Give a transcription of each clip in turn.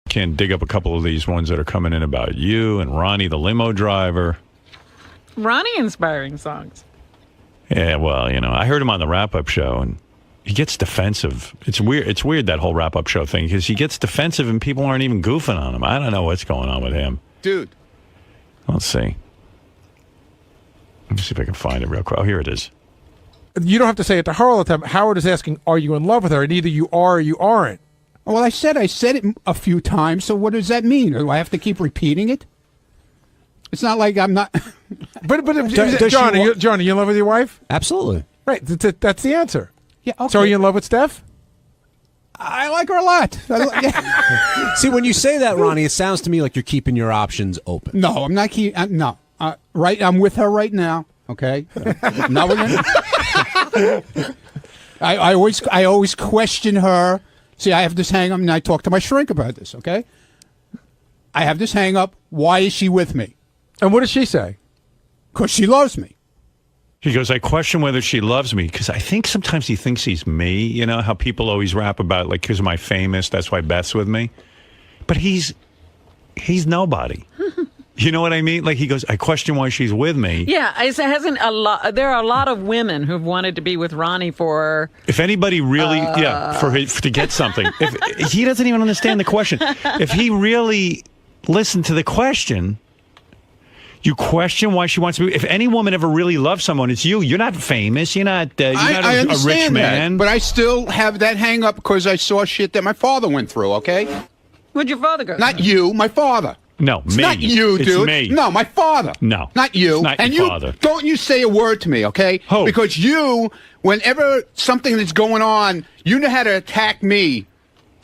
Can't dig up a couple of these ones that are coming in about you and Ronnie, the limo driver. Ronnie inspiring songs. Yeah, well, I heard him on the wrap-up show, and he gets defensive. It's weird. It's weird, that whole wrap-up show thing, because he gets defensive and people aren't even goofing on him. I don't know what's going on with him. Dude. Let's see. Let me see if I can find it real quick. Oh, here it is. You don't have to say it to her all the time. Howard is asking, are you in love with her? And either you are or you aren't. Well, I said it a few times, so what does that mean? Do I have to keep repeating it? It's not like I'm not... But John, are you in love with your wife? Absolutely. Right, that's the answer. Yeah. Okay. So are you in love with Steph? I like her a lot. See, when you say that, Ronnie, it sounds to me like you're keeping your options open. No, I'm not keeping... No. Right, I'm with her right now, okay? Now we're gonna... I always question her. See, I have this hang-up, and I talk to my shrink about this, okay? I have this hang-up. Why is she with me? And what does she say? Because she loves me. He goes, I question whether she loves me, because I think sometimes he thinks he's me. You know how people always rap about, like, because am I famous, that's why Beth's with me? But he's nobody. You know what I mean? Like, he goes, I question why she's with me. Yeah, there are a lot of women who've wanted to be with Ronnie for... If anybody really, to get something. If he doesn't even understand the question. If he really listened to the question, you question why she wants to be... If any woman ever really loves someone, it's you. You're not famous. You're not, I a rich man. That, but I still have that hang up because I saw shit that my father went through, okay? Where'd your father go? Not you, my father. No, it's me. not you, dude. It's me. No, my father. No. Not you. It's not and your you father. Don't you say a word to me, okay? Who? Because you, whenever something that's going on, you know how to attack me.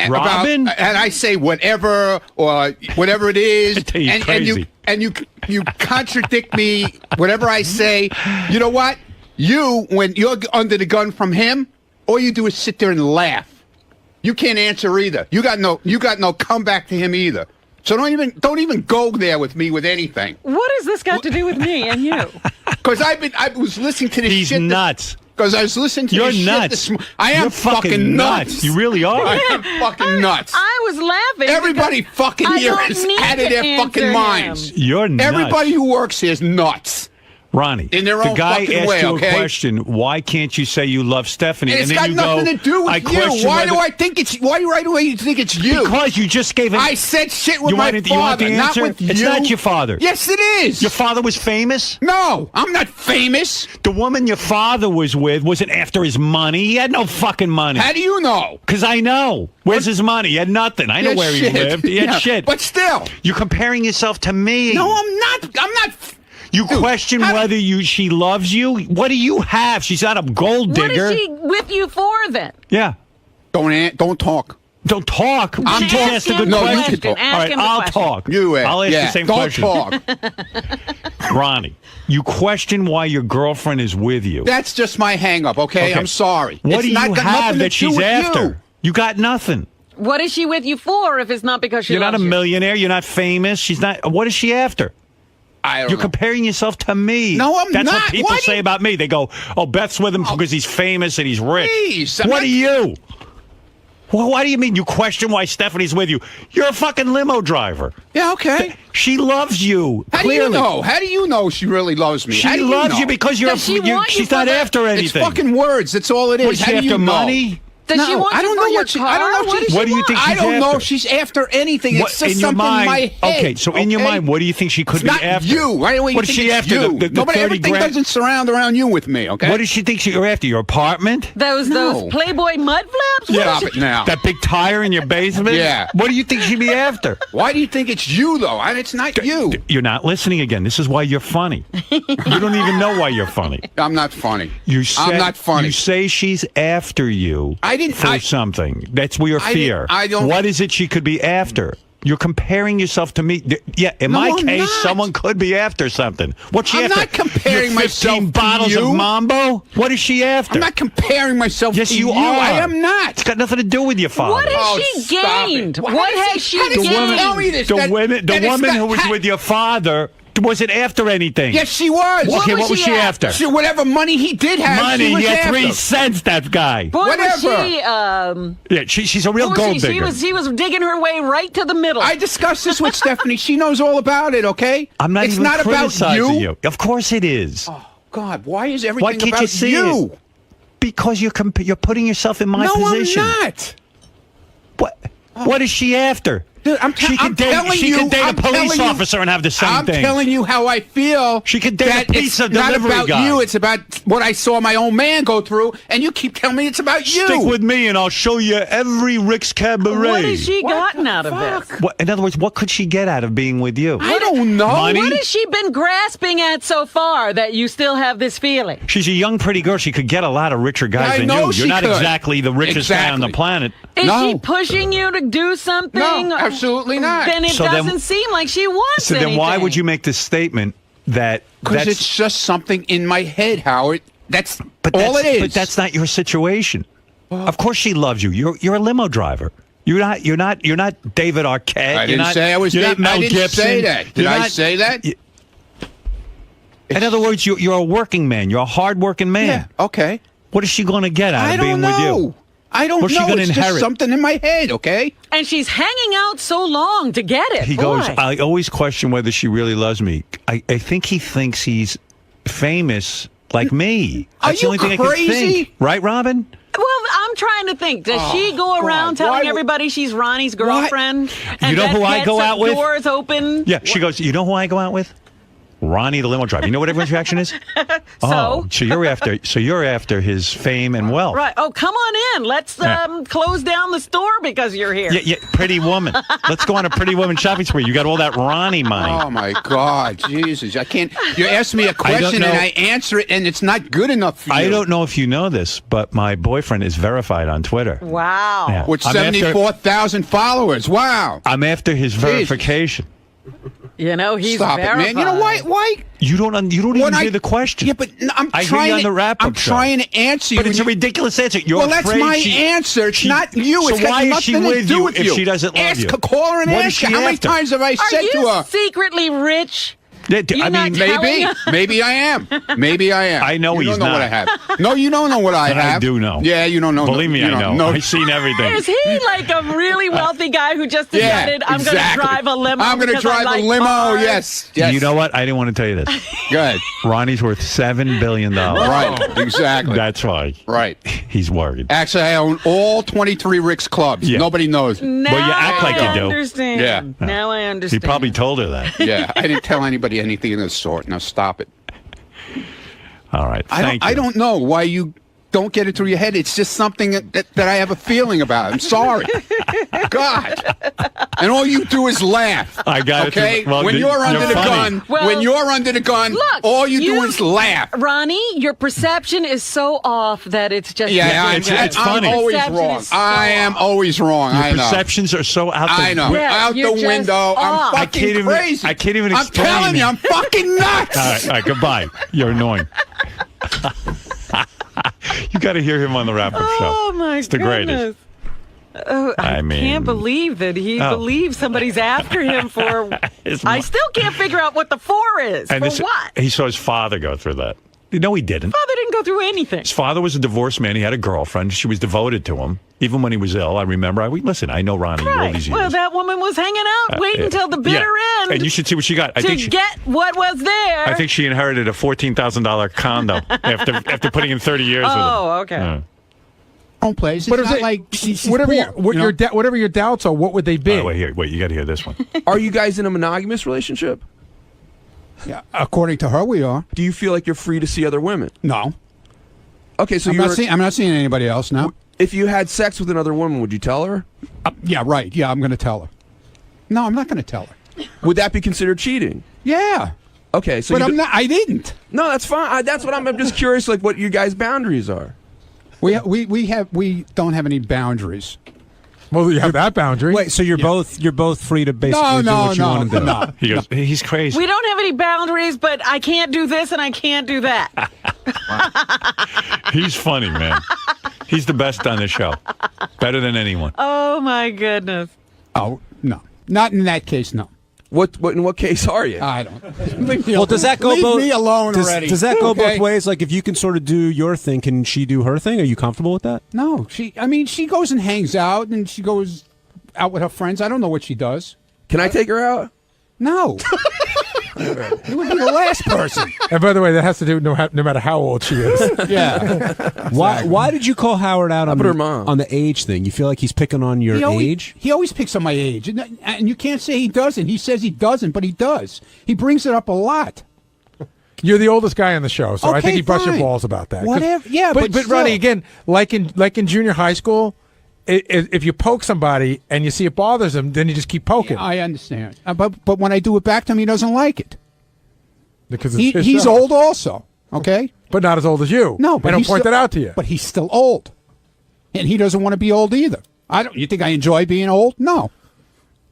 Robin? And I say whatever or whatever it is. I tell you, crazy. And you contradict me, whatever I say. You know what? You, when you're under the gun from him, all you do is sit there and laugh. You can't answer either. You got no comeback to him either. So don't even go there with me with anything. What has this got to do with me and you? Because I was listening to this He's shit. He's nuts. Because I was listening to You're this nuts. shit I am You're fucking nuts. You really are. I am fucking nuts. I was laughing. Everybody fucking here is out of their fucking minds. You're nuts. Everybody who works here is nuts. Ronnie, in their own the guy fucking asked way, you okay? a question. Why can't you say you love Stephanie? And it's then got you nothing to do with you. Why do I think it's? Why right away you think it's you? Because you just gave it. I said shit with my father, you want the answer? not with you. It's not your father. Yes, it is. Your father was famous? No, I'm not famous. The woman your father was with wasn't after his money. He had no fucking money. How do you know? Because I know. Where's his money? He had nothing. I know where he lived. He had shit. But still, you're comparing yourself to me. No, I'm not. I'm not. You question whether she loves you? What do you have? She's not a gold digger. What is she with you for then? Yeah. Don't talk. Don't talk. I'm talking. Asked a good question. You can talk. All right, I'll talk. I'll ask the same question. Don't talk. Ronnie, you question why your girlfriend is with you. That's just my hang-up, okay? I'm sorry. What do you have that she's after? You got nothing. What is she with you for if it's not because she You're loves not a you? millionaire. You're not famous. She's not. What is she after? You're comparing yourself to me. No, I'm not. not. That's what people say about me. They go, oh, Beth's with him because he's famous and he's rich. Please, what are you? Well, why do you mean you question why Stephanie's with you? You're a fucking limo driver. Yeah, okay. She loves you. How clearly. do you know? How do you know she really loves me? She loves you because she's not after anything. It's fucking words. That's all it is. What, is she after money? Does she want you for your car? I don't know what do you think she's I don't know after? if she's after anything. It's just in your something mind, in my head. Okay, so in your mind, what do you think she could be not after? You. Right away, what is she after? The Nobody, 30 everything grand? doesn't surround around you with me, okay? What does she think you're after? Your apartment? Those Playboy mud flaps? Stop it now. That big tire in your basement? Yeah. What do you think she'd be after? Why do you think it's you, though? It's not you. You're not listening again. This is why you're funny. You don't even know why you're funny. I'm not funny. I'm not funny. You say she's after you for something. That's your fear. I don't. What is it she could be after? You're comparing yourself to me. Yeah, in my case, someone could be after something. What's she after? I'm not comparing myself to bottles of Mambo? What is she after? I'm not comparing myself to you. Yes, you are. I am not. It's got nothing to do with your father. What has she gained? What has she gained? Tell me this. The woman who was with your father Was it after anything? Yes, she was. Okay, what was she after? Whatever money he did have, Money, she was he had after. 3 cents, that guy. Boy, Whatever. was she, Yeah, she's a real boy, gold she digger. was digging her way right to the middle. I discussed this with Stephanie. She knows all about it, okay? I'm not it's even not about criticizing you. Of course it is. Oh, God, why is everything Why can't about you see you? it? Because you're putting yourself in my No, position. I'm not. What? What is she after? Dude, she could date, telling she you, could date I'm a police telling you- officer and have the same I'm thing. telling you how I feel. She could date a that pizza it's not delivery about guy. you. It's about what I saw my own man go through, and you keep telling me it's about you. Stick with me, and I'll show you every Rick's Cabaret. what has she gotten out of this? What, in other words, what could she get out of being with you? I don't know. Money? What has she been grasping at so far that you still have this feeling? She's a young, pretty girl. She could get a lot of richer guys I than know you. she You're not could. exactly the richest guy on the Exactly. planet. Is No. she pushing you to do something? No, absolutely not. Then it So then- doesn't seem like she wants So then, why anything. would you make this statement that Because that's it's just something in my head, Howard. That's but all that's, it is. But that's not your situation. Of course, she loves you. You're a limo driver. You're not David Arquette. I You're didn't not, say I was. You're I not Mel didn't Gibson. say that. Did You're I not- say that? In other words, you're a working man. You're a hard-working man. Yeah. Okay. What is she going to get out I of don't being know. with you? I don't What's know. she gonna It's inherit? just something in my head. Okay. And she's hanging out so long to get it. He Boy. goes, I always question whether she really loves me. I think he thinks he's famous like me. Are That's the you only thing I can crazy? think. Right, Robin? Well, I'm trying to think. Does she go around God. Why telling would- everybody she's Ronnie's girlfriend? And You know that who I gets go the out with? Doors open. Yeah, she goes, you know who I go out with? Ronnie the limo driver. You know what everyone's reaction is? Oh, so you're after his fame and wealth. Right. Oh, come on in. Let's close down the store because you're here. Yeah, pretty woman. Let's go on a pretty woman shopping spree. You got all that Ronnie money. Oh my God, Jesus! I can't. You ask me a don't question know. and I answer it, and it's not good enough for you. I don't know if you know this, but my boyfriend is verified on Twitter. Wow. Yeah. With I'm after- 74,000 followers. Wow. I'm after his verification. You know, he's Stop verified. it, man. You know why? Why? You don't even When hear the question. Yeah, but I'm I hear trying you on to. the wrap-up I'm show. trying to answer you. But it's a and you- ridiculous answer. You're Well, that's afraid my she- answer. It's she- not you. So It's got why is nothing she to with do you with if you. she doesn't love Ask you? her, call her and What is ask her. she How many after? times have I Are said you to her? secretly rich? Yeah, You're I not mean, telling Maybe, us? maybe I am. Maybe I am. I know you he's don't know not. what I have. No, you don't know what I But I have. do know. Yeah, you don't know. believe me, you I know. don't know. I've seen everything. Is he like a really wealthy guy who just Yeah, decided, I'm going to exactly. drive a limo? I'm going to because I drive like a limo. cars? Yes. Yes. You know what? I didn't want to tell you this. Good. Ronnie's worth $7 billion. Right. Exactly. That's why. Right. He's worried. Actually, I own all 23 Rick's clubs. Yeah. Nobody knows. Now Well, you act like I you do. understand. Yeah. Now I He understand. probably told her that. Yeah, I didn't tell anybody anything of the sort. Now stop it. All right. Thank you. I don't know why you don't get it through your head. It's just something that I have a feeling about. I'm sorry. God. And all you do is laugh. I got it. Okay? Well, when you're under the funny. gun, Well, when you're under the gun, look, all you do you- is laugh. Ronnie, your perception is so off that it's just Yeah, it's I'm funny. always Perception wrong. is so I am off. always wrong. Your I know. perceptions are so out there. I know. Yeah, Out you're the just window. off. I'm I fucking can't even- crazy. I can't even I'm explain telling it. you, I'm fucking nuts. All right, goodbye. You're annoying. You got to hear him on the wrap-up show. Oh, my It's the goodness. greatest. Oh, I mean- can't believe that he Oh. believes somebody's after him for. His I mo- still can't figure out what the for is. And for this- what? He saw his father go through that. No, he didn't. Father didn't go through anything. His father was a divorced man. He had a girlfriend. She was devoted to him, even when he was ill. I remember. Listen, I know Ronnie all these years. Well, that woman was hanging out, waiting until the bitter end. And you should see what she got. I to think she, get what was there. I think she inherited a $14,000 condo after putting in 30 years with him. Oh, okay. Yeah. Own place. It's But is not it like she's whatever poor, you know? whatever your doubts are? What would they be? Wait, you got to hear this one. Are you guys in a monogamous relationship? Yeah, according to her, we are. Do you feel like you're free to see other women? No, Okay, so I'm not seeing anybody else now. if you had sex with another woman, would you tell her? Yeah, right. Yeah, I'm going to tell her. No, I'm not going to tell her. Would that be considered cheating? Yeah, Okay, so but you I'm not. I didn't. No, that's fine. That's what I'm just curious, like what you guys' boundaries are. We don't have any boundaries. Well, you have that boundary. Wait, so you're both free to basically do what you want to do. no. He goes, he's crazy. We don't have any boundaries, but I can't do this and I can't do that. He's funny, man. He's the best on the show. Better than anyone. Oh, my goodness. Oh no, not in that case. No. What in what case are you? I don't. Leave me Well, does that go leave both? me alone already. Does that go Okay? both ways? Like, if you can sort of do your thing, can she do her thing? Are you comfortable with that? No, she goes and hangs out, and she goes out with her friends. I don't know what she does. Can I take her out? No. You would be the last person. And by the way, that has to do no matter how old she is. Yeah. Why did you call Howard out on about her mom? on the age thing? You feel like he's picking on your age? He always picks on my age. And you can't say he doesn't. He says he doesn't, but he does. He brings it up a lot. You're the oldest guy on the show, so I Okay, think he busts your fine. balls about that. 'Cause- Whatever. Yeah, but Ronnie, still. again, like in junior high school, if you poke somebody and you see it bothers them, then you just keep poking. I understand. But when I do it back to him, he doesn't like it. Because it's his He's show. old also, okay? But not as old as you. No, but I don't he's point still- that out to you. But he's still old. And he doesn't want to be old either. You think I enjoy being old? No.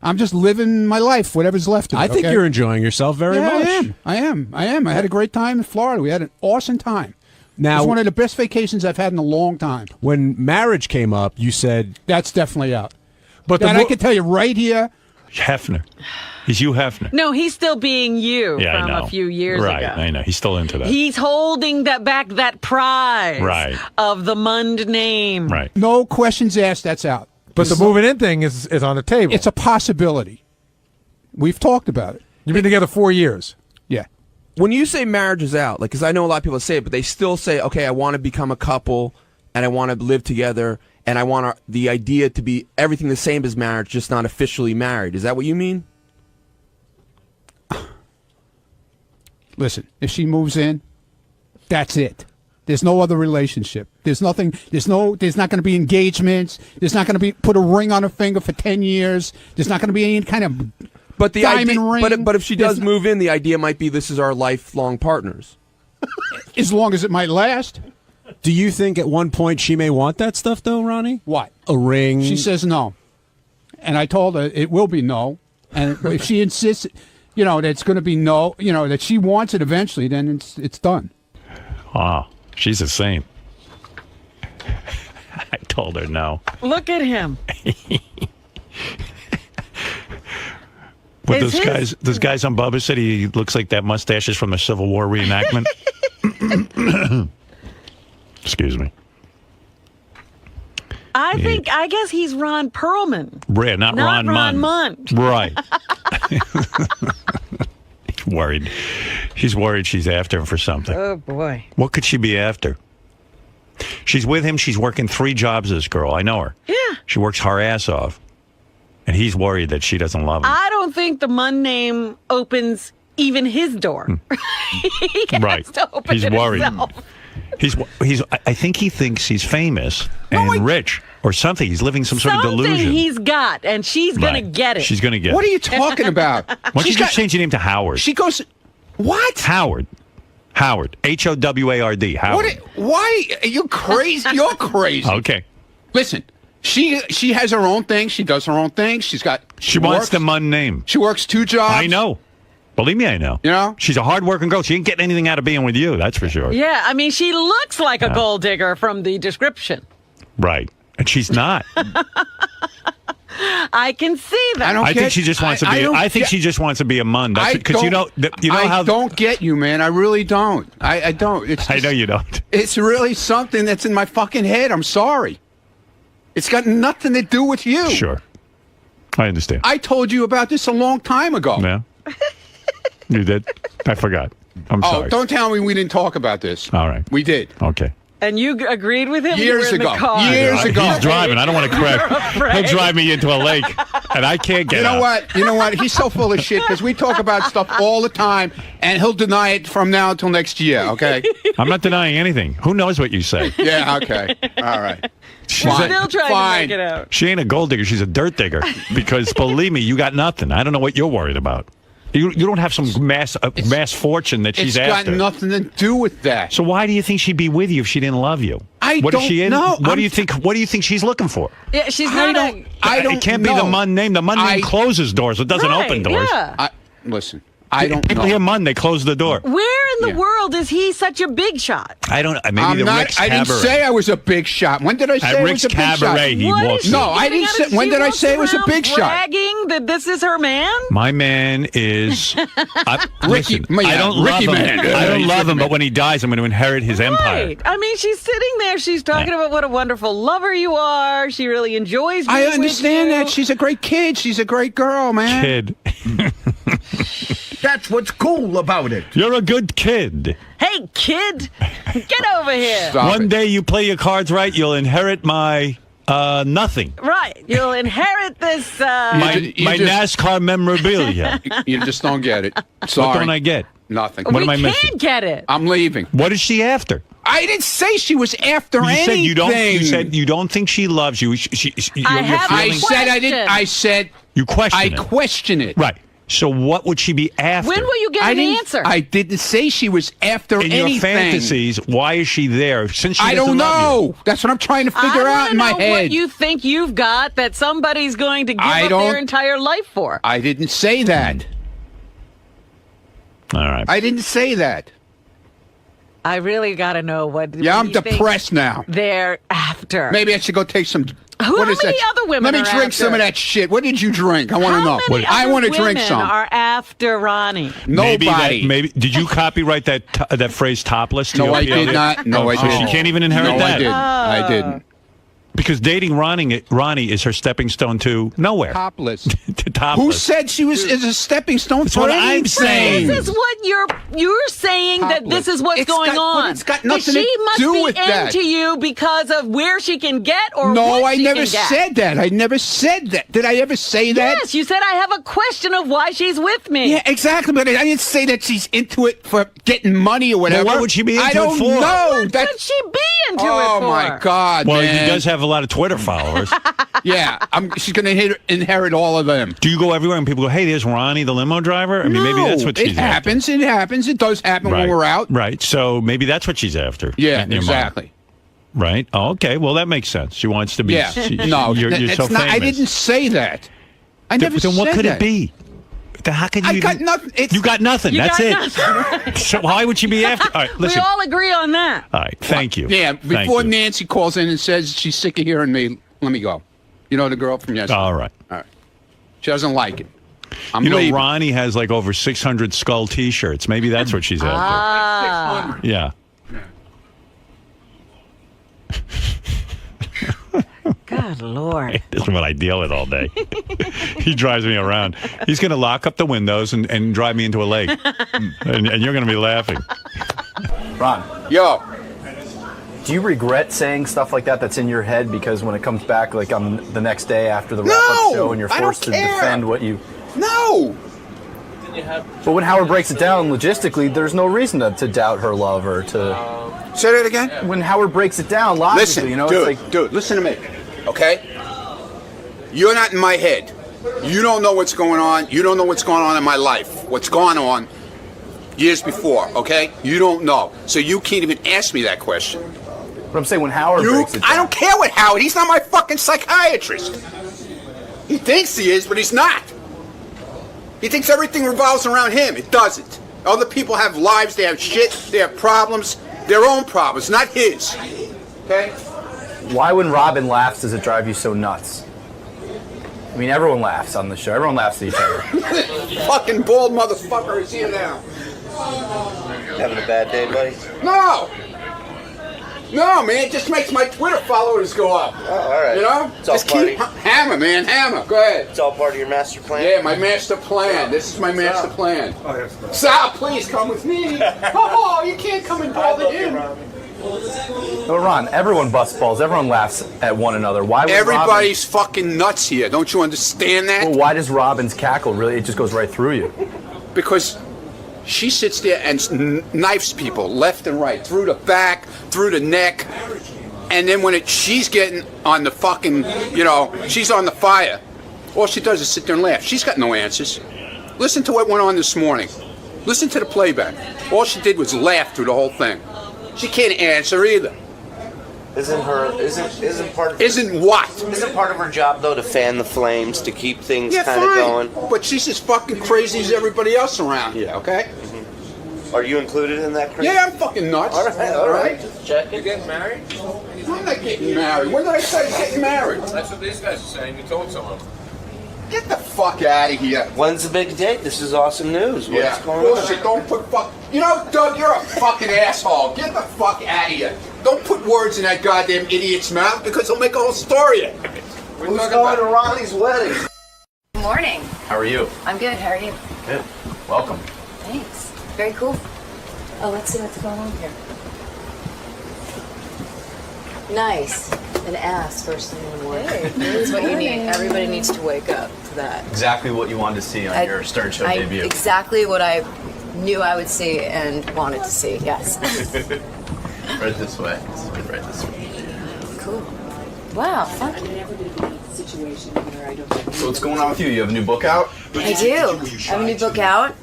I'm just living my life, whatever's left of it. I think okay? you're enjoying yourself very much. I am. I had a great time in Florida. We had an awesome time. Now, It's one of the best vacations I've had in a long time. when marriage came up, you said That's definitely out. But That I can tell you right here. Hefner. He's Hugh Hefner. No, he's still being you Yeah, I from know. a few years right, ago. I know. He's still into that. He's holding that prize Right. of the Mund name. right. No questions asked. That's out. But the moving in thing is on the table. It's a possibility. We've talked about it. You've been together 4 years. Yeah. When you say marriage is out, like, because I know a lot of people say it, but they still say, okay, I want to become a couple, and I want to live together, and I want the idea to be everything the same as marriage, just not officially married. Is that what you mean? Listen, if she moves in, that's it. There's no other relationship. There's nothing. There's not going to be engagements. There's not going to be put a ring on her finger for 10 years. There's not going to be any kind of But the diamond idea, ring. but if she does There's- move in, the idea might be this is our lifelong partners. as long as it might last. Do you think at one point she may want that stuff, though, Ronnie? What? A ring? She says no. And I told her it will be no. And if she insists, that it's going to be no, that she wants it eventually, then it's done. Wow. She's a saint. I told her no. Look at him. But Is those guys on Bubba said he looks like that mustache is from the Civil War reenactment. Excuse me. I guess he's Ron Perlman. Right, not Not Ron Munn. Right. He's worried. She's worried she's after him for something. Oh, boy. What could she be after? She's with him. She's working 3 jobs, this girl. I know her. Yeah. She works her ass off. And he's worried that she doesn't love him. I don't think the Munn name opens even his door. He has Right. to open He's it worried. himself. I think he thinks he's famous and rich or something. He's living some sort of Something delusion. he's got, and she's going Right. to get it. She's going to get What it. are you talking about? Why don't you She's just got- change your name to Howard? She goes, what? Howard. Howard. Howard. Howard. Why? Are you crazy? You're crazy. Okay. Listen, she has her own thing. She does her own thing. She wants works. the Munn name. She works 2 jobs. I know. Believe me, I know. You know? She's a hard-working girl. She ain't getting anything out of being with you, that's for sure. Yeah, I mean, she looks like a gold digger from the description. Right. And she's not. I can see that. I don't I get, think she just wants to be. don't I think get- she just wants to be a Munn. That's I because you know don't- how. I don't get you, man. I really don't. I don't. It's I know just- you don't. It's really something that's in my fucking head. I'm sorry. It's got nothing to do with you. Sure. I understand. I told you about this a long time ago. Yeah. You did. I forgot. I'm Oh, sorry. don't tell me we didn't talk about this. All right. We did. Okay. And you agreed with him? You Years were in the ago. car. Years ago. He's driving. I don't want to crash. afraid. He'll drive me into a lake, and I can't get You know out. what? You know what? He's so full of shit because we talk about stuff all the time, and he'll deny it from now until next year. Okay? I'm not denying anything. Who knows what you say? Yeah. Okay. All right. She's Fine. Still trying Fine. to make it out. She ain't a gold digger. She's a dirt digger. Because believe me, you got nothing. I don't know what you're worried about. You don't have some mass fortune that she's It's got after. nothing to do with that. So why do you think she'd be with you if she didn't love you? What is don't she in? know. What do I'm you think? What do you think she's looking for? Yeah, she's I not don't. I don't. It can't be know. the Munn name. The Munn name closes doors. It doesn't Right, open doors. Yeah. Listen. I don't People know. hear Monday, close the door. Where in the Yeah. world is he such a big shot? I don't. Maybe I'm the not. Rick's I didn't Cabaret. say I was a big shot. When did I say At I Rick's was a big shot? Cabaret, he What walks. is she No, I getting didn't out say- of- when she did I walks say it was a around big shot? bragging that this is her man? My man is Ricky- listen, I don't Ricky love him. man. I don't He's love Ricky him, man. but when he dies, I'm going to inherit his empire. Right. I mean, she's sitting there. She's talking about what a wonderful lover you are. She really enjoys being I with understand you. that. She's a great kid. She's a great girl, man. Kid, That's what's cool about it. you're a good kid. Hey, kid, get over here. Stop One it. day you play your cards right, you'll inherit my nothing. Right. You'll inherit this. My you my just- NASCAR memorabilia. You just don't get it. Sorry. What don't I get? Nothing. What we am I can't missing? get it. I'm leaving. What is she after? I didn't say she was after You anything. said you don't. You said you don't think she loves you. You're have a I feeling, said I didn't. question. I said you question I it. question it. Right. So what would she be after? When will you get I an didn't. answer? I didn't say she was after in anything. your fantasies, why is she there? Since she I doesn't don't love you. know. That's what I'm trying to figure I out in my wanna know head. what you think you've got that somebody's going to give I up don't- their entire life for. I didn't say that. All right. I didn't say that. I really got to know what. Yeah, what I'm you think depressed now. They're after. Maybe I should go take some. How What is many that? other women Let me are drink after? some of that shit. What did you drink? I want to How know. many I other want to drink women some. are after Ronnie? Nobody. Maybe did you copyright that phrase topless? To No, your I did PLD? not. No, I So didn't. she can't even inherit no, that. I didn't. I didn't. Because dating Ronnie is her stepping stone to nowhere. Topless. To topless. Who said she was is a stepping stone That's for what I'm anything? saying. This is what you're saying that this is what's It's going got- but on. it's got That nothing she to must do be with that. into you because of where she can get or No, what I she never can get. said that. I never said that. Did I ever say that? Yes, you said I have a question of why she's with me. Yeah, exactly. But I didn't say that she's into it for getting money or whatever. what would she be I into it don't for? know. What That- could she be into it Oh for? my God, Well, man. he does have a lot of Twitter followers. Yeah, she's going to inherit all of them. Do you go everywhere and people go, "Hey, there's Ronnie, the limo driver"? I mean, maybe No, that's what she's it happens. It happens. It does happen after. when we're out. Right. So maybe that's what she's after. Yeah, in your mind. exactly. Right. Oh, okay. Well, that makes sense. She wants to be. Yeah. No, you're it's so not. famous. I didn't say that. I never Then said what could that. it be? How could you? I got even- nothing. It's, You got nothing. You That's got it. nothing. So why would she be after? All right, We listen. all agree on that. All right. Thank you. Yeah, Thank before you. Nancy calls in and says she's sick of hearing me, let me go. You know the girl from yesterday? All right. All right. She doesn't like it. I'm You know, leaving. Ronnie has like over 600 Skull T-shirts. Maybe that's what she's after. Ah, Yeah. good Lord. This is what I deal with all day. He drives me around. He's going to lock up the windows and drive me into a lake. and you're going to be laughing. Ron, Yo, do you regret saying stuff like that that's in your head because when it comes back like on the next day after the wrap-up No, show and you're I don't forced to care. defend what you... no. But when Howard breaks it down logistically, there's no reason to doubt her love or to... Say that again. When Howard breaks it down logically, Listen, you know, dude, it's like... dude, listen to me, okay? You're not in my head. You don't know what's going on. You don't know what's going on in my life. What's gone on years before, okay? You don't know. So you can't even ask me that question. But I'm saying when Howard breaks it down... I don't care what Howard. He's not my fucking psychiatrist. He thinks he is, but he's not. He thinks everything revolves around him. It doesn't. Other people have lives. They have shit. They have problems. Their own problems, not his. Okay? Why when Robin laughs does it drive you so nuts? I mean, everyone laughs on the show. Everyone laughs at each other. Fucking bald motherfucker is here now. Having a bad day, buddy? No! No, man, it just makes my Twitter followers go up. Oh, all right. You know? It's all Just keep hammer, man, hammer. Go ahead. It's all part of your master plan? Yeah, my master plan. This is my master plan. Sal, please come with me. Oh, you can't come and bother him. But Ron, everyone busts balls. Everyone laughs at one another. Why would Everybody's fucking nuts here. Don't you understand that? Well, why does Robin's cackle really? It just goes right through you. Because she sits there and knifes people left and right, through the back, through the neck, and then when she's getting on the fucking, she's on the fire, all she does is sit there and laugh. She's got no answers. Listen to what went on this morning. Listen to the playback. All she did was laugh through the whole thing. She can't answer either. Isn't part Isn't what? isn't part of her job though to fan the flames, to keep things Yeah, kind of fine. going? But she's as fucking crazy as everybody else around here, okay? Are you included in that? Chris? Yeah, I'm fucking nuts. All right. Just checking. You getting married? I'm not getting married. When did I say getting married? That's what these guys are saying. You told someone. Get the fuck out of here. When's the big date? This is awesome news. What's going Bullshit. on? Don't put fuck. You know, Doug, you're a fucking asshole. Get the fuck out of here. Don't put words in that goddamn idiot's mouth because he'll make a whole story of it. Who's going to Ronnie's wedding? Good morning. How are you? I'm good. How are you? Good. Welcome. Thanks. Very cool. Oh, let's see what's going on here. Nice. An ass first thing in the morning. That's what you need. Everybody needs to wake up to that. Exactly what you wanted to see on your Stern Show debut. Exactly what I knew I would see and wanted to see. Yes. Right this way. Right this way. Cool. Wow. Funky. So what's going on with you? You have a new book out? I do. I have a new book out,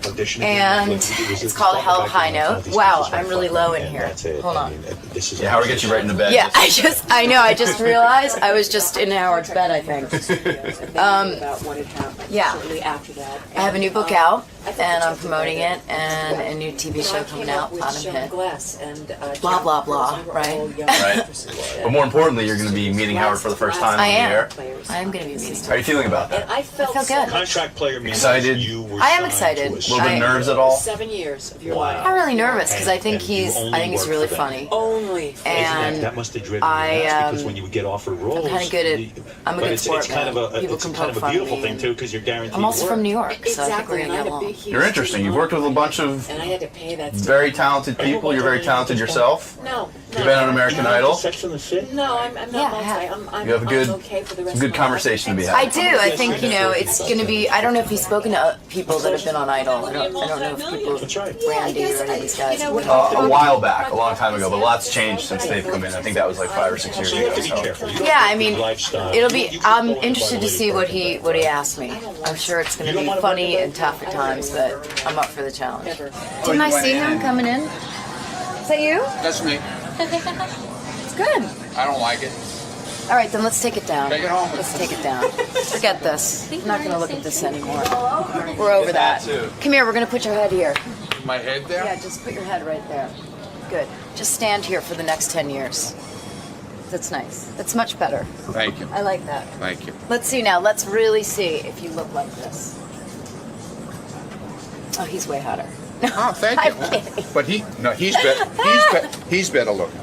and it's called A Hell of a High Note. Wow, I'm really low in here. Hold on. Yeah, Howard gets you right into bed. Yeah, I just realized I was just in Howard's bed, I think. Yeah. I have a new book out, and I'm promoting it, and a new TV show coming out, Bottom Hit. Blah, blah, blah, right? Right. But more importantly, you're going to be meeting Howard for the first time I on the am. air. I am going to be meeting How are you feeling about that? I feel good. Contract player means Excited? I am excited. A little bit of nerves at all? 7 years of your life. I'm really nervous because I think he's really funny. And that must have driven I, you nuts because when you would get offered roles, I'm kind of good at. I'm a good it's sport. kind of a People it's can kind poke of a fun beautiful me. thing too because you're guaranteed. I'm also work. from New York, so I think we're gonna get along. You're interesting. You've worked with a bunch of very talented people. You're very talented yourself. You've been on American Idol. Sex and the City. No, I'm not. You have some good conversation to be had. I do. I think it's going to be. I don't know if he's spoken to people that have been on Idol. I don't know if people, Randy or any of these guys. A while back, a long time ago, but a lot's changed since they've come in. I think that was like 5 or 6 years ago. So. Yeah, I mean, it'll be. I'm interested to see what he asked me. I'm sure it's going to be funny and tough at times, but I'm up for the challenge. Didn't I see him coming in? Is that you? That's me. It's good. I don't like it. All right, then let's take it down. Take it home. Let's take it down. Forget this. I'm not going to look at this anymore. We're over that. Come here. We're going to put your head here. My head there? Yeah, just put your head right there. Good. Just stand here for the next 10 years. That's nice. That's much better. Thank you. I like that. Thank you. Let's see now. Let's really see if you look like this. Oh, he's way hotter. Oh, thank you. I'm kidding. But he's better looking.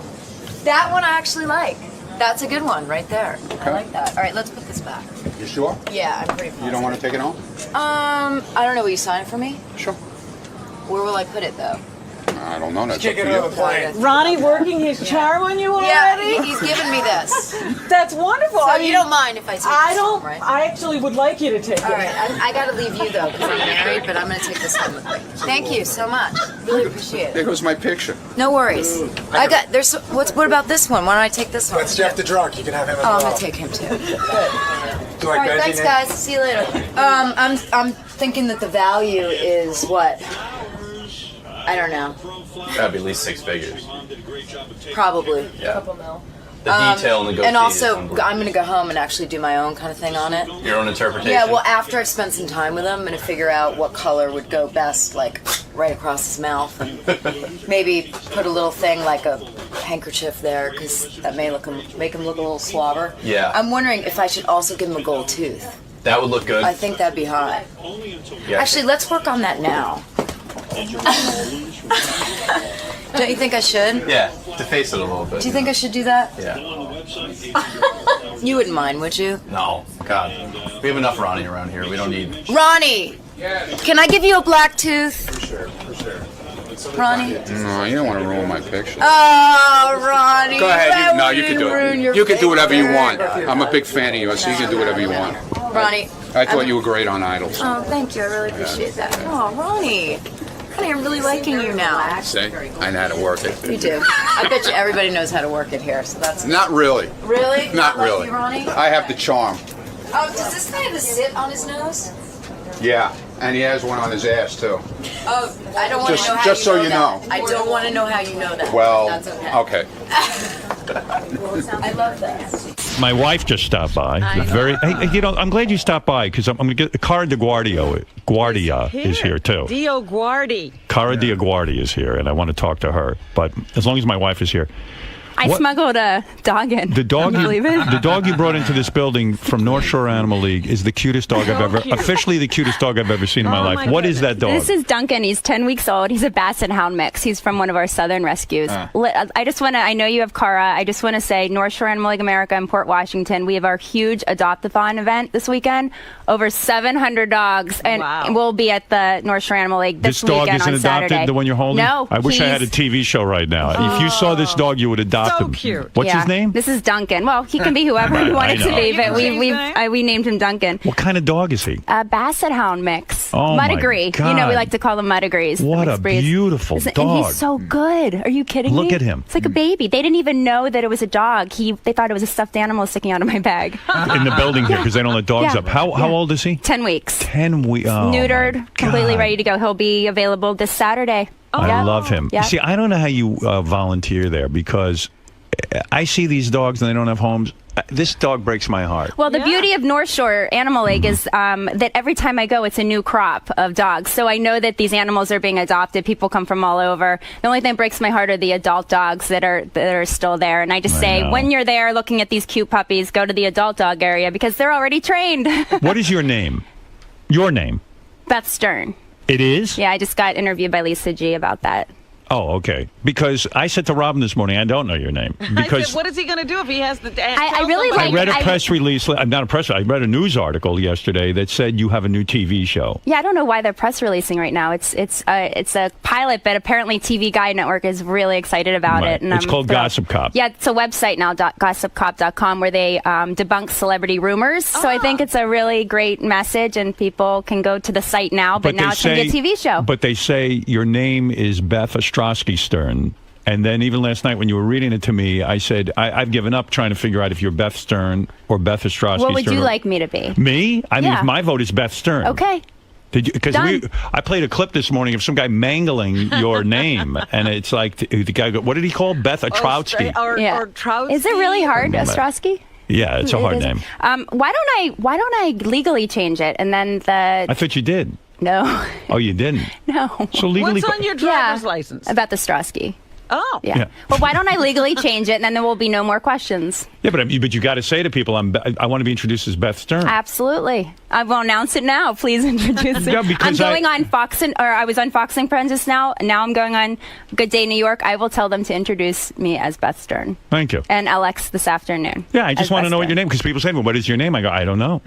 That one I actually like. That's a good one right there. I like that. All right, let's put this back. You sure? Yeah, I'm pretty positive. You don't want to take it home? I don't know. Will you sign it for me? Sure. Where will I put it, though? I don't know. That's up to you. Ronnie working his charm on you Yeah, already? he's giving me this. That's wonderful. So I mean, you don't mind if I take I this don't. home, right? I actually would like you to take All it. right, I got to leave you though because I'm married, but I'm going to take this home with me. Thank you so much. Really appreciate There it. goes my picture. No worries. I got. There's. What about this one? Why don't I take this one? That's Jeff the drunk. You can have him as Oh, I'm well. gonna take him too. Good. Do All I right, bend thanks, you, guys. See you later. I'm thinking that the value is what? I don't know. That'd be at least 6 figures. Probably. Yeah. A couple mil. The detail and the goatee And also, is unbelievable. I'm gonna go home and actually do my own kind of thing on it. Your own interpretation. Yeah, well, after I've spent some time with him, I'm gonna figure out what color would go best, like right across his mouth, and maybe put a little thing like a handkerchief there, because that may make him look a little slobber. Yeah. I'm wondering if I should also give him a gold tooth. That would look good. I think that'd be hot. Yeah. Actually, let's work on that now. Don't you think I should? Yeah, deface it a little bit. Do you think I should do that? Yeah. You wouldn't mind, would you? No, God. We have enough Ronnie around here. We don't need... Ronnie! Can I give you a black tooth? For sure. Ronnie? No, you don't want to ruin my picture. Oh, Ronnie. Go ahead. why No, would you can do ruin it. your You can do whatever you want. picture? I'm a big fan of yours, so you can do whatever you want. Ronnie. I thought you were great on Idol. Oh, thank you. I really appreciate that. Oh, Ronnie. Ronnie, I'm really liking you now. See? I know how to work it. You do. I bet you everybody knows how to work it here, so that's... Not really. Really? Not like really. you, Ronnie? I have the charm. Oh, does this guy have a zit on his nose? Yeah, and he has one on his ass too. Oh, I don't want to Just- know how just you so know you that. know. I don't want to know how you know that. Well, That's okay. okay. I love that. My wife just stopped by. Hey, I'm glad you stopped by because I'm going to get Cara Guardia is here too. Dio Guardi. Cara Guardi is here, and I want to talk to her. But as long as my wife is here. I smuggled a dog in. The dog you brought into this building from North Shore Animal League is the cutest dog officially the cutest dog I've ever seen in my life. What is that dog? This is Duncan. He's 10 weeks old. He's a Basset Hound mix. He's from one of our southern rescues. I just want to, I know you have Cara. I just want to say North Shore Animal League America in Port Washington. We have our huge Adopt-a-thon event this weekend. Over 700 dogs. And we'll be at the North Shore Animal League this weekend on Saturday. This dog isn't adopted, the one you're holding? No. I wish I had a TV show right now. If you saw this dog, you would adopt him. So cute. What's his name? This is Duncan. Well, he can be whoever he wanted to be, but we named him Duncan. What kind of dog is he? A Basset Hound mix. Oh, Muddigree. my God. You know, we like to call them Muddagrees. What a beautiful dog. And he's so good. Are you kidding me? Look at him. It's like a baby. They didn't even know that it was a dog. They thought it was a stuffed animal sticking out of my bag. In the building here, because they don't let dogs up. How old is he? 10 weeks. 10 weeks. Oh, neutered, completely ready to go. He'll be available this Saturday. I love him. Yeah. See, I don't know how you volunteer there because I see these dogs and they don't have homes. This dog breaks my heart. Well, the beauty of North Shore Animal League is that every time I go, it's a new crop of dogs. So I know that these animals are being adopted. People come from all over. The only thing that breaks my heart are the adult dogs that are still there. And I just say, when you're there looking at these cute puppies, go to the adult dog area because they're already trained. What is your name? Your name? Beth Stern. It is? Yeah, I just got interviewed by Lisa G about that. Oh, okay. Because I said to Robin this morning, I don't know your name. Because I said, what is he going to do if he has the... I read a press release. Not a press. I read a news article yesterday that said you have a new TV show. Yeah, I don't know why they're press releasing right now. It's a pilot, but apparently TV Guide Network is really excited about it. And it's called Gossip Cop. Yeah, it's a website now, gossipcop.com, where they debunk celebrity rumors. So I think it's a really great message, and people can go to the site now. But now it's going to be a TV show. But they say your name is Beth Ostrowski Stern. And then even last night when you were reading it to me, I said, I've given up trying to figure out if you're Beth Stern or Beth Ostrowski Stern. What would you like me to be? Me? I mean, my vote is Beth Stern. Okay. Because I played a clip this morning of some guy mangling your name, and it's like the guy. What did he call Beth Ostrowski? Or Trotsky? Is it really hard, Ostrowski? Yeah, it's a hard name. Why don't I legally change it and then I thought you did. No. Oh, you didn't? No. So legally, what's on your driver's license? About the Ostrowski. Oh. Yeah. Well, why don't I legally change it, and then there will be no more questions. Yeah, but you got to say to people, I want to be introduced as Beth Stern. Absolutely. I will announce it now. Please introduce it. Yeah, because I'm going on Fox I was on Fox and Friends just now. Now I'm going on Good Day New York. I will tell them to introduce me as Beth Stern. Thank you. And LX this afternoon. Yeah, I just want to know what your name, because people say, well, what is your name? I go, I don't know.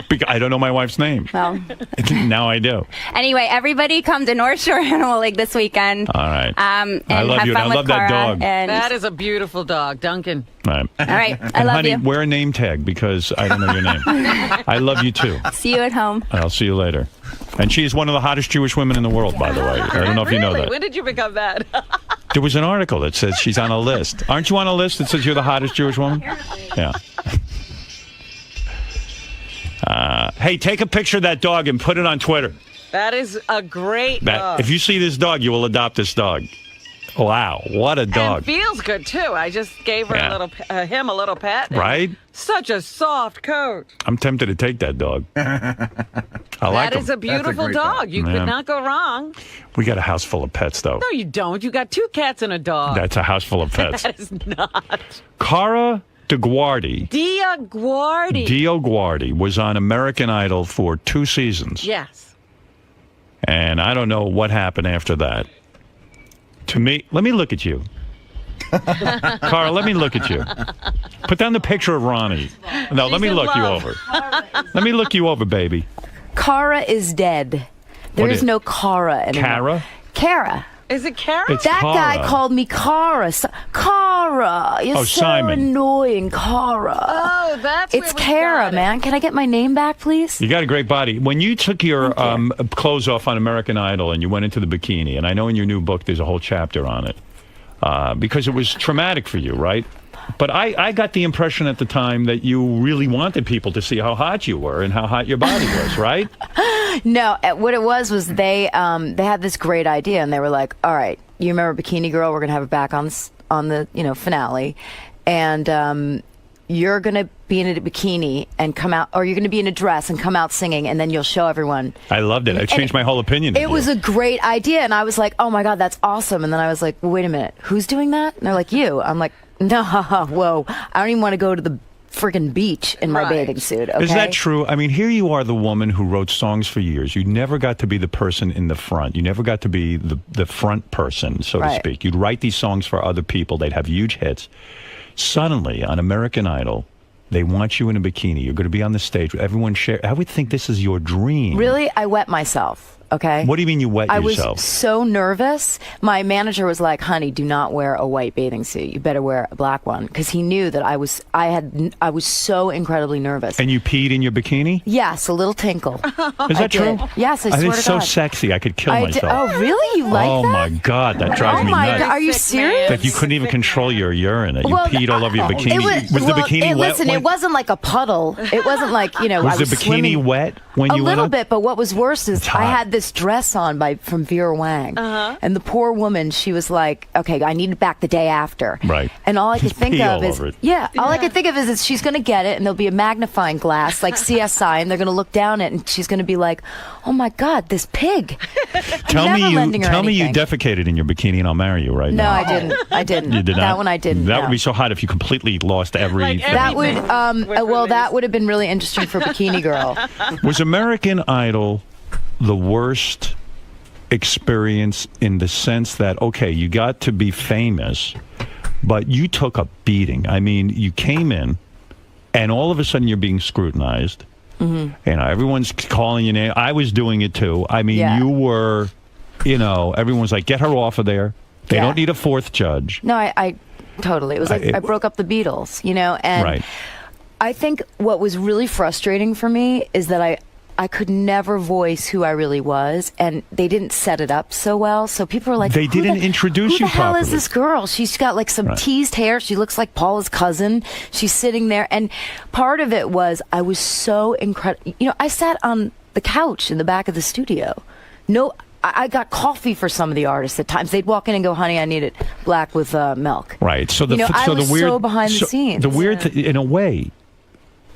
Because I don't know my wife's name. Well. Now I do. Anyway, everybody come to North Shore Animal League this weekend. All right. And I love have you. fun I with love that Cara dog. And that is a beautiful dog, Duncan. All right. All right. I And love honey, you. wear a name tag because I don't know your name. I love you too. See you at home. I'll see you later. And she is one of the hottest Jewish women in the world, by the way. I don't know if you know that. When did you become that? There was an article that says she's on a list. Aren't you on a list that says you're the hottest Jewish woman? Yeah. Hey, take a picture of that dog and put it on Twitter. That is a great dog. If you see this dog, you will adopt this dog. Wow, what a dog. And feels good, too. I just gave her him a little pet. Right? Such a soft coat. I'm tempted to take that dog. I like That is him. a beautiful dog. You could not go wrong. We got a house full of pets, though. No, you don't. You got 2 cats and a dog. That's a house full of pets. That is not. Cara Guardi. Dio Guardi was on American Idol for 2 seasons. Yes. And I don't know what happened after that. To me, let me look at you. Cara, let me look at you. Put down the picture of Ronnie. No, let me look you over. Let me look you over, baby. Cara is dead. There is no Cara anymore. Cara? Cara. Is it Cara? It's that Cara. guy called me Cara. Cara. You're so Simon. annoying, Cara. Oh, that's It's Cara, man. Can I get my name back, please? You got a great body. When you took your clothes off on American Idol and you went into the bikini, and I know in your new book there's a whole chapter on it, because it was traumatic for you, right? But I got the impression at the time that you really wanted people to see how hot you were and how hot your body was, right? No, what it was they had this great idea, and they were like, all right, you remember Bikini Girl? We're going to have it back on the finale. and you're gonna be in a bikini and come out, or you're gonna be in a dress and come out singing, and then you'll show everyone. I loved it. It changed my whole opinion. It was a great idea, and I was like, oh my God, that's awesome. And then I was like, well, wait a minute, who's doing that? And they're like, you. I'm like, no, whoa, I don't even want to go to the friggin' beach in my bathing suit. Okay? Is that true? I mean, here you are, the woman who wrote songs for years. You never got to be the person in the front. You never got to be the front person, so to speak. You'd write these songs for other people. They'd have huge hits. Suddenly, on American Idol, they want you in a bikini. You're going to be on the stage with everyone. I would think this is your dream. Really? I wet myself. Okay. What do you mean you wet yourself? I was so nervous. My manager was like, "Honey, do not wear a white bathing suit. You better wear a black one," because he knew that I was so incredibly nervous. And you peed in your bikini? Yes, a little tinkle. Is that true? Yes, I swear to God. It's so sexy. I could kill myself. Oh, really? You like that? Oh my God, that drives me nuts. God. Are you serious? Like you couldn't even control your urine. You peed all over your bikini. Was the bikini wet? Listen, it wasn't like a puddle. It wasn't like, was I was the bikini swimming. wet when you went? A little bit, but what was worse is I had this dress on from Vera Wang, and the poor woman, she was like, "Okay, I need it back the day after." Right. And all I could think pee of all is, over it. all I could think of is she's going to get it, and there'll be a magnifying glass like CSI, and they're going to look down it, and she's going to be like, "Oh my God, this pig!" Tell me you anything. defecated in your bikini, and I'll marry you right now. No, I didn't. I didn't. You did not? That one I didn't. That no. would be so hot if you completely lost everything. That would. That would have been really interesting for Bikini Girl. Was American Idol the worst experience in the sense that, okay, you got to be famous, but you took a beating? I mean, you came in, and all of a sudden you're being scrutinized. Mm-hmm. Everyone's calling your name. I was doing it too. I mean, you were, everyone's like, get her off of there. They don't need a fourth judge. No, I totally. It was like I broke up the Beatles, and right. I think what was really frustrating for me is that I could never voice who I really was, and they didn't set it up so well. So people were like, they didn't introduce you properly. Who the hell is this girl? She's got like some teased hair. She looks like Paula's cousin. She's sitting there. And part of it was I was so incredible. I sat on the couch in the back of the studio. I got coffee for some of the artists at times. They'd walk in and go, "Honey, I need it black with milk." Right. So I was so behind the scenes. The weird, in a way,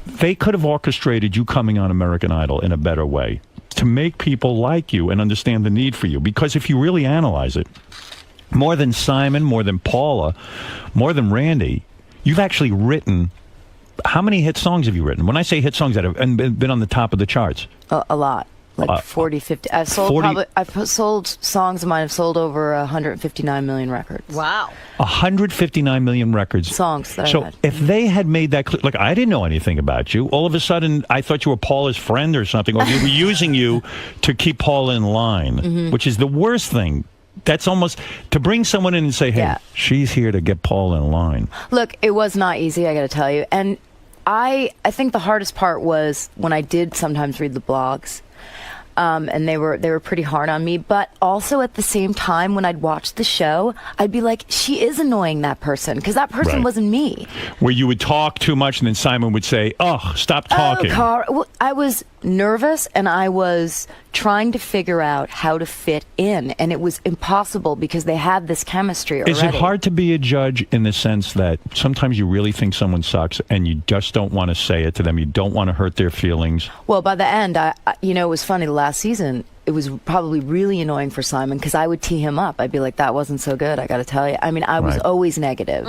they could have orchestrated you coming on American Idol in a better way to make people like you and understand the need for you. Because if you really analyze it, more than Simon, more than Paula, more than Randy, you've actually written. How many hit songs have you written? When I say hit songs that have been on the top of the charts, a lot. Like 40, 50. I've sold songs of mine have sold over 159 million records. Wow. 159 million records. Songs that so I've had. if they had made that clear, like I didn't know anything about you. All of a sudden, I thought you were Paula's friend or something, or you were using you to keep Paula in line, which is the worst thing. That's almost to bring someone in and say, hey, she's here to get Paula in line. Look, it was not easy, I got to tell you. And I think the hardest part was when I did sometimes read the blogs. And they were pretty hard on me, but also at the same time when I'd watch the show, I'd be like, she is annoying that person because that person wasn't me. Where you would talk too much and then Simon would say, oh, stop talking. Well, I was nervous and I was trying to figure out how to fit in, and it was impossible because they had this chemistry already. Is it hard to be a judge in the sense that sometimes you really think someone sucks and you just don't want to say it to them, you don't want to hurt their feelings? Well, by the end, it was funny, last season, it was probably really annoying for Simon because I would tee him up. I'd be like, that wasn't so good, I got to tell you. I mean, I was always negative,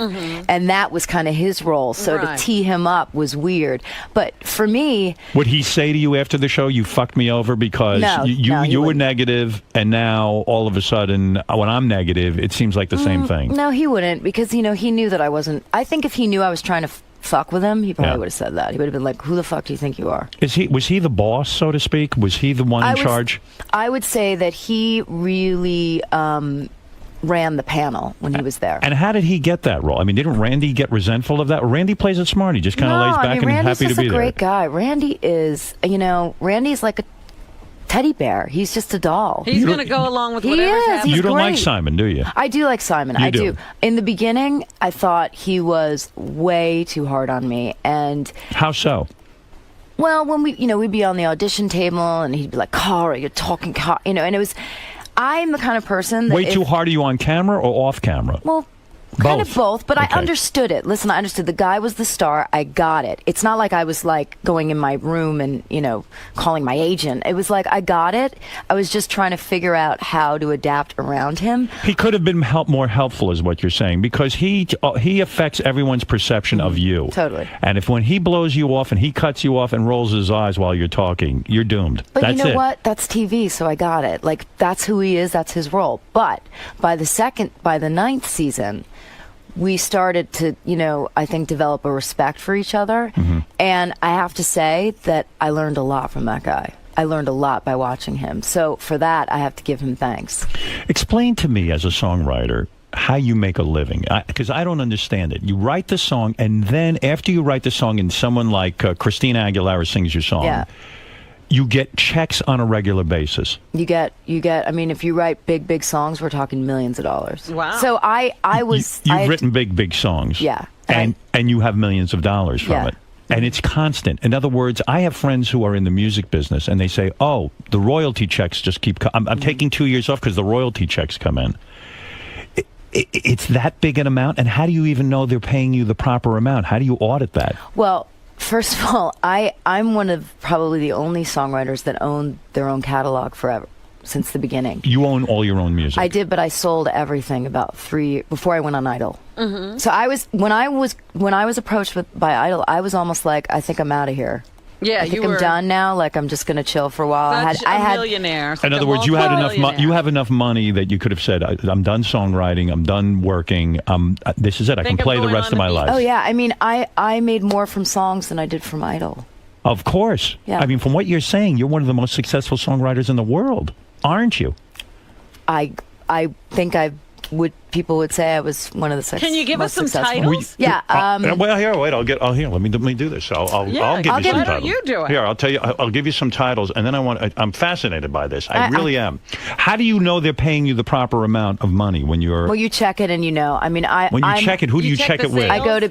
and that was kind of his role, so to tee him up was weird. But for me... Would he say to you after the show, you fucked me over because you were negative, and now all of a sudden, when I'm negative, it seems like the same thing? No, he wouldn't, because, he knew that I wasn't... I think if he knew I was trying to fuck with him, he probably would have said that. He would have been like, who the fuck do you think you are? Was he the boss, so to speak? Was he the one in charge? I would say that he really ran the panel when he was there. And how did he get that role? I mean, didn't Randy get resentful of that? Randy plays it smart. He just kind of lays back and Randy's happy to be there. Randy's just a great guy. Randy is, Randy's like a teddy bear. He's just a doll. He's going to go along with whatever's happening. You don't like Simon, do you? I do like Simon. I do. In the beginning, I thought he was way too hard on me. And how so? Well, when we'd be on the audition table and he'd be like, Cara, you're talking, and it was, I'm the kind of person that... Way too hard are you on camera or off camera? Well, Kind of both, but Okay. I understood it. Listen, I understood. The guy was the star. I got it. It's not like I was like going in my room and, calling my agent. It was like I got it. I was just trying to figure out how to adapt around him. He could have been more helpful, is what you're saying, because he affects everyone's perception of you. Totally. And when he blows you off and he cuts you off and rolls his eyes while you're talking, you're doomed. But That's you know it. what? That's TV, so I got it. Like, that's who he is. That's his role. But by the ninth season, we started to, I think, develop a respect for each other. Mm-hmm. And I have to say that I learned a lot from that guy. I learned a lot by watching him. So for that, I have to give him thanks. Explain to me, as a songwriter, how you make a living, because I don't understand it. You write the song, and then after you write the song and someone like Christina Aguilera sings your song, Yeah. you get checks on a regular basis. You get, I mean, if you write big songs, we're talking millions of dollars. Wow. So I was... You've written big songs. Yeah. And you have millions of dollars from Yeah. it. And it's constant. In other words, I have friends who are in the music business, and they say, oh, the royalty checks just keep I'm taking 2 years off because the royalty checks come in. It's that big an amount? And how do you even know they're paying you the proper amount? How do you audit that? Well, first of all, I'm one of probably the only songwriters that own their own catalog forever, since the beginning. You own all your own music. I did, but I sold everything about 3 years before I went on Idol. Mm-hmm. So when I was approached by Idol, I was almost like, I think I'm out of here. Yeah, I think you I'm were done now. Like, I'm just going to chill for a while. I had millionaire. In other words, you had enough. You have enough money that you could have said, "I'm done songwriting. I'm done working. This is it. I can play the rest of my life." Oh yeah, I mean, I made more from songs than I did from Idol. Of course. Yeah. I mean, from what you're saying, you're one of the most successful songwriters in the world, aren't you? I think people would say I was one of the Can you give us some successful. titles? Yeah. Well, here, wait. Let me do this. I'll give you some titles. Why don't you do it? Here, I'll tell you. I'll give you some titles, and then I'm fascinated by this. I really am. How do you know they're paying you the proper amount of money when you're? Well, you check it, and I mean, when you check it, who do you check it with? I go to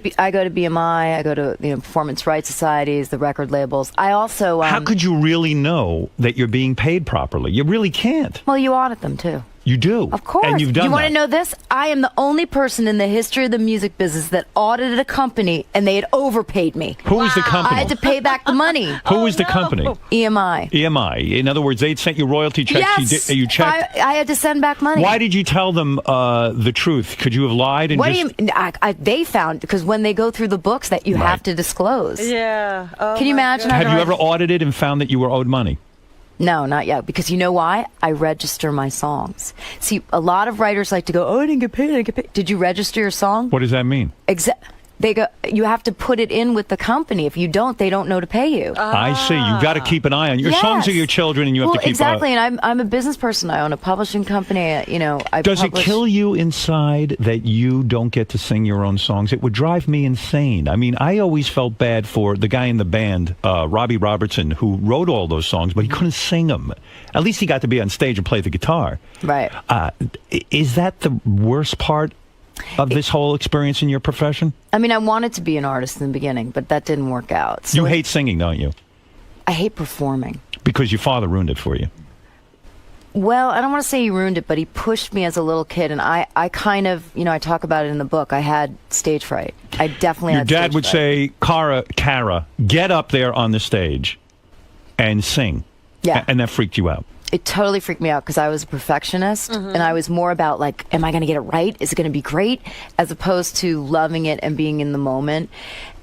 BMI. I go to performance rights societies, the record labels. I also. How could you really know that you're being paid properly? You really can't. Well, you audit them too. You do. Of course. And you've done You want that. to know this? I am the only person in the history of the music business that audited a company and they had overpaid me. Who was the company? I had to pay back the money. Who was the company? EMI. EMI. In other words, they'd sent you royalty checks. Yes. You checked. I had to send back money. Why did you tell them the truth? Could you have lied? And What do you mean? They found, because when they go through the books that you have to disclose. Yeah. Oh, Can you imagine? Have you ever audited and found that you were owed money? No, not yet. Because you know why? I register my songs. See, a lot of writers like to go, oh, I didn't get paid. Did you register your song? What does that mean? They go, you have to put it in with the company. If you don't, they don't know to pay you. I see. You've got to keep an eye on your songs are your children, and you have to keep exactly. And I'm a business person. I own a publishing company. Does it kill you inside that you don't get to sing your own songs? It would drive me insane. I mean, I always felt bad for the guy in the band, Robbie Robertson, who wrote all those songs, but he couldn't sing them. At least he got to be on stage and play the guitar. Right. Is that the worst part of this whole experience in your profession? I mean, I wanted to be an artist in the beginning, but that didn't work out. So you hate singing, don't you? I hate performing. Because your father ruined it for you. Well, I don't want to say he ruined it, but he pushed me as a little kid, and I kind of, I talk about it in the book. I had stage fright. I definitely Your had dad stage would fright. say, Cara, get up there on the stage and sing. Yeah. And that freaked you out. It totally freaked me out because I was a perfectionist, and I was more about, like, am I going to get it right? Is it going to be great? As opposed to loving it and being in the moment.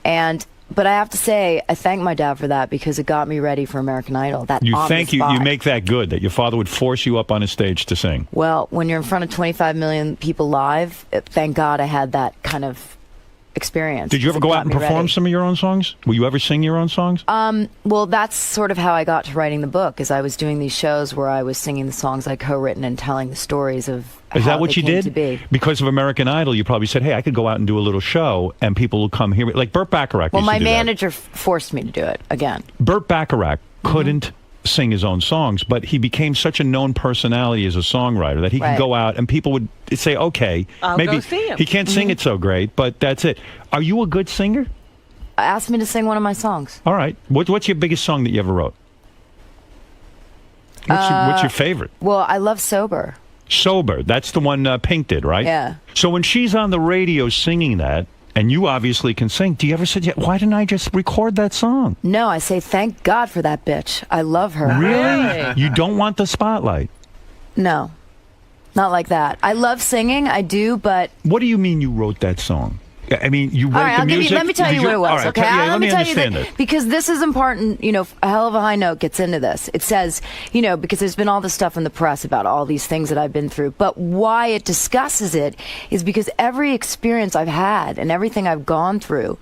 But I have to say, I thank my dad for that because it got me ready for American Idol. You make that good, that your father would force you up on a stage to sing. Well, when you're in front of 25 million people live, thank God I had that kind of experience. Did you ever go out and perform some of your own songs? Will you ever sing your own songs? Well, that's sort of how I got to writing the book, is I was doing these shows where I was singing the songs I co-written and telling the stories of Is how that what they you came did? to be. Because of American Idol, you probably said, hey, I could go out and do a little show and people will come here. Like Burt Bacharach Well, used my to do that. manager forced me to do it again. Burt Bacharach couldn't sing his own songs, but he became such a known personality as a songwriter that he could Right. go out and people would say, okay, I'll maybe go see him. he can't sing it so great, but that's it. Are you a good singer? Asked me to sing one of my songs. All right. What's your biggest song that you ever wrote? What's your favorite? Well, I love Sober. Sober. That's the one Pink did, right? Yeah. So when she's on the radio singing that, and you obviously can sing, do you ever say, why didn't I just record that song? No, I say, thank God for that bitch. I love her. Really? You don't want the spotlight? No, not like that. I love singing, I do, but... What do you mean you wrote that song? I mean, you wrote all right, the music? Let me tell you what it was, all right, okay? let me tell you understand it. because this is important, a hell of a high note gets into this. It says, because there's been all this stuff in the press about all these things that I've been through, but why it discusses it is because every experience I've had and everything I've gone through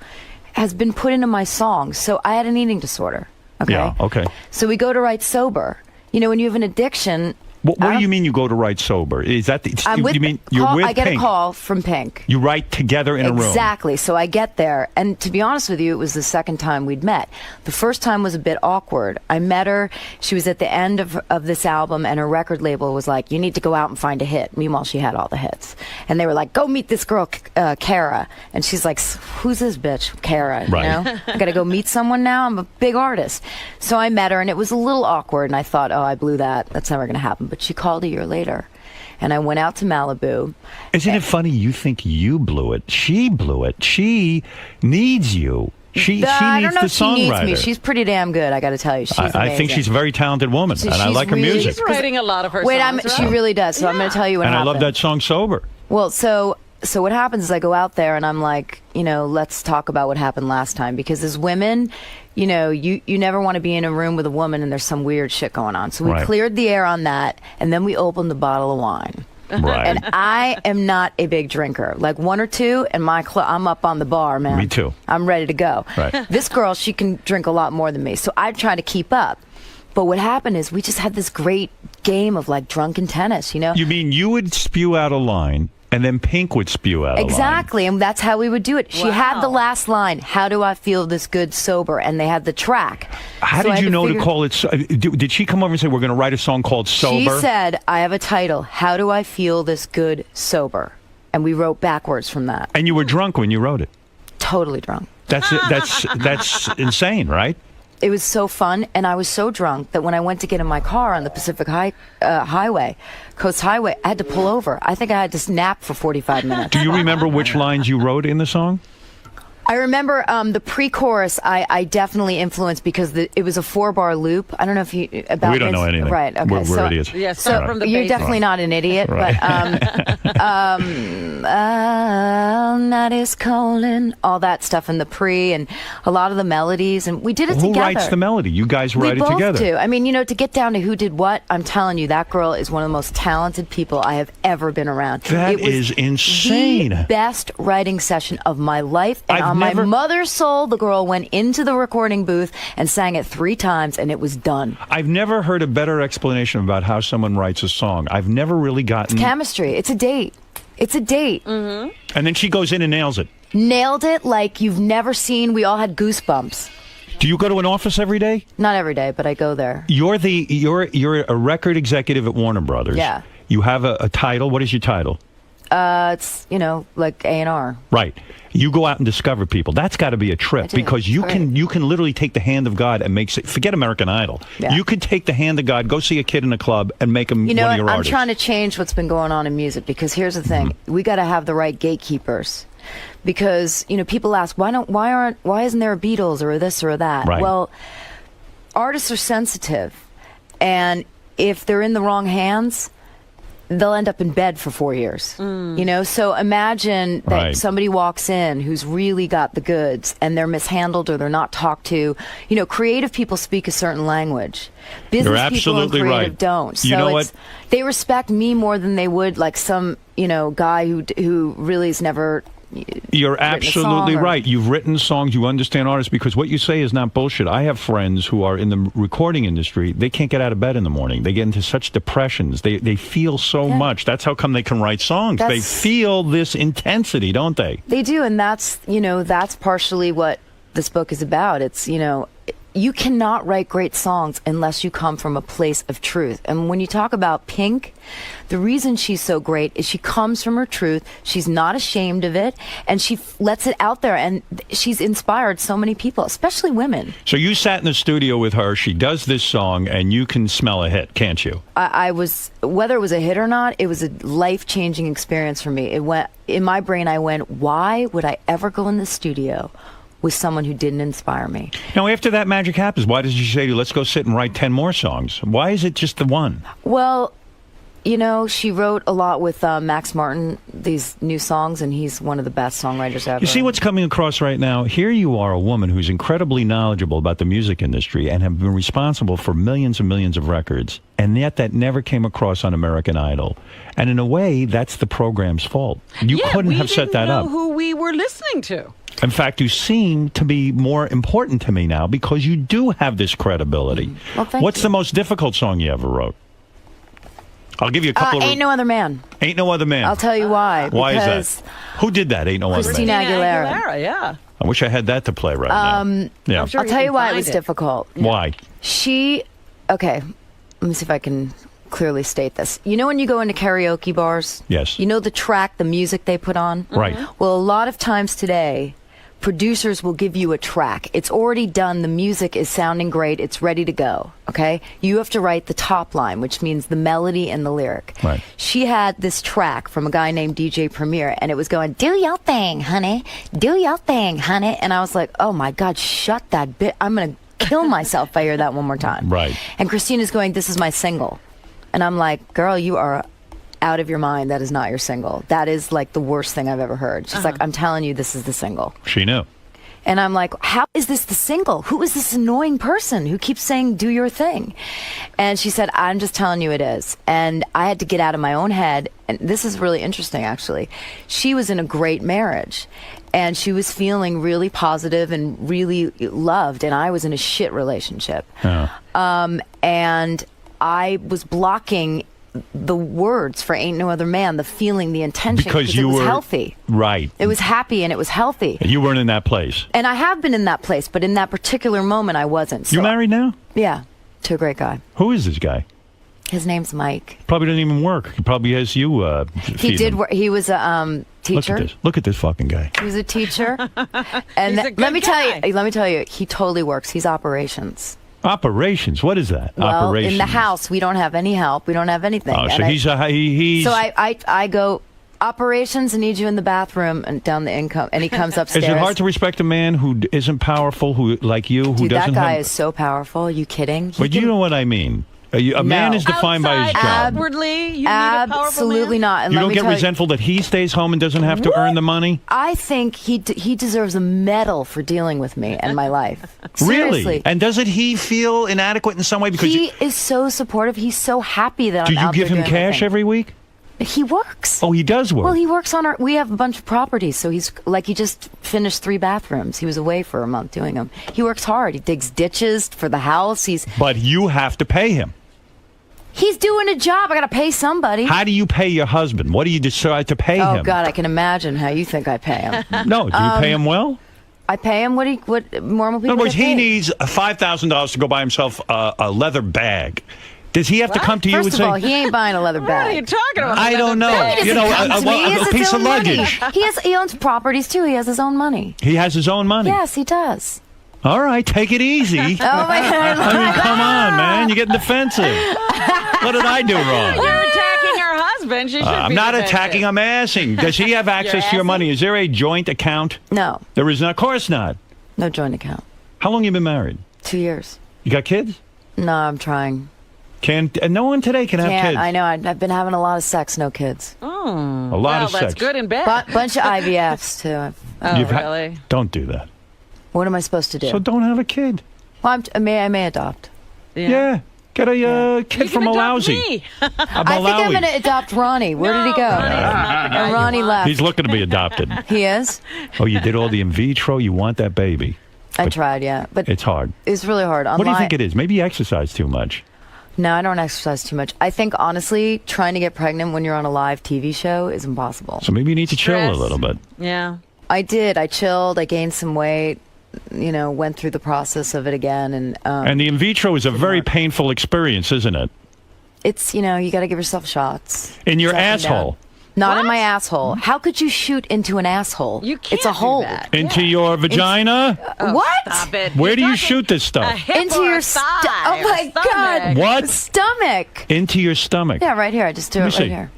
has been put into my songs. So I had an eating disorder, okay? Yeah, okay. So we go to write sober. When you have an addiction... What do you mean you go to write sober? Is that you mean you're with I get Pink? a call from Pink. You write together in a room. Exactly. So I get there, and to be honest with you, it was the second time we'd met. The first time was a bit awkward. I met her. She was at the end of this album, and her record label was like, "You need to go out and find a hit." Meanwhile, she had all the hits, and they were like, "Go meet this girl, Kara." And she's like, "Who's this bitch, Kara?" Right. I got to go meet someone now. I'm a big artist. So I met her, and it was a little awkward. And I thought, "Oh, I blew that. That's never going to happen." But she called a year later, and I went out to Malibu. Isn't it funny you think you blew it? She blew it. She needs you. She needs I don't know the if she needs songwriter. me. She's pretty damn good, I got to tell you. She's I think she's a very talented woman, and I like her music. She's writing a lot of her songs. She really does, so I'm going to tell you what and happened. I love that song, Sober. Well, so what happens is I go out there and I'm like, let's talk about what happened last time. Because as women, you never want to be in a room with a woman and there's some weird shit going on. So we cleared the air on that, and then we opened the bottle of wine. Right. And I am not a big drinker. Like one or two, and I'm up on the bar, man. Me too. I'm ready to go. Right. This girl, she can drink a lot more than me. So I try to keep up. But what happened is we just had this great game of like drunken tennis, You mean you would spew out a line, and then Pink would spew out a line? Exactly, and that's how we would do it. She had the last line, "How do I feel this good sober?" And they had the track. How did you know to call it? Did she come over and say, we're going to write a song called Sober? She said, "I have a title, How Do I Feel This Good Sober?" And we wrote backwards from that. And you were drunk when you wrote it? Totally drunk. That's insane, right? It was so fun, and I was so drunk that when I went to get in my car on the Pacific Highway, Coast Highway, I had to pull over. I think I had to nap for 45 minutes. Do you remember which lines you wrote in the song? I remember the pre-chorus. I definitely influenced because it was a 4-bar loop. I don't know if you about. We don't know anything. Right? Okay. We're idiots. Yeah, start from the you're basics. definitely not an idiot, Right. but night is calling, all that stuff in the pre, and a lot of the melodies, and we did it Who together. writes the melody? You guys write We it both together. do. I mean, to get down to who did what, I'm telling you, that girl is one of the most talented people I have ever been around. That it was is insane. The best writing session of my life, and on my mother's soul, the girl went into the recording booth and sang it 3 times, and it was done. I've never heard a better explanation about how someone writes a song. I've never really gotten... Chemistry. It's a date. It's a date. Mm-hmm. And then she goes in and nails it. Nailed it like you've never seen. We all had goosebumps. Do you go to an office every day? Not every day, but I go there. You're a record executive at Warner Brothers. Yeah. You have a title. What is your title? It's like A&R. Right. You go out and discover people. That's got to be a trip because you can literally take the hand of God and forget American Idol. Yeah. You could take the hand of God, go see a kid in a club, and make him one of your I'm artists. trying to change what's been going on in music because here's the thing: we got to have the right gatekeepers. Because people ask why isn't there a Beatles or a this or a that? Right. Well, artists are sensitive, and if they're in the wrong hands, they'll end up in bed for 4 years. So imagine that somebody walks in who's really got the goods and they're mishandled or they're not talked to. Creative people speak a certain language. Business You're absolutely people and creative right. don't. So You know what? They respect me more than they would like some, guy who really has never You're written a absolutely song or- right. You've written songs. You understand artists because what you say is not bullshit. I have friends who are in the recording industry. They can't get out of bed in the morning. They get into such depressions. They feel so much. That's how come they can write songs. They feel this intensity, don't they? They do, and that's partially what this book is about. It's you cannot write great songs unless you come from a place of truth. And when you talk about Pink, the reason she's so great is she comes from her truth. She's not ashamed of it, and she lets it out there. And she's inspired so many people, especially women. So you sat in the studio with her. She does this song, and you can smell a hit, can't you? I was, whether it was a hit or not, it was a life-changing experience for me. It went in my brain. I went, why would I ever go in the studio with someone who didn't inspire me? Now, after that magic happens, why does she say to you, let's go sit and write 10 more songs? Why is it just the one? Well, you know, she wrote a lot with Max Martin, these new songs, and he's one of the best songwriters ever. You see what's coming across right now? Here you are, a woman who's incredibly knowledgeable about the music industry and have been responsible for millions and millions of records, and yet that never came across on American Idol. And in a way, that's the program's fault. You couldn't have set that up. We didn't know who we were listening to. In fact, you seem to be more important to me now because you do have this credibility. Well, thank What's you. the most difficult song you ever wrote? I'll give you a couple of... Ain't No Other Man. Ain't No Other Man. I'll tell you why. Why is because that? Who did that, Ain't No Other Christina Man? Aguilera. Yeah. I wish I had that to play right now. Yeah. I'm sure I'll tell can you why it find was difficult. Why? Okay, let me see if I can clearly state this. You know when you go into karaoke bars? Yes. You know the track, the music they put on? Right. Well, a lot of times today, producers will give you a track. It's already done. The music is sounding great. It's ready to go. Okay? You have to write the top line, which means the melody and the lyric. Right. She had this track from a guy named DJ Premier, and it was going, do your thing, honey. Do your thing, honey. And I was like, oh my God, shut that bit. I'm going to kill myself if I hear that one more time. Right. And Christina's going, this is my single. And I'm like, girl, you are out of your mind. That is not your single. That is like the worst thing I've ever heard. She's like, I'm telling you, this is the single. She knew. And I'm like, how is this the single? Who is this annoying person who keeps saying, do your thing? And she said, I'm just telling you it is. And I had to get out of my own head. And this is really interesting, actually. She was in a great marriage. And she was feeling really positive and really loved. And I was in a shit relationship. And I was blocking the words for Ain't No Other Man, the feeling, the intention, Because it you was were healthy. Right. It was happy and it was healthy. You weren't in that place. And I have been in that place, but in that particular moment, I wasn't. So, You married now? yeah, to a great guy. Who is this guy? His name's Mike. Probably doesn't even work. He probably has you He feed did him. work. He was a teacher. Look at this. Look at this fucking guy. He was a teacher. And He's a good let me guy. tell you, he totally works. He's operations. Operations. What is that? Well, Operations. in the house, we don't have any help. We don't have anything. Oh, so And he's. So I go, operations, I need you in the bathroom and down the income. And he comes upstairs. Is it hard to respect a man who isn't powerful, who like you, who Dude, doesn't that guy have? is so powerful. Are you kidding? He But you can- know what I mean. A man is defined by his job. Outwardly, you need a powerful Absolutely man? not. And You let don't me get tell you- resentful that he stays home and doesn't have to earn the money? I think he deserves a medal for dealing with me and my life. Seriously. Really? And doesn't he feel inadequate in some way? Because He is so supportive. He's so happy that do I'm you out give there him doing my cash thing. every week? He works. Oh, he does work. Well, he works on we have a bunch of properties, so he's like, he just finished 3 bathrooms. He was away for a month doing them. He works hard. He digs ditches for the house. But you have to pay him. He's doing a job. I got to pay somebody. How do you pay your husband? What do you decide to pay Oh him? God, I can imagine how you think I pay him. No, do you pay him well? I pay him what normal people. In other words, get he paid. needs $5,000 to go buy himself a leather bag. Does he have to come to you First and of say, all, he ain't buying a leather What are you bag. talking about? I don't know. He You doesn't know, come to me. He has a his piece of own money. luggage. He owns properties too. He has his own money. He has his own money. Yes, he does. All right, take it easy. Oh my God! I mean, come on, man. You're getting defensive. What did I do wrong? You're attacking her husband. She should I'm be not defended. attacking. I'm asking. Does he have access to your money? Is there a joint account? No, There is not. Of course not. no joint account. How long you been married? 2 years. You got kids? No, I'm trying. No one today can have Can't. kids. I know. I've been having a lot of sex, no kids. A lot Well, of that's sex. good and bad. Bunch of IVFs too. Oh, You've really? Don't do that. What am I supposed to do? So don't have a kid. Well, I may adopt. Yeah. Get a kid You from can adopt Malawi. me. A I think I'm Malawi. going to adopt Ronnie. Where did he go? Ronnie's not the guy you Ronnie want. left. He's looking to be adopted. He is. Oh, you did all the in vitro. You want that baby. I tried, yeah, but It's hard. it's really hard. What do you think it is? Maybe you exercise too much. No, I don't exercise too much. I think honestly, trying to get pregnant when you're on a live TV show is impossible. So maybe you need to chill a Stress. little bit. Yeah. I did. I chilled. I gained some weight. went through the process of it again. And the in vitro is a very painful experience, isn't it? It's, you got to give yourself shots. In your asshole. Not in my asshole. How could you shoot into an asshole? You can't It's a hole. Into your vagina? What? Stop it. Where do you shoot this stuff? Into your stomach. Oh my God. What? Stomach. Into your stomach. Yeah, right here. I just do it right see. here.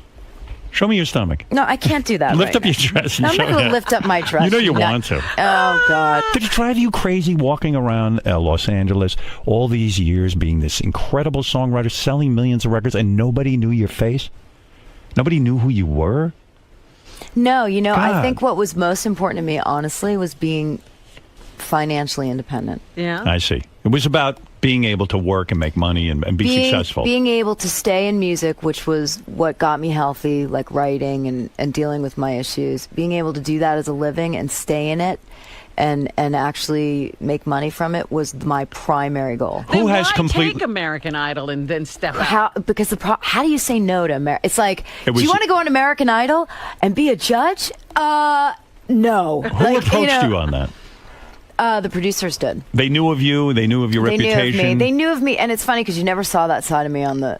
Show me your stomach. No, I can't do that. Lift right up your now. dress. No, And I'm show not going me. to lift up my dress. You know you No. want to. Oh God. Did it drive you crazy walking around Los Angeles all these years being this incredible songwriter, selling millions of records, and nobody knew your face? Nobody knew who you were? No, I God. think what was most important to me, honestly, was being financially independent. Yeah. I see. It was about being able to work and make money and be successful. Being able to stay in music, which was what got me healthy, like writing and dealing with my issues. Being able to do that as a living and stay in it and actually make money from it was my primary goal. Who has take American Idol and then step out? How do you say no to American? It's like, do you want to go on American Idol and be a judge? No. Who approached you on that? The producers did. They knew of you. They knew of your reputation. They knew of me, and it's funny because you never saw that side of me on the.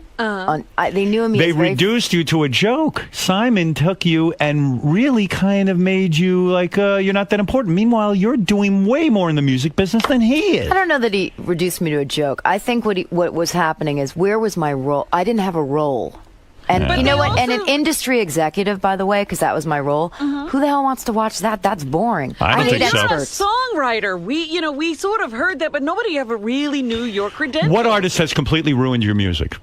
They knew of me. They as very reduced you to a joke. Simon took you and really kind of made you like you're not that important. Meanwhile, you're doing way more in the music business than he is. I don't know that he reduced me to a joke. I think what was happening is, where was my role? I didn't have a role. And Yeah. you know what? And an industry executive, by the way, because that was my role. Who the hell wants to watch that? That's boring. I don't hate think so. experts. You're a songwriter. We sort of heard that, but nobody ever really knew your credentials. What artist has completely ruined your music?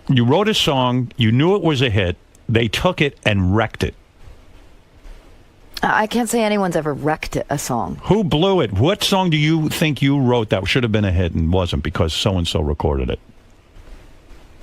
You wrote a song, you knew it was a hit, they took it and wrecked it. I can't say anyone's ever wrecked a song. Who blew it? What song do you think you wrote that should have been a hit and wasn't because so-and-so recorded it?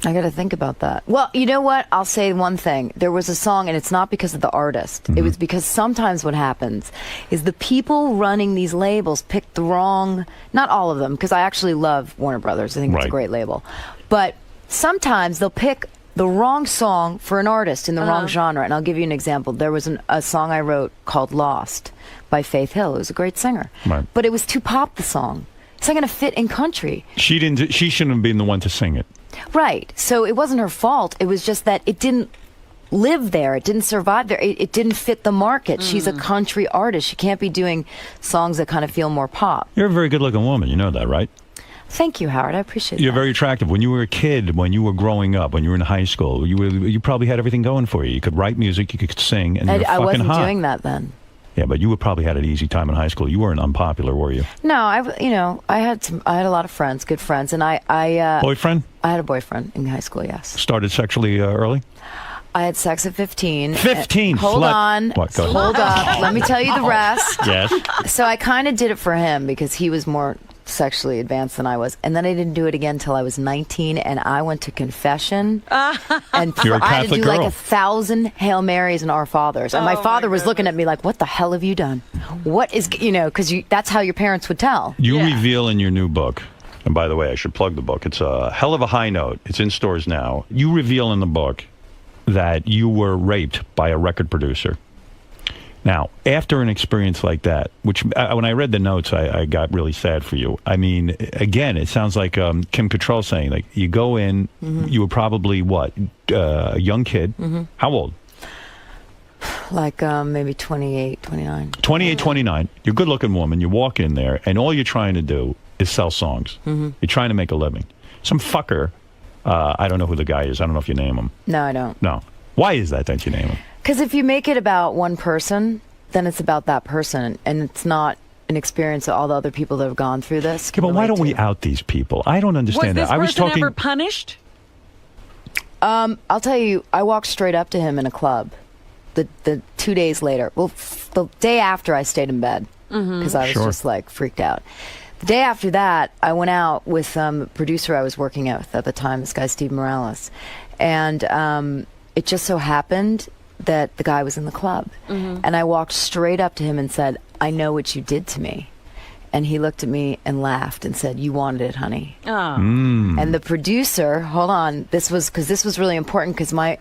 I got to think about that. Well, you know what? I'll say one thing. There was a song, and it's not because of the artist. It was because sometimes what happens is the people running these labels pick the wrong, not all of them, because I actually love Warner Brothers. I think it's a great label. But sometimes they'll pick the wrong song for an artist in the wrong genre. And I'll give you an example. There was a song I wrote called Lost by Faith Hill. It was a great singer. Right. But it was too pop, the song. It's not going to fit in country. She shouldn't have been the one to sing it. Right. So it wasn't her fault. It was just that it didn't live there. It didn't survive there. It didn't fit the market. She's a country artist. She can't be doing songs that kind of feel more pop. You're a very good-looking woman. You know that, right? Thank you, Howard. I appreciate You're that. very attractive. When you were a kid, when you were growing up, when you were in high school, you probably had everything going for you. You could write music, you could sing, and you were I fucking wasn't hot. doing that then. Yeah, but you probably had an easy time in high school. You weren't unpopular, were you? No, I had a lot of friends, good friends, and I Boyfriend? I had a boyfriend in high school. Yes. Started sexually early? I had sex at 15. 15? Hold Slut. on. What? Go ahead. Hold up. Let me tell you the rest. Yes. So I kind of did it for him because he was more sexually advanced than I was. And then I didn't do it again until I was 19, and I went to confession. And You're a I had to Catholic do like girl. 1,000 Hail Marys and Our Fathers. And my father was looking at me like, what the hell have you done? What is, because that's how your parents would tell. You reveal in your new book, and by the way, I should plug the book. It's a hell of a high note. It's in stores now. You reveal in the book that you were raped by a record producer. Now, after an experience like that, which when I read the notes, I got really sad for you. I mean, again, it sounds like Kim Cattrall saying, like, you go in, you were probably, a young kid. How old? Like maybe 28, 29. 28, 29. You're a good-looking woman. You walk in there, and all you're trying to do is sell songs. You're trying to make a living. Some fucker, I don't know who the guy is. I don't know if you name him. No, I don't. No. Why is that you name him? Because if you make it about one person, then it's about that person, and it's not an experience of all the other people that have gone through this. Yeah, but why don't we out these people? I don't understand Was this that. I was person talking. ever punished? I'll tell you, I walked straight up to him in a club. The 2 days later, well, the day after, I stayed in bed because I was just like freaked out. The day after that, I went out with a producer I was working with at the time, this guy Steve Morales, and it just so happened that the guy was in the club, and I walked straight up to him and said, "I know what you did to me." And he looked at me and laughed and said, "You wanted it, honey." Oh. And the producer, hold on, this was really important because I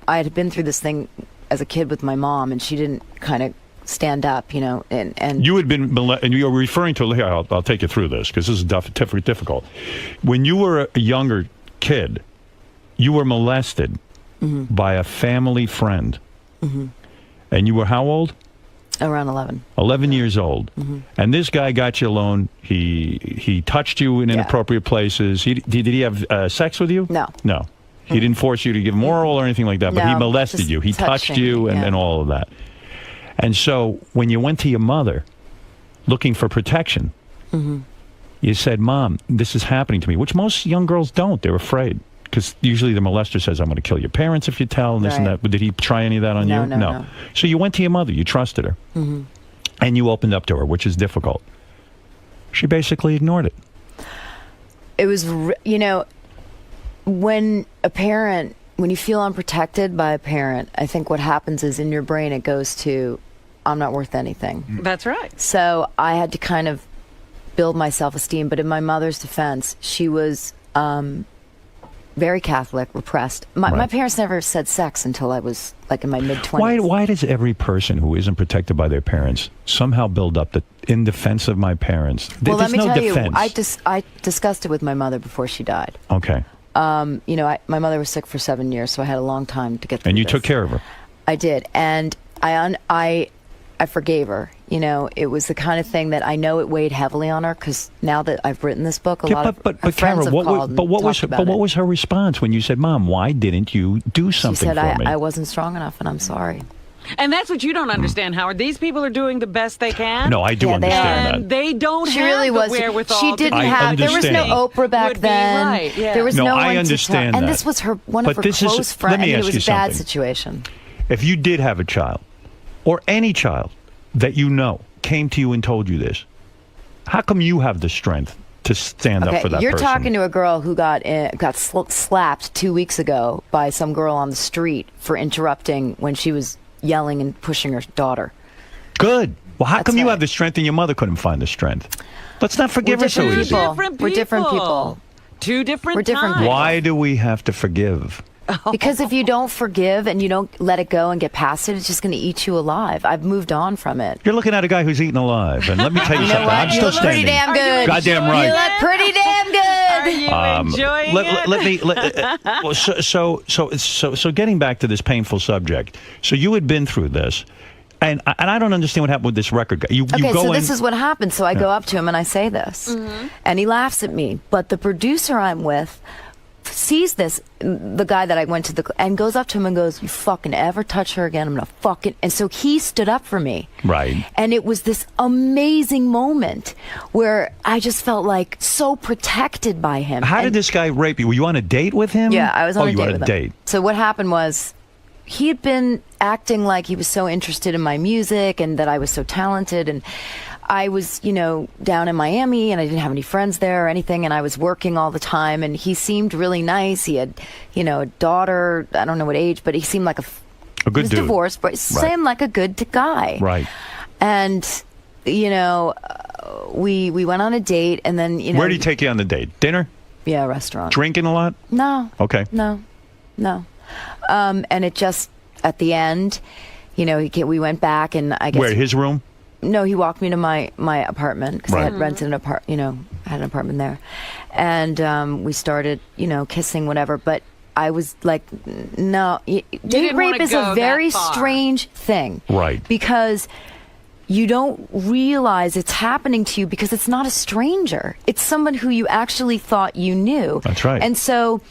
had been through this thing as a kid with my mom, and she didn't kind of stand up, and You had been, and you're referring to, here, I'll take you through this, because this is difficult. When you were a younger kid, you were molested by a family friend. And you were how old? around 11. 11 years old. And this guy got you alone. He touched you in inappropriate places. Did he have sex with you? No. No. He didn't force you to give him oral or anything like that, but he No, molested just you. He touched touching, you and all of that. And so when you went to your mother looking for protection, you said, Mom, this is happening to me, which most young girls don't. They're afraid. Because usually the molester says, I'm going to kill your parents if you tell, and this and that. But did he try any of that on you? No. So you went to your mother. You trusted her. And you opened up to her, which is difficult. She basically ignored it. It was, when you feel unprotected by a parent, I think what happens is in your brain it goes to, I'm not worth anything. That's right. So I had to kind of build my self-esteem. But in my mother's defense, she was very Catholic, repressed. My parents never said sex until I was like in my mid-20s. Why does every person who isn't protected by their parents somehow build up that in defense of my parents? Well, let There's me no tell defense. you, I discussed it with my mother before she died. Okay. My mother was sick for 7 years, so I had a long time to get through And you this. took care of her. I did, and I forgave her. It was the kind of thing that I know it weighed heavily on her because now that I've written this book, a lot of her friends Kara, have called and what talked about was it. her response when you said, Mom, why didn't you do She something said, for me? I wasn't strong enough, and I'm sorry. And that's what you don't understand, Howard. These people are doing the best they can. No, I do understand and that. they don't She have really the was. wherewithal. She didn't I have. There was no understand. Oprah back Would be then. right, yeah. There was No, no I one understand to tell. And that. this was one But of her this is- close friends. let me It ask was you a bad something. situation. If you did have a child, or any child that you know came to you and told you this, how come you have the strength to stand up for that you're person? talking to a girl who got slapped 2 weeks ago by some girl on the street for interrupting when she was yelling and pushing her daughter. Good. Well, how That's come you right. have the strength and your mother couldn't find the strength? Let's not forgive her so different easy. people. We're different people. Two different We're different times. people. Why do we have to forgive? Because if you don't forgive and you don't let it go and get past it, it's just going to eat you alive. I've moved on from it. You're looking at a guy who's eaten alive, and let me tell you, You know something. what? I'm You still look pretty standing. damn good. Goddamn You right. look pretty damn good. Are you enjoying it? Let me. Well, so getting back to this painful subject. So you had been through this, and I don't understand what happened with this record guy. You Okay, go so in. this is what happened. So I go up to him and I say this, and he laughs at me. But the producer I'm with sees this, the guy that I went to and goes up to him and goes, "You fucking ever touch her again, I'm gonna fucking." And so he stood up for me. Right. And it was this amazing moment where I just felt like so protected by him. How did And- this guy rape you? Were you on a date with him? Yeah, I was on a you date were with on a him. date. So what happened was he had been acting like he was so interested in my music and that I was so talented, and I was, down in Miami and I didn't have any friends there or anything, and I was working all the time, and he seemed really nice. He had, a daughter, I don't know what age, but he seemed like A he good was dude. divorced, but he seemed like a good guy. Right. And, we went on a date, and then, Where did he take you on the date? Dinner? Yeah, a restaurant. Drinking a lot? No. Okay. No. And it just, at the end, we went back, and I guess... Where, his room? No, he walked me to my apartment because I Right. had rented an had an apartment there. And we started, kissing, whatever. But I was like, no. Date didn't rape wanna is go a that very far. strange thing. Right. Because you don't realize it's happening to you because it's not a stranger. It's someone who you actually thought you knew. That's right. And so,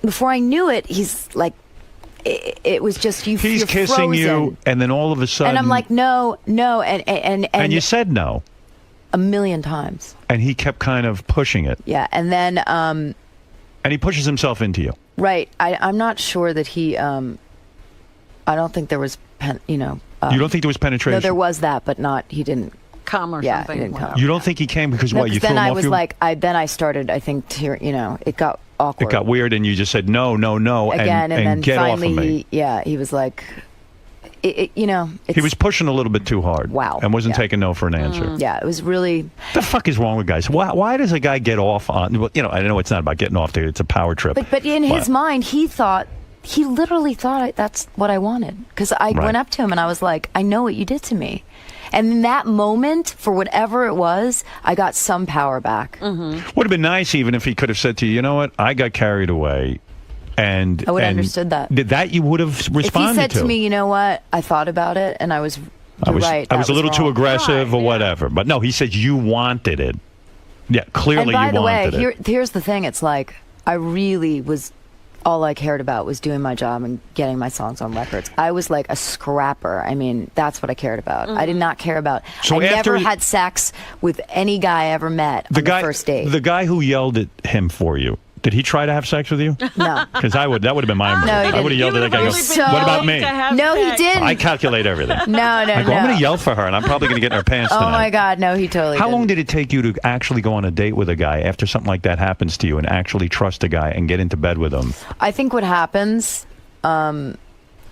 before I knew it, he's like, it was just He's you're kissing you, frozen. and then all of a sudden... And I'm like, no, and you said no. a million times. And he kept kind of pushing it. Yeah, and then And he pushes himself into you. right, I'm not sure that he. I don't think there was, You don't think there was penetration? No, there was that, but not. He didn't. Come or Yeah, something. he didn't come. You don't think he came because No, what? You 'cause threw then him I off was you? like, then I started. I think to, it got awkward. It got weird, and you just said no, again, and then get finally, off of me. he was like, He was pushing a little bit too hard. Wow. And wasn't Yeah. taking no for an answer. Yeah, it was really. The fuck is wrong with guys? Why does a guy get off on? Well, I know it's not about getting off there. It's a power trip. But in his mind, he thought he literally thought that's what I wanted. Because I went up to him and I was like, I know what you did to me. And in that moment, for whatever it was, I got some power back. Would have been nice even if he could have said to you, you know what, I got carried away. And I would have understood that. That you would have responded to. If he said to me, you know what, I thought about it and I was right. I was a little too wrong. aggressive or whatever. But no, he said you wanted it. Yeah, clearly and you wanted by it. the way, here's the thing. It's like, I really was, all I cared about was doing my job and getting my songs on records. I was like a scrapper. I mean, that's what I cared about. I did not care about, I never had sex with any guy I ever met on the first date. The guy who yelled at him for you, did he try to have sex with you? No. Because that would have been my move. No, he I would have yelled at that guy. What about me? No, he didn't. I calculate everything. No. I go, I'm going to yell for her, and I'm probably going to get in her pants Oh tonight. my God, no, he totally How didn't. long did it take you to actually go on a date with a guy after something like that happens to you and actually trust a guy and get into bed with him? I think what happens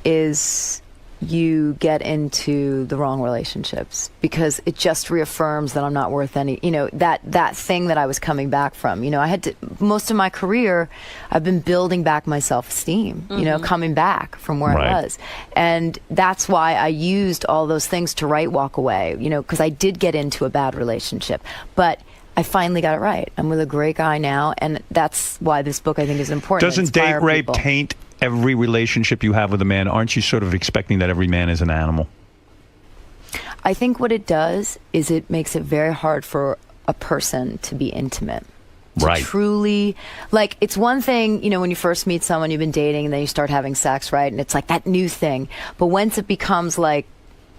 is you get into the wrong relationships because it just reaffirms that I'm not worth any, that thing that I was coming back from. I had to, most of my career, I've been building back my self-esteem, coming back from where I was. And that's why I used all those things to write Walk Away, because I did get into a bad relationship. But I finally got it right. I'm with a great guy now, and that's why this book, I think, is important. Doesn't date rape taint every relationship you have with a man? Aren't you sort of expecting that every man is an animal? I think what it does is it makes it very hard for a person to be intimate. To truly, like, it's one thing, when you first meet someone you've been dating and then you start having sex, right? And it's like that new thing. But once it becomes like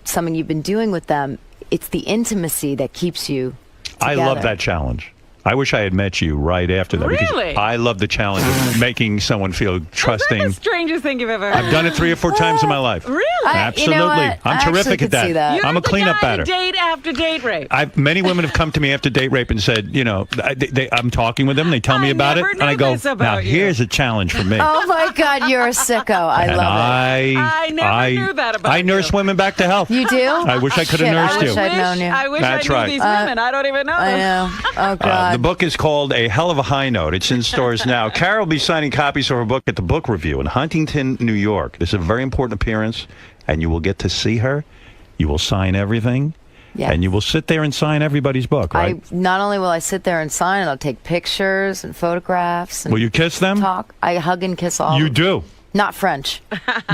something you've been doing with them, it's the intimacy that keeps you together. I love that challenge. I wish I had met you right after that. Because Really? I love the challenge of making someone feel trusting. That's the strangest thing you've ever heard. I've done it 3 or 4 times in my life. Really? Absolutely. You know what? I'm I terrific actually at that. could see that. You're I'm a the cleanup guy batter. Date after date rape. Many women have come to me after date rape and said, I'm talking with them. They tell me about it. never And I knew go, this about now you." here's a challenge for me. Oh my God, you're a sicko. I and love it. I never knew that about I nurse women back to health. You do? I wish I could have Shit, nursed I wish you. I'd known you. I wish That's I knew right. these women. I don't even know I them. know. Oh God. The book is called A Hell of a High Note. It's in stores now. Carol will be signing copies of her book at the book review in Huntington, New York. This is a very important appearance, and you will get to see her. You will sign everything, and you will sit there and sign everybody's book, right? Not only will I sit there and sign it, I'll take pictures and photographs. And will you kiss them? Talk. I hug and kiss all. You of them. do. Not French.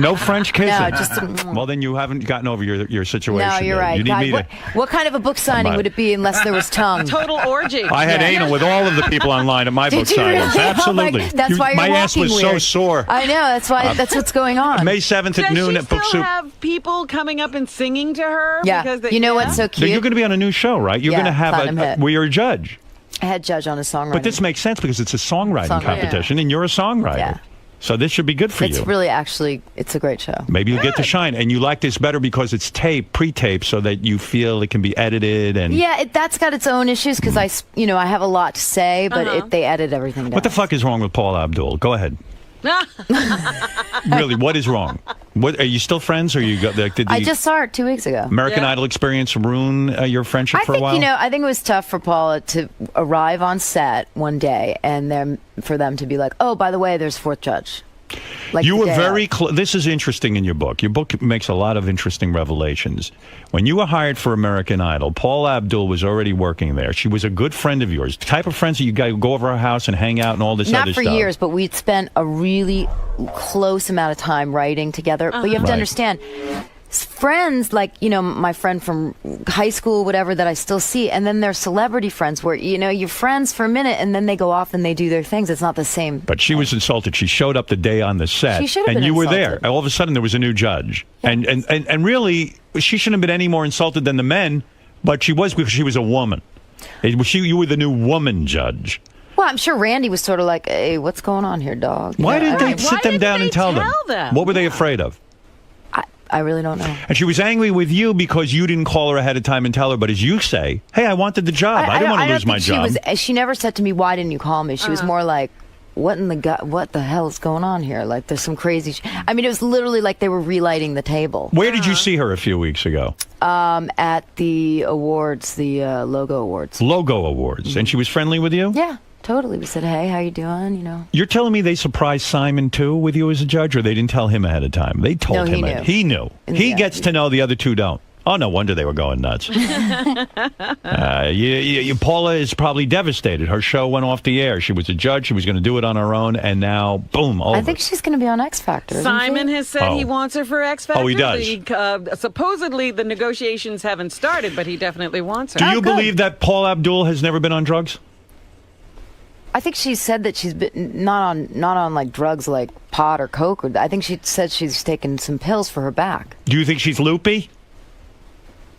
No French kissing. No, just. Well, then you haven't gotten over your situation. No, you're there. right. You need God, me to. what kind of a book signing would it be unless there was tongue? Total orgy. I had anal with all of the people online at my book Did you signings. really? Absolutely. Oh that's why you're my ass walking was so weird. sore. I know. That's why. That's what's going on. May 7th at Does noon she at Book still Soup. have people coming up and singing to her? Yeah. Because they, You know what's so Now, cute? you're going to be on a new show, right? You're Yeah, going to have Platinum Hit. where you're a judge. I had judge on a songwriting. But this makes sense because it's a songwriting competition, and you're a songwriter. Yeah. So this should be good for It's you. really actually. It's a great show. Maybe you'll get to shine, and you like this better because it's pre-tape, so that you feel it can be edited. And Yeah, that's got its own issues because I have a lot to say, but they edit everything down. what the fuck is wrong with Paul Abdul? Go ahead. Really, what is wrong? What are you still friends, or you got? Did the I just saw her 2 weeks ago. American Idol experience ruin your friendship I for a think while? I think it was tough for Paula to arrive on set one day and then for them to be like, "Oh, by the way, there's fourth judge." Like you the were day very of. close. This is interesting in your book. Your book makes a lot of interesting revelations. When you were hired for American Idol, Paula Abdul was already working there. She was a good friend of yours. The type of friends that you guys go over her house and hang out and all this Not other for stuff. years, but we'd spent a really close amount of time writing together. But you have to Right. understand, friends like my friend from high school, whatever, that I still see, and then they're celebrity friends where you're friends for a minute and then they go off and they do their things. It's not the same. But she was insulted. She showed up the day on the set, She should have and been you were insulted. there. All of a sudden, there was a new judge, and really, she shouldn't have been any more insulted than the men. But she was because she was a woman. You were the new woman judge. Well, I'm sure Randy was sort of like, "Hey, what's going on here, dog?" Why didn't they Why sit them didn't down they and tell them? tell them? What were they afraid of? I really don't know. And she was angry with you because you didn't call her ahead of time and tell her. But as you say, hey, I wanted the job. I didn't want to lose my job. She never said to me, "Why didn't you call me?" She was more like, what the hell is going on here? Like, there's some crazy I mean, it was literally like they were relighting the table. Where did you see her a few weeks ago? At the awards, the Logo Awards. Logo Awards. And she was friendly with you? Yeah. Totally. We said, hey, how you doing? You know. You're telling me they surprised Simon, too, with you as a judge, or they didn't tell him ahead of time? They told No, him. he knew. He knew. He gets to know, the other two don't. Oh, no wonder they were going nuts. Paula is probably devastated. Her show went off the air. She was a judge. She was going to do it on her own, and now, boom, over. I think she's going to be on X Factor. Simon has said he wants her for X Factor. Oh, he does. Supposedly, the negotiations haven't started, but he definitely wants her. Do you believe that Paula Abdul has never been on drugs? I think she said that she's been not on like drugs like pot or coke. I think she said she's taken some pills for her back. Do you think she's loopy?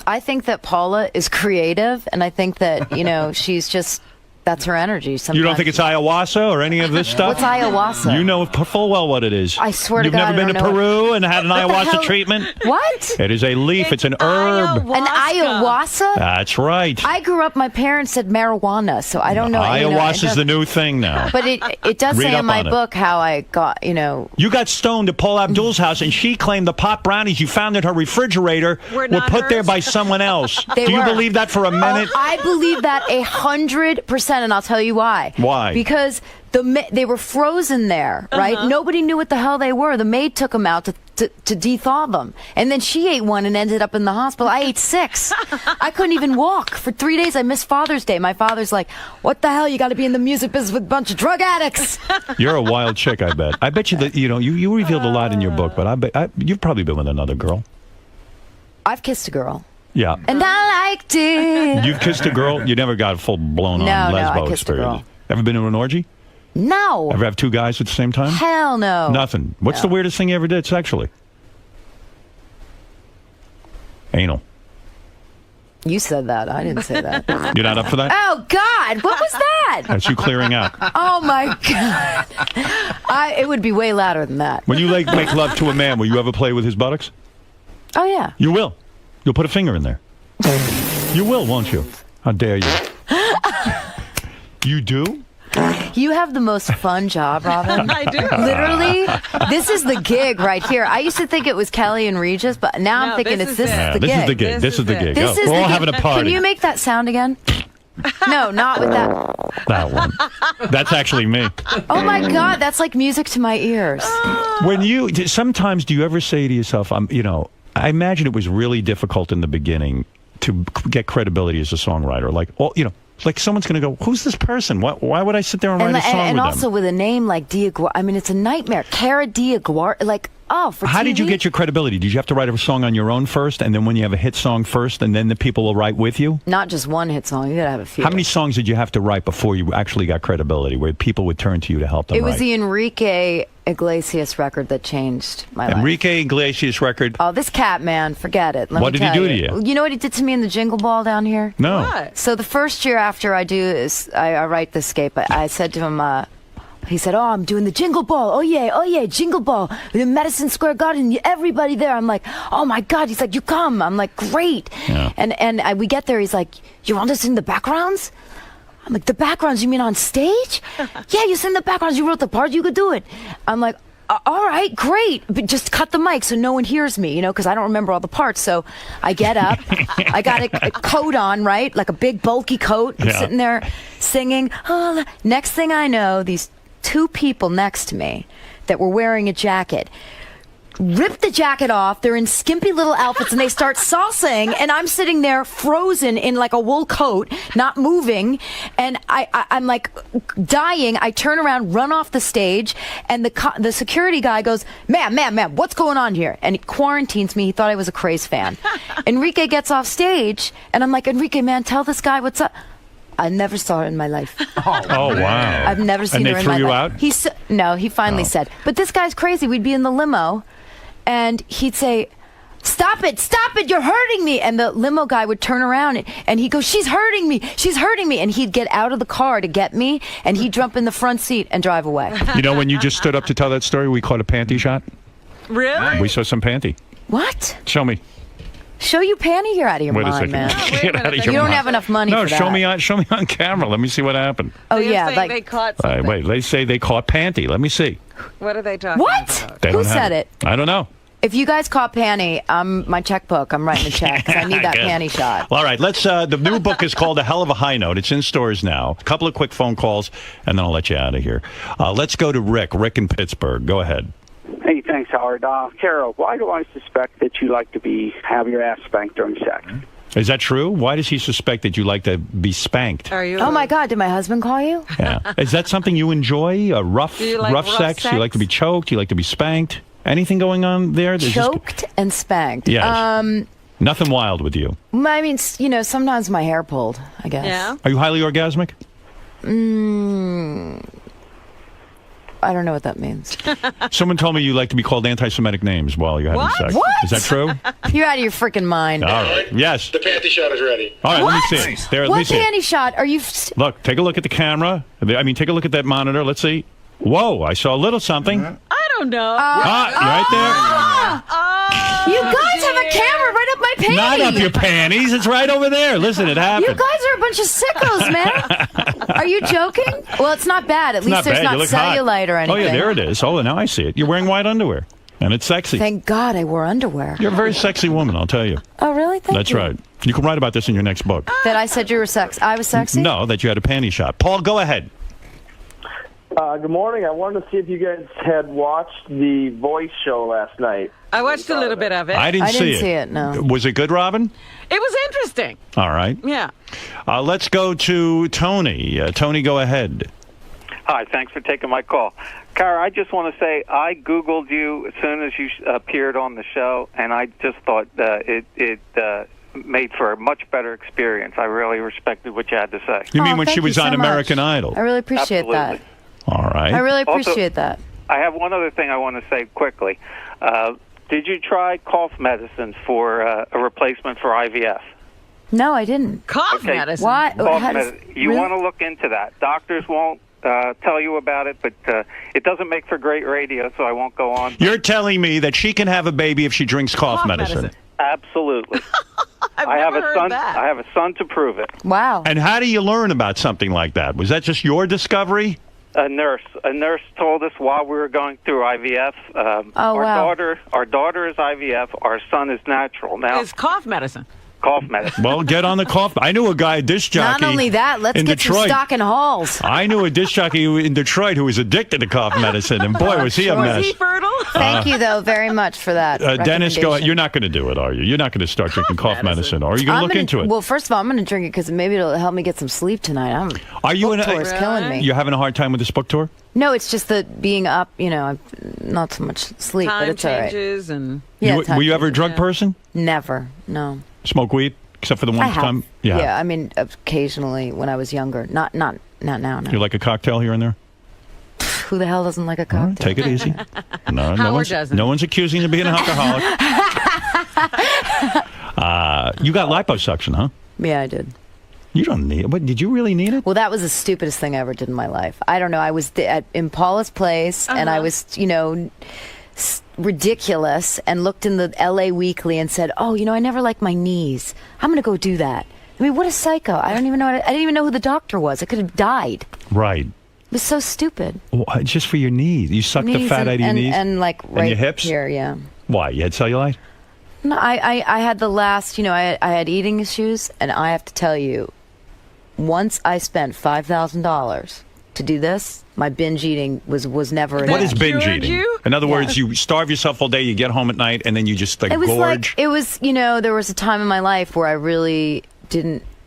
I think that Paula is creative, and I think that, she's just, that's her energy. Sometimes. You don't think it's ayahuasca or any of this stuff? What's ayahuasca? You know full well what it is. I swear to You've God, never been to Peru and had an ayahuasca treatment? What? It is a leaf. It's an herb. An ayahuasca? That's right. I grew up, my parents said marijuana, so I don't know. Ayahuasca is the new thing now. But it does Read say up in my on it. book how I got, You got stoned at Paula Abdul's house, and she claimed the pot brownies you found in her refrigerator were put there by someone else. They Do you were. believe that for a minute? I believe that 100%, and I'll tell you why. Why? Because they were frozen there, right? Nobody knew what the hell they were. The maid took them out to de-thaw them. And then she ate one and ended up in the hospital. I ate 6. I couldn't even walk. For 3 days, I missed Father's Day. My father's like, what the hell? You got to be in the music business with a bunch of drug addicts. You're a wild chick, I bet. I bet you that, you revealed a lot in your book, but I bet you've probably been with another girl. I've kissed a girl. Yeah. And I liked it. You've kissed a girl? You never got a full-blown on No, lesbo I kissed a experience. girl. Ever been to an orgy? No. Ever have 2 guys at the same time? Hell no. Nothing. What's the weirdest thing you ever did sexually? Anal. You said that. I didn't say that. You're not up for that? Oh, God. What was that? That's you clearing out. Oh, my God. It would be way louder than that. When you make love to a man, will you ever play with his buttocks? Oh, yeah. You will. You'll put a finger in there. You will, won't you? How dare you? You do? You have the most fun job, Robin. I do. Literally, this is the gig right here. I used to think it was Kelly and Regis, but now I'm thinking this is the gig. This is the gig. This is the gig. This is We're all the having a gig. party. Can you make that sound again? No, not with that. That one. That's actually me. Oh my God, that's like music to my ears. Sometimes do you ever say to yourself, I imagine it was really difficult in the beginning to get credibility as a songwriter. Like someone's going to go, who's this person? Why would I sit there and write a song and with also them? with a name like Diaguar, I mean, it's a nightmare. Cara Diaguar, for How TV? did you get your credibility? Did you have to write a song on your own first, and then when you have a hit song first, and then the people will write with you? Not just one hit song. You got to have a few. How many songs did you have to write before you actually got credibility, where people would turn to you to help them It was write? the Enrique Iglesias record that changed my life. Enrique Iglesias record? Oh, this cat, man, forget it. What did he do to you? You know what he did to me in the Jingle Ball down here? No. What? So the first year after I write the scape, I said to him, he said, oh, I'm doing the Jingle Ball. Oh, yeah, Jingle Ball. In Madison Square Garden, everybody there. I'm like, oh, my God. He's like, you come. I'm like, great. Yeah. And we get there. He's like, you want to sing the backgrounds? I'm like, the backgrounds, you mean on stage? Yeah, you sing the backgrounds. You wrote the part. You could do it. I'm like, all right, great. But just cut the mic so no one hears me, because I don't remember all the parts. So I get up. I got a coat on, right? Like a big, bulky coat. I'm sitting there singing. Oh, next thing I know, these 2 people next to me that were wearing a jacket rip the jacket off. They're in skimpy little outfits and they start salsaing, and I'm sitting there frozen in like a wool coat, not moving, and I'm like dying. I turn around, run off the stage, and the security guy goes, ma'am, what's going on here? And he quarantines me. He thought I was a Craze fan. Enrique gets off stage, and I'm like, Enrique, man, tell this guy what's up. I never saw her in my life. Oh, wow. I've never seen her in my life. And they threw you out? No, he finally said, but this guy's crazy. We'd be in the limo, and he'd say, stop it, you're hurting me. And the limo guy would turn around, and he'd go, she's hurting me. And he'd get out of the car to get me, and he'd jump in the front seat and drive away. You know, when you just stood up to tell that story, we caught a panty shot. Really? We saw some panty. What? Show me. Show you panty? You're out of your Wait a mind, second. man. Get out of your You don't mind. have enough money No, for that. show me on camera. Let me see what happened. Oh, yeah. Like they caught All right, something. wait, they say they caught panty. Let me see. What are they talking What? about? They Who don't have said it? I don't know. If you guys call Panty, my checkbook. I'm writing a check 'cause I need that Good. panty shot. Well, all right, let's. The new book is called A Hell of a High Note. It's in stores now. A couple of quick phone calls, and then I'll let you out of here. Let's go to Rick. Rick in Pittsburgh. Go ahead. Hey, thanks, Howard. Carol, why do I suspect that you like to have your ass spanked during sex? Is that true? Why does he suspect that you like to be spanked? Are you? Oh my God! Did my husband call you? Yeah. Is that something you enjoy? Rough Do you like rough sex? sex? You like to be choked? You like to be spanked? Anything going on there? There's Choked and spanked. Yes. Nothing wild with you. I mean, sometimes my hair pulled. I guess. Yeah. Are you highly orgasmic? I don't know what that means. Someone told me you like to be called anti-Semitic names while you're having What? sex. What? Is that true? You're out of your freaking mind. All right. Yes. The panty shot is ready. All right. What? Let me see it. There. Let me What see it. panty shot? Are you? Look. Take a look at the camera. I mean, take a look at that monitor. Let's see. Whoa! I saw a little something. I don't know. Right You guys have a camera right up my there. panty. Not up your panties. It's right over there. Listen, it happened. You guys are a bunch of sickos, man. Are you joking? Well, it's not bad. At It's least not there's bad. not You look hot. cellulite or anything. Oh yeah, there it is. Oh, now I see it. You're wearing white underwear, and it's sexy. Thank God I wore underwear. You're a very sexy woman, I'll tell you. Oh, really? Thank That's you. right. You can write about this in your next book. That I said you were I was sexy? No, that you had a panty shot. Paul, go ahead. Good morning. I wanted to see if you guys had watched the Voice show last night. I watched a little bit of it. I didn't see it. No. Was it good, Robin? It was interesting. All right. Yeah. Let's go to Tony. Tony, go ahead. Hi, thanks for taking my call. Cara, I just want to say I Googled you as soon as you appeared on the show, and I just thought it made for a much better experience. I really respected what you had to say. You mean when she was you on so American much. Idol? I really appreciate that. All right. I really appreciate Also, that. I have one other thing I want to say quickly. Did you try cough medicine for a replacement for IVF? No, I didn't. Cough medicine? What? Cough How does- medicine. You really? want to look into that. Doctors won't tell you about it, but it doesn't make for great radio, so I won't go on. You're telling me that she can have a baby if she drinks cough medicine. Absolutely. I have a son. I have a son to prove it. Wow. And how do you learn about something like that? Was that just your discovery? A nurse told us while we were going through IVF. wow. Our daughter is IVF. Our son is natural. Now It's cough medicine. Cough medicine. Well, get on the cough. I knew a guy, a disc jockey. Not only that, let's in get Detroit. some stock in halls. I knew a disc jockey in Detroit who was addicted to cough medicine, and boy, was he a mess. Was he fertile? Thank you, though, very much for that. Dennis, go ahead. recommendation. You're not going to do it, are you? You're not going to start drinking cough medicine, or are you going to look into it? Well, first of all, I'm going to drink it because maybe it'll help me get some sleep tonight. Are you book tour is killing me. You're having a hard time with this book tour? No, it's just that being up, not so much sleep, but Time it's all right. changes and Yeah, Were you ever a drug person? Never, no. Smoke weed, except for the one I have. time. Yeah, I mean, occasionally when I was younger. Not now. No. You like a cocktail here and there? Who the hell doesn't like a cocktail? Take it easy. No, Howard doesn't. No one's accusing you of being an alcoholic. You got liposuction, huh? Yeah, I did. You don't need it. What, did you really need it? Well, that was the stupidest thing I ever did in my life. I don't know. I was in Paula's place, and I was, ridiculous, and looked in the LA Weekly and said, "Oh, I never liked my knees. I'm going to go do that." I mean, what a psycho! I didn't even know who the doctor was. I could have died. Right. It was so stupid. Well, just for your knees. You sucked the Knees fat and, out of your and, knees? and like right your hips? here, yeah. Why? You had cellulite? No, I had the last, I had eating issues, and I have to tell you, once I spent $5,000 to do this, my binge eating was never enough. What is binge eating? In other words, you starve yourself all day, you get home at night, and then you just It was gorge. there was a time in my life where I really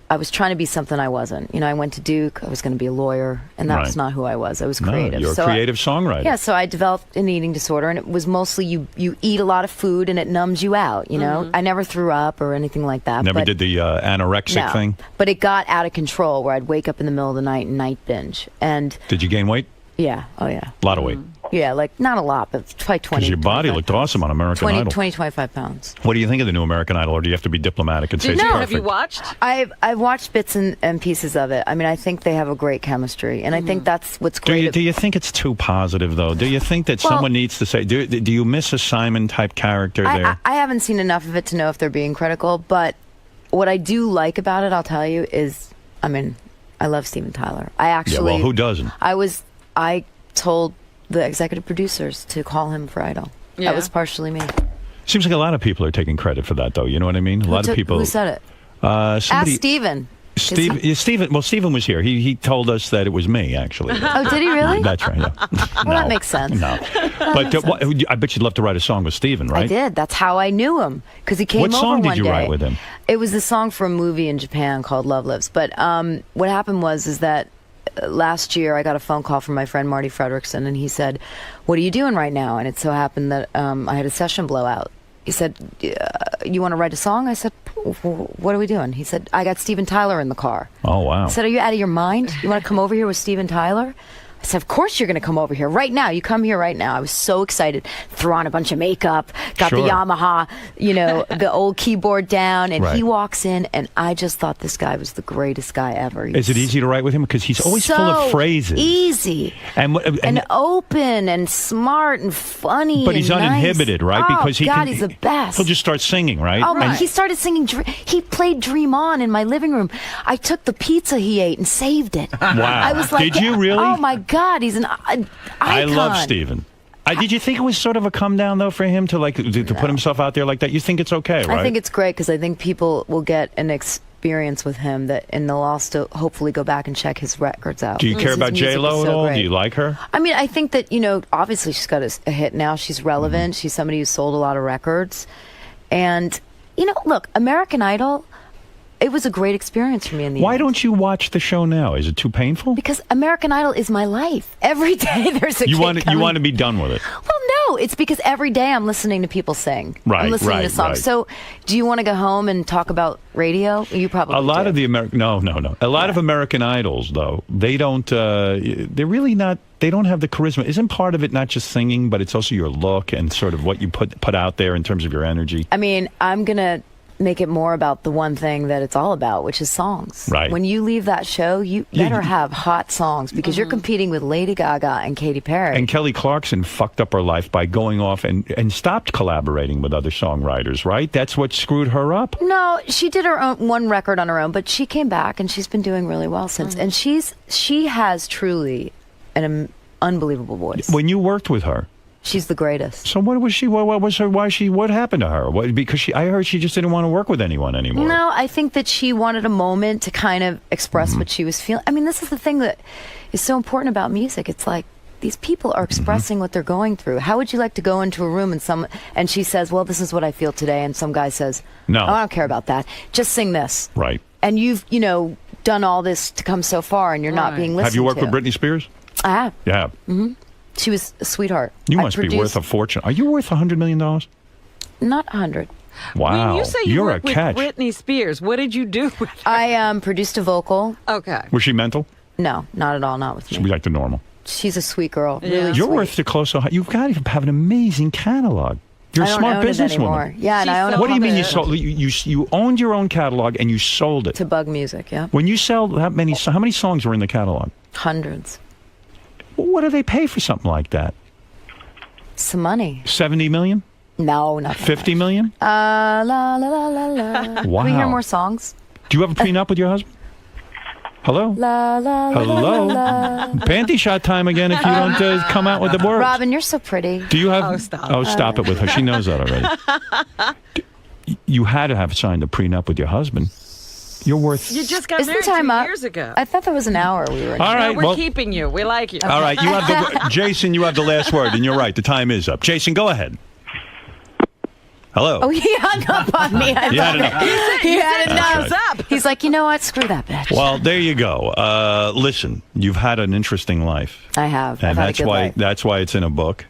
I was trying to be something I wasn't. I went to Duke, I was going to be a lawyer, and that was Right. not who I was. I was No, creative. you're a So creative songwriter. Yeah, so I developed an eating disorder, and it was mostly you eat a lot of food, and it numbs you out, I never threw up or anything like that. Never but did the anorexic no. thing? But it got out of control where I'd wake up in the middle of the night and night binge. And Did you gain weight? yeah, oh yeah. A lot of weight. Yeah, like not a lot, but probably 20. Because your body 25 looked awesome on American Idol. 25 pounds. What do you think of the new American Idol, or do you have to be diplomatic and say it's perfect? Have you watched? I've watched bits and pieces of it. I mean, I think they have a great chemistry, and I think that's what's great. Do you think it's too positive, though? Do you think that Well- someone needs to say, do you miss a Simon-type character there? I haven't seen enough of it to know if they're being critical, but what I do like about it, I'll tell you, is, I love Steven Tyler. Yeah, well, who doesn't? I told the executive producers to call him for Idol. Yeah. That was partially me. Seems like a lot of people are taking credit for that, though. You know what I mean? A lot of people. Who said it? Somebody, Ask Steven. Stephen. Well, Stephen was here. He told us that it was me, actually. Oh, did he really? That's right. Yeah. Well, that makes sense. No, but I bet you'd love to write a song with Stephen, right? I did. That's how I knew him because he came over What song one did you day. write with him? It was a song for a movie in Japan called Love Lives. But what happened is that last year I got a phone call from my friend Marty Fredrickson, and he said, "What are you doing right now?" And it so happened that I had a session blowout. He said, "You want to write a song?" I said, "What are we doing?" He said, "I got Steven Tyler in the car." Oh, wow. I said, "Are you out of your mind? You want to come over here with Steven Tyler?" I said, "Of course you're going to come over here right now. You come here right now." I was so excited. Threw on a bunch of makeup, got the Yamaha, the old keyboard down, and he walks in, and I just thought this guy was the greatest guy ever. Is it easy to write with him? Because he's always full of phrases. Easy. And open and smart and funny. But he's and uninhibited, nice. right? Oh, Because God, he's the best. He'll just start singing, right? Oh my! He started singing. He played "Dream On" in my living room. I took the pizza he ate and saved it. Wow! I was like, did you really? Oh my God, he's an icon. I love Steven. Did you think it was sort of a come down though for him to put himself out there like that? You think it's okay, right? I think it's great because I think people will get an experience with him and they'll also hopefully go back and check his records out. Do you care about J-Lo at all? Do you like her? I mean, I think that obviously she's got a hit now. She's relevant. She's somebody who sold a lot of records, and look, American Idol. It was a great experience for me in the end. Why don't you watch the show now? Is it too painful? Because American Idol is my life. Every day there's a you want to be done with it. Well, no, it's because every day I'm listening to people sing. Right, I'm listening to songs. Right. So, do you want to go home and talk about radio? You probably a lot do. Of the American no. A lot of American Idols though, they don't they're really not they don't have the charisma. Isn't part of it not just singing, but it's also your look and sort of what you put out there in terms of your energy? I mean, I'm going to make it more about the one thing that it's all about, which is songs. Right. When you leave that show, you better have hot songs because you're competing with Lady Gaga and Katy Perry. And Kelly Clarkson fucked up her life by going off and stopped collaborating with other songwriters, right? That's what screwed her up? No, she did her own one record on her own, but she came back and she's been doing really well since. And she has truly an unbelievable voice. When you worked with her, she's the greatest. So what was she? What was her? What happened to her? Because I heard she just didn't want to work with anyone anymore. No, I think that she wanted a moment to kind of express what she was feeling. I mean, this is the thing that is so important about music. It's like these people are expressing what they're going through. How would you like to go into a room and she says, "Well, this is what I feel today," and some guy says, "No, I don't care about that. Just sing this." Right. And you've done all this to come so far, and you're not being listened to. Have you worked with Britney Spears? I have. Yeah. Mm-hmm. She was a sweetheart. You must be worth a fortune. Are you worth $100 million? Not 100. Wow. When you say you worked with Britney Spears, what did you do with her? I produced a vocal. Okay. Was she mental? No, not at all. Not with me. She was like the normal. She's a sweet girl. Yeah. Really You're sweet. worth the close to. You've got to have an amazing catalog. You're a I don't smart own it businesswoman. anymore. Yeah, and I own What do you mean you sold? You owned your own catalog and you sold it to Bug Music? Yeah. When you sell that many, how many songs were in the catalog? Hundreds. What do they pay for something like that? Some money. 70 million? No, not 50 million? La la la la la. Wow. Can we hear more songs? Do you have a prenup with your husband? Hello? La la Hello? la la. Panty shot time again if you don't come out with the words. Robin, you're so pretty. Do you have? Oh, stop. Oh, stop it with her. She knows that already. You had to have signed a prenup with your husband. You're worth. You just got Isn't married time 2 up? years ago. I thought that was an hour we were. All right, we're keeping you. We like you. All right, you have the Jason. You have the last word, and you're right. The time is up. Jason, go ahead. Hello. Oh, he hung up on me. He had enough. He had enough. That's up. He's like, you know what? Screw that bitch. Well, there you go. Listen, you've had an interesting life, I have. and I've had that's a good why life. that's why it's in a book.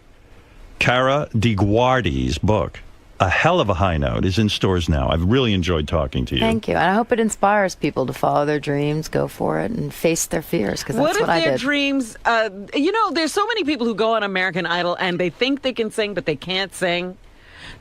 Cara DiGuardi's book, A Hell of a High Note, is in stores now. I've really enjoyed talking to you. Thank you. And I hope it inspires people to follow their dreams, go for it, and face their fears, because What that's if what I their did. dreams, there's so many people who go on American Idol and they think they can sing, but they can't sing.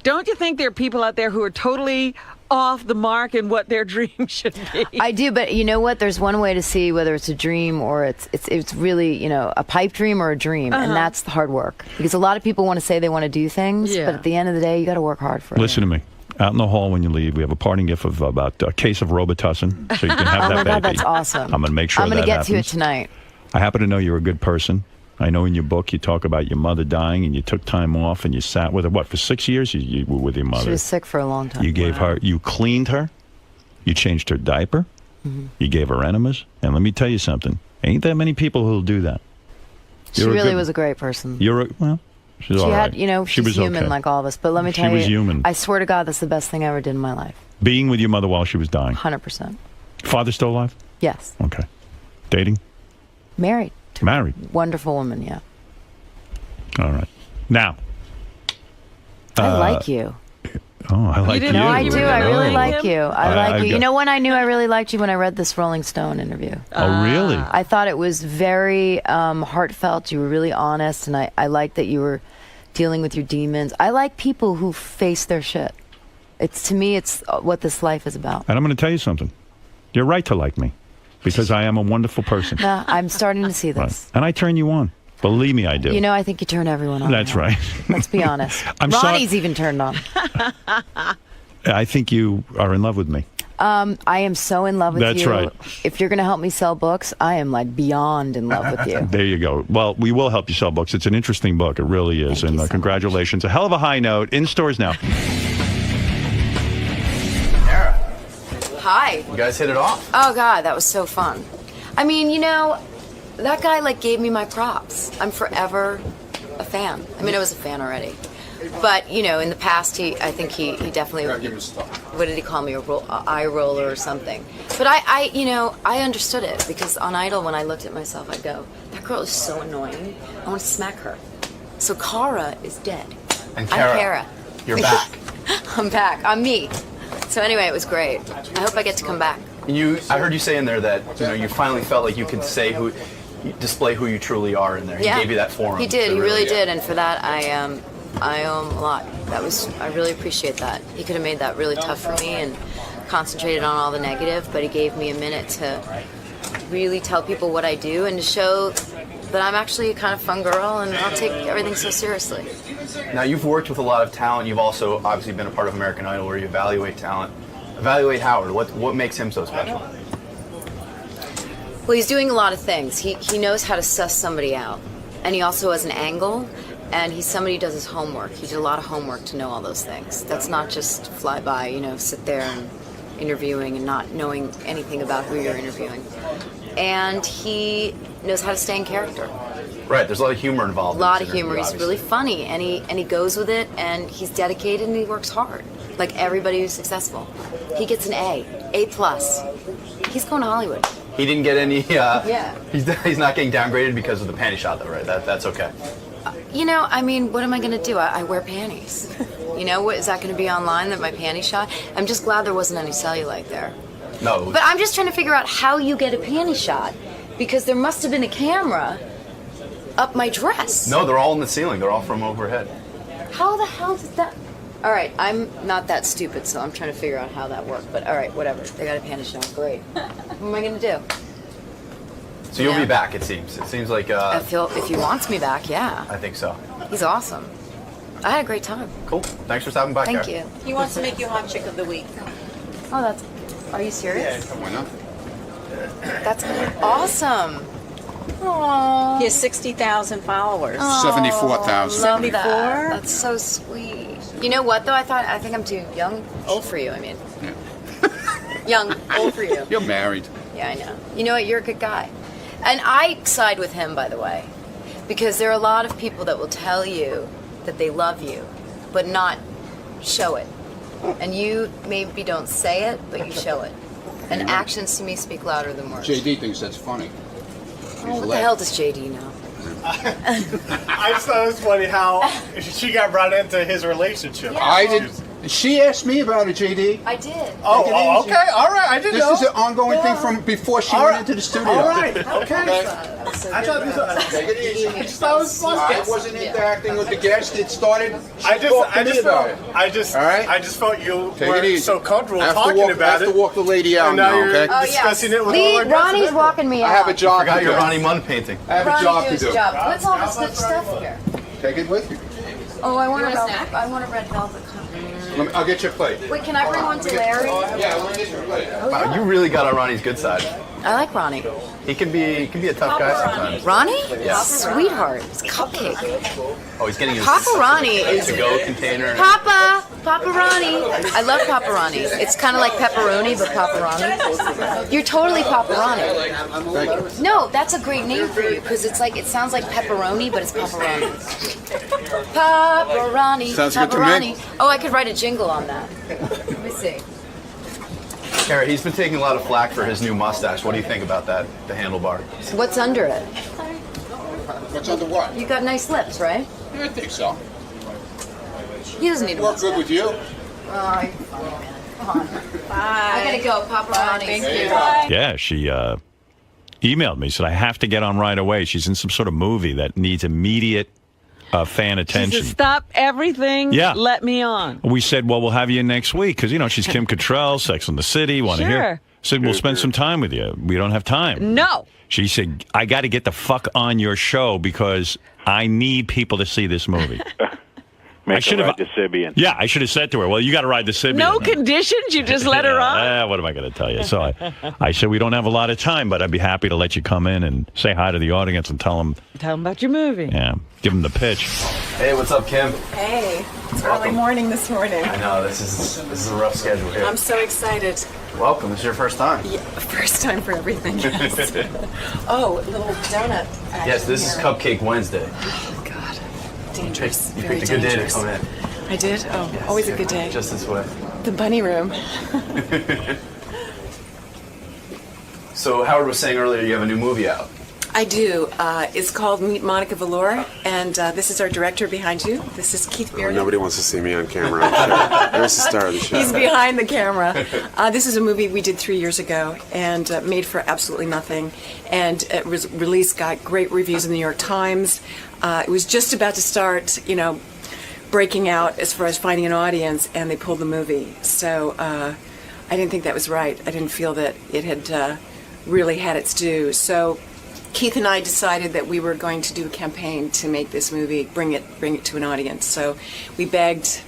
Don't you think there are people out there who are totally off the mark in what their dream should be? I do, but you know what? There's one way to see whether it's a dream or it's really, a pipe dream or a dream, and that's the hard work. Because a lot of people want to say they want to do things, but at the end of the day, you got to work hard for it. Listen to me. Out in the hall when you leave, we have a parting gift of about a case of Robitussin, so you can have Oh that my baby. God, that's awesome. I'm going to make sure I'm that going to get happens. to it tonight. I happen to know you're a good person. I know in your book you talk about your mother dying, and you took time off, and you sat with her. What, for 6 years you were with your mother? She was sick for a long time. You gave her, you cleaned her, you changed her diaper, you gave her enemas, and let me tell you something. Ain't that many people who'll do that. She really was a great person. Well, she's she all had, right. she's human okay. like all of us. But let me tell you, she was human. I swear to God, that's the best thing I ever did in my life. Being with your mother while she was dying. 100%. Father still alive? Yes. Okay. Dating? Married. Married. Wonderful woman, yeah. All right. Now. I like you. Oh, I like you. No, I do. I really like you. I like you. got- You know when I knew I really liked you? When I read this Rolling Stone interview. Oh, really? I thought it was very heartfelt. You were really honest, and I liked that you were dealing with your demons. I like people who face their shit. To me, it's what this life is about. And I'm going to tell you something. You're right to like me, because I am a wonderful person. Nah, I'm starting to see Right. this. And I turn you on. Believe me, I do. You know, I think you turn everyone on. That's right. Let's be honest. I'm Ronnie's even turned on. I think you are in love with me. I am so in love with That's you. right. If you're going to help me sell books, I am like beyond in love with you. There you go. Well, we will help you sell books. It's an interesting book. It really is. And congratulations. A hell of a high note. In stores now. Hi. You guys hit it off. Oh God, that was so fun. I mean, that guy gave me my props. I'm forever a fan. I mean, I was a fan already, but in the past, I think he definitely. What did he call me? A eye roller or something? But I understood it because on Idol, when I looked at myself, I'd go, "That girl is so annoying. I want to smack her." So Cara is dead. And I'm Cara. You're back. I'm back. I'm me. So anyway, it was great. I hope I get to come back. I heard you say in there that you finally felt like you could display who you truly are in there. He gave you that forum. He did. He really did, and for that, I owe him a lot. I really appreciate that. He could have made that really tough for me and concentrated on all the negative, but he gave me a minute to really tell people what I do and to show that I'm actually a kind of fun girl and I'll take everything so seriously. Now, you've worked with a lot of talent. You've also obviously been a part of American Idol where you evaluate talent. Evaluate Howard. What makes him so special? Well, he's doing a lot of things. He knows how to suss somebody out, and he also has an angle, and he's somebody who does his homework. He did a lot of homework to know all those things. That's not just fly by, sit there and interviewing and not knowing anything about who you're interviewing. And he knows how to stay in character. Right, there's a lot of humor involved. A lot of humor. He's really funny, and he goes with it, and he's dedicated, and he works hard, like everybody who's successful. He gets an A+. He's going to Hollywood. He didn't get any. Yeah. He's not getting downgraded because of the panty shot, though, right? That's okay. I mean, what am I going to do? I wear panties. What is that going to be online? That my panty shot? I'm just glad there wasn't any cellulite there. No. But I'm just trying to figure out how you get a panty shot, because there must have been a camera up my dress. No, they're all in the ceiling. They're all from overhead. How the hell did that? All right, I'm not that stupid, so I'm trying to figure out how that worked. But all right, whatever. They got a panty shot. Great. What am I going to do? So you'll be back, it seems. It seems like... If he wants me back, yeah. I think so. He's awesome. I had a great time. Cool. Thanks for stopping by, Thank Kara. you. He wants to make you hot chick of the week. Oh, that's... Are you serious? Why not? That's awesome. Aww. He has 60,000 followers. 74,000. Love 74? that. That's so sweet. You know what, though? I think I'm too old for you, I mean. Young, old for you. You're married. Yeah, I know. You know what? You're a good guy. And I side with him, by the way, because there are a lot of people that will tell you that they love you, but not show it. And you maybe don't say it, but you show it. And actions to me speak louder than words. JD thinks that's funny. Oh, what the hell does JD know? I just thought it was funny how she got brought into his relationship. Yeah. I did. She asked me about it, JD. I did. Oh, okay. All right. I didn't know. This is an ongoing thing from before she went into the studio. All right. Okay. I thought this was. Take it easy. I just thought it was fun. I wasn't interacting with the guest. It started. I just felt you Take weren't it easy. so comfortable I have to talking walk, about I have to walk the lady out And now now, you're okay? discussing it with all Lee, our guests. Ronnie's walking me out. I have a job Forgot to your do. Ronnie Munn painting. I have a Ronnie, job do to his do. job. What's all this good stuff here? Take it with you. Oh, I want a red velvet cup. I'll get your plate. Wait, can I bring one to Larry? Yeah, let me get your plate. Wow, you really got on Ronnie's good side. I like Ronnie. He can be a tough guy sometimes. Ronnie? Yeah. Sweetheart. It's cupcake. Oh, he's getting his Papa Ronnie is to-go container. Papa Ronnie. I love Papa Ronnie. It's kind of like pepperoni, but Papa Ronnie. You're totally Papa Ronnie. No, that's a great name for you because it's like it sounds like pepperoni, but it's Papa Ronnie. Papa Ronnie. Sounds Papa good to me. Ronnie. Oh, I could write a jingle on that. Let me see. Kara, he's been taking a lot of flack for his new mustache. What do you think about that, the handlebar? What's under it? What's under what? You got nice lips, right? I think so. He doesn't need a Work good with you? Oh, come on. Bye. I gotta go, Papa Ronnie. Thank you. Yeah, she emailed me, said, I have to get on right away. She's in some sort of movie that needs immediate fan She attention. said, stop everything. Yeah. Let me on. We said, well, we'll have you in next week because, she's Kim Cattrall, Sex and the City, want to hear. Sure. Said, we'll spend some time with you. We don't have time. No. She said, I got to get the fuck on your show because I need people to see this movie. Make her ride the Sibian. Yeah, I should have said to her, well, you got to ride the Sibian. No conditions. You just let her on. What am I going to tell you? So I said, we don't have a lot of time, but I'd be happy to let you come in and say hi to the audience and tell them. Tell them about your movie. Yeah, give them the pitch. Hey, what's up, Kim? Hey, it's early morning this morning. I know this is a rough schedule here. I'm so excited. Welcome. This is your first time. Yeah, first time for everything. Yes. Oh, a little donut. Yes, this is Cupcake Wednesday. Dangerous. You Very picked a good day to dangerous. come in. I did? Oh, Yes, always a good day. Just this way. The bunny room. So Howard was saying earlier you have a new movie out. I do. It's called Meet Monica Valor, and this is our director behind you. This is Keith Bearden. Nobody wants to see me on camera. There's the star of the show. He's behind the camera. This is a movie we did 3 years ago and made for absolutely nothing. And it was released, got great reviews in the New York Times. It was just about to start, breaking out as far as finding an audience, and they pulled the movie. So I didn't think that was right. I didn't feel that it had really had its due. So Keith and I decided that we were going to do a campaign to make this movie, bring it to an audience. So we begged.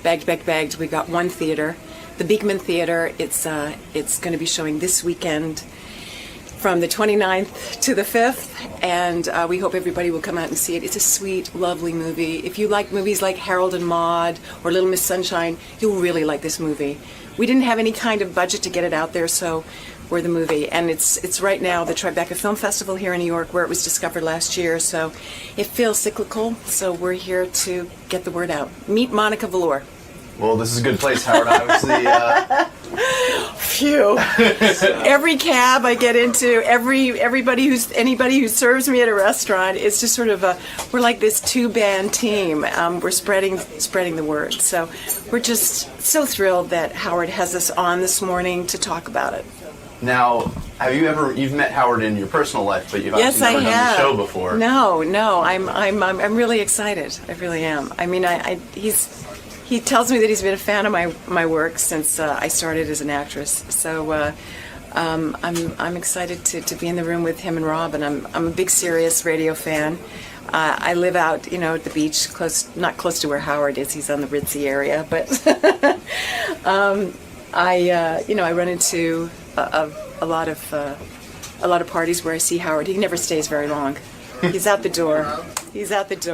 We got one theater, the Beekman Theater. It's going to be showing this weekend from the 29th to the 5th, and we hope everybody will come out and see it. It's a sweet, lovely movie. If you like movies like Harold and Maude or Little Miss Sunshine, you'll really like this movie. We didn't have any kind of budget to get it out there, so we're the movie. And it's right now the Tribeca Film Festival here in New York, where it was discovered last year, so it feels cyclical, so we're here to get the word out. Meet Monica Valor. Well, this is a good place, Howard. Obviously, Phew. Every cab I get into, anybody who serves me at a restaurant, it's just sort of we're like this 2-band team. We're spreading the word. So we're just so thrilled that Howard has us on this morning to talk about it. now, you've met Howard in your personal life, but you've Yes, obviously never I done have. the show before. No, I'm really excited. I really am. I mean, he tells me that he's been a fan of my work since I started as an actress. So I'm excited to be in the room with him and Rob, and I'm a big Sirius radio fan. I live out, at the beach, not close to where Howard is. He's on the Ritzy area, but I run into a lot of parties where I see Howard. He never stays very long. He's out the door.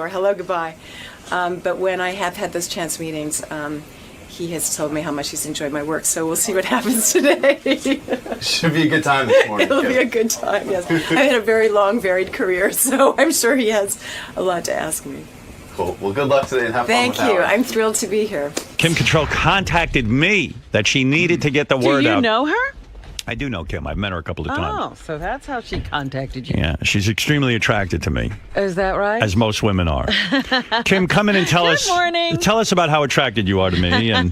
Hello, goodbye. But when I have had those chance meetings, he has told me how much he's enjoyed my work. So we'll see what happens today. Should be a good time this morning. It'll be a good time, yes. I've had a very long, varied career, so I'm sure he has a lot to ask me. Cool. Well, good luck today and have fun with Thank you. Howard. I'm thrilled to be here. Kim Cattrall contacted me that she needed to get the word Do you out. know her? I do know Kim. I've met her a couple of times. Oh, so that's how she contacted you. Yeah, she's extremely attracted to me, Is that right? as most women are. Kim, come in and tell us. Good morning. Tell us about how attracted you are to me. And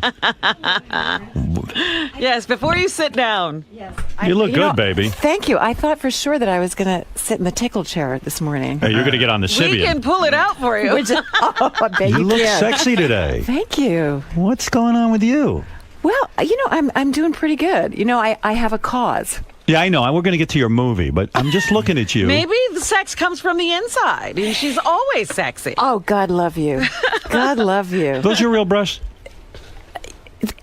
Yes, before you sit down. Yes. you look good, baby. Thank you. I thought for sure that I was going to sit in the tickle chair this morning. Hey, you're going to get on the We Sibian. can pull it out for you. I bet You look can. sexy today. Thank you. What's going on with you? Well, I'm doing pretty good. I have a cause. Yeah, I know. We're going to get to your movie, but I'm just looking at you. Maybe the sex comes from the inside, and she's always sexy. Oh, God love you. God love you. Those your real breasts?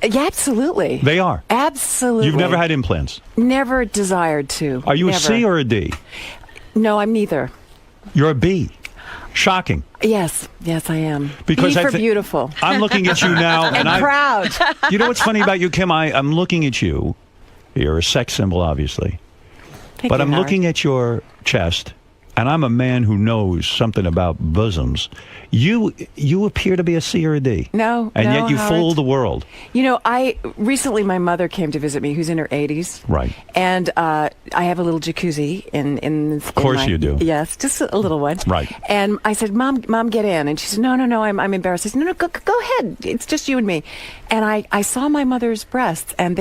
Yeah, absolutely. They are. Absolutely. You've never had implants. Never desired to. Are you Never. a C or a D? No, I'm neither. You're a B. Shocking. Yes, I am. Because B I for thi- beautiful. I'm looking at you now, and I'm proud. You know what's funny about you, Kim? I'm looking at you. You're a sex symbol, obviously. Thank But you, I'm Howard. looking at your chest, and I'm a man who knows something about bosoms. You appear to be a C or a D. No, And no, yet you Howard. fool the world. You know, recently my mother came to visit me, who's in her 80s. Right. And I have a little jacuzzi in Of course you do. Yes, just a little one. Right. And I said, Mom, get in. And she said, No, I'm embarrassed. I said, No, go ahead. It's just you and me. And I saw my mother's breasts, and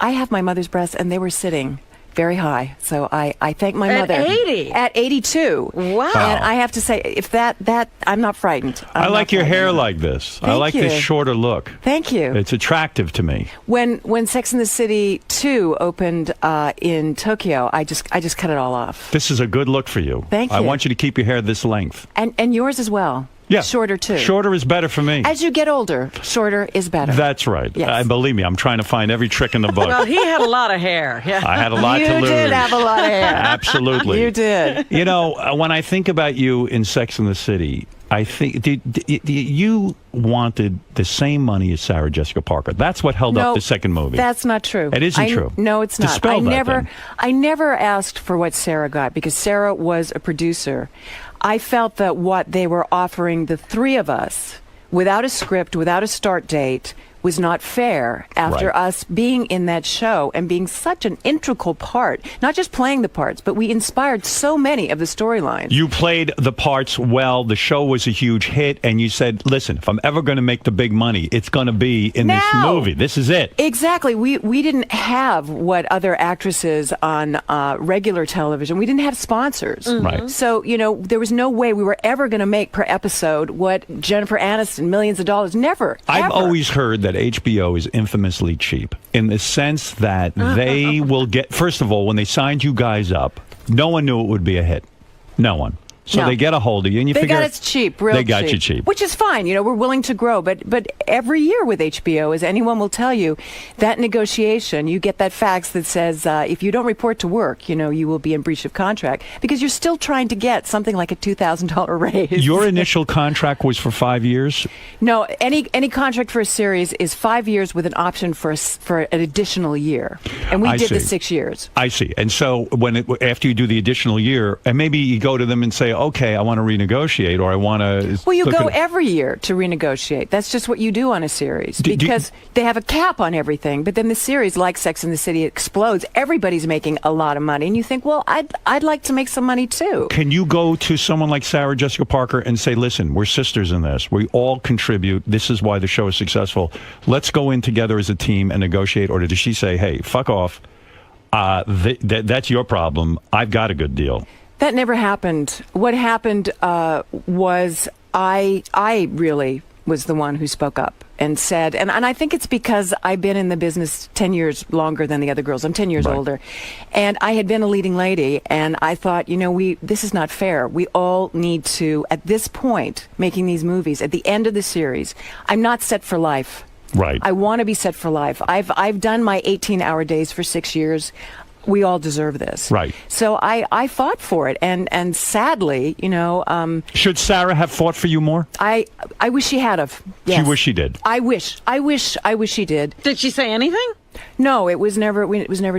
I have my mother's breasts, and they were sitting very high. So I thank my At mother. 80? At 82. Wow. And I have to say, if that I'm not frightened. I I'm like not your frightened. hair like this. I Thank like you. this shorter look. Thank you. It's attractive to me. When Sex and the City 2 opened in Tokyo, I just cut it all off. This is a good look for you. Thank I you. want you to keep your hair this length. And yours as well. Yeah. Shorter too. Shorter is better for me. As you get older, shorter is better. That's right. Yes. Believe me, I'm trying to find every trick in the book. Well, he had a lot of hair. Yeah. I had a lot to lose. You did have a lot of hair. Absolutely. You did. You know, when I think about you in Sex and the City, I think you wanted the same money as Sarah Jessica Parker. That's what held up the second movie. That's not true. It isn't true. No, it's not. Dispel that, then. I never asked for what Sarah got because Sarah was a producer. I felt that what they were offering the three of us, without a script, without a start date, was not fair after Right. us being in that show and being such an integral part, not just playing the parts, but we inspired so many of the storylines. You played the parts well. The show was a huge hit, and you said, listen, if I'm ever going to make the big money, it's going to be in this Now. movie. This is it. Exactly. We didn't have what other actresses on regular television. We didn't have sponsors. Right. So, there was no way we were ever going to make per episode what Jennifer Aniston, millions of dollars. Never. I've ever. always heard that HBO is infamously cheap in the sense that they will get, first of all, when they signed you guys up, no one knew it would be a hit. No one. So No. they get a hold of you, and you They figure got us cheap, real they got you cheap. which is fine. We're willing to grow, but every year with HBO, as anyone will tell you, that negotiation, you get that fax that says if you don't report to work, you will be in breach of contract because you're still trying to get something like a $2,000 raise. Your initial contract was for 5 years. No, any contract for a series is 5 years with an option for an additional year, and we I did the see. 6 years. I see. And so after you do the additional year, and maybe you go to them and say, okay, I want to renegotiate, or I want to. Well, you go every year to renegotiate. That's just what you do on a series because they have a cap on everything. But then the series, like Sex and the City, explodes. Everybody's making a lot of money, and you think, well, I'd like to make some money too. Can you go to someone like Sarah Jessica Parker and say, listen, we're sisters in this. We all contribute. This is why the show is successful. Let's go in together as a team and negotiate. Or does she say, hey, fuck off. That's your problem. I've got a good deal. That never happened. What happened was I really was the one who spoke up and said, and I think it's because I've been in the business 10 years longer than the other girls. I'm 10 years older. And I had been a leading lady, and I thought, this is not fair. We all need to, at this point, making these movies, at the end of the series, I'm not set for life. Right. I want to be set for life. I've done my 18-hour days for 6 years. We all deserve this. Right. So I fought for it, and sadly, should Sarah have fought for you more? I wish she had of. Yes. She wish she did. I wish she did. Did she say anything? No, it was never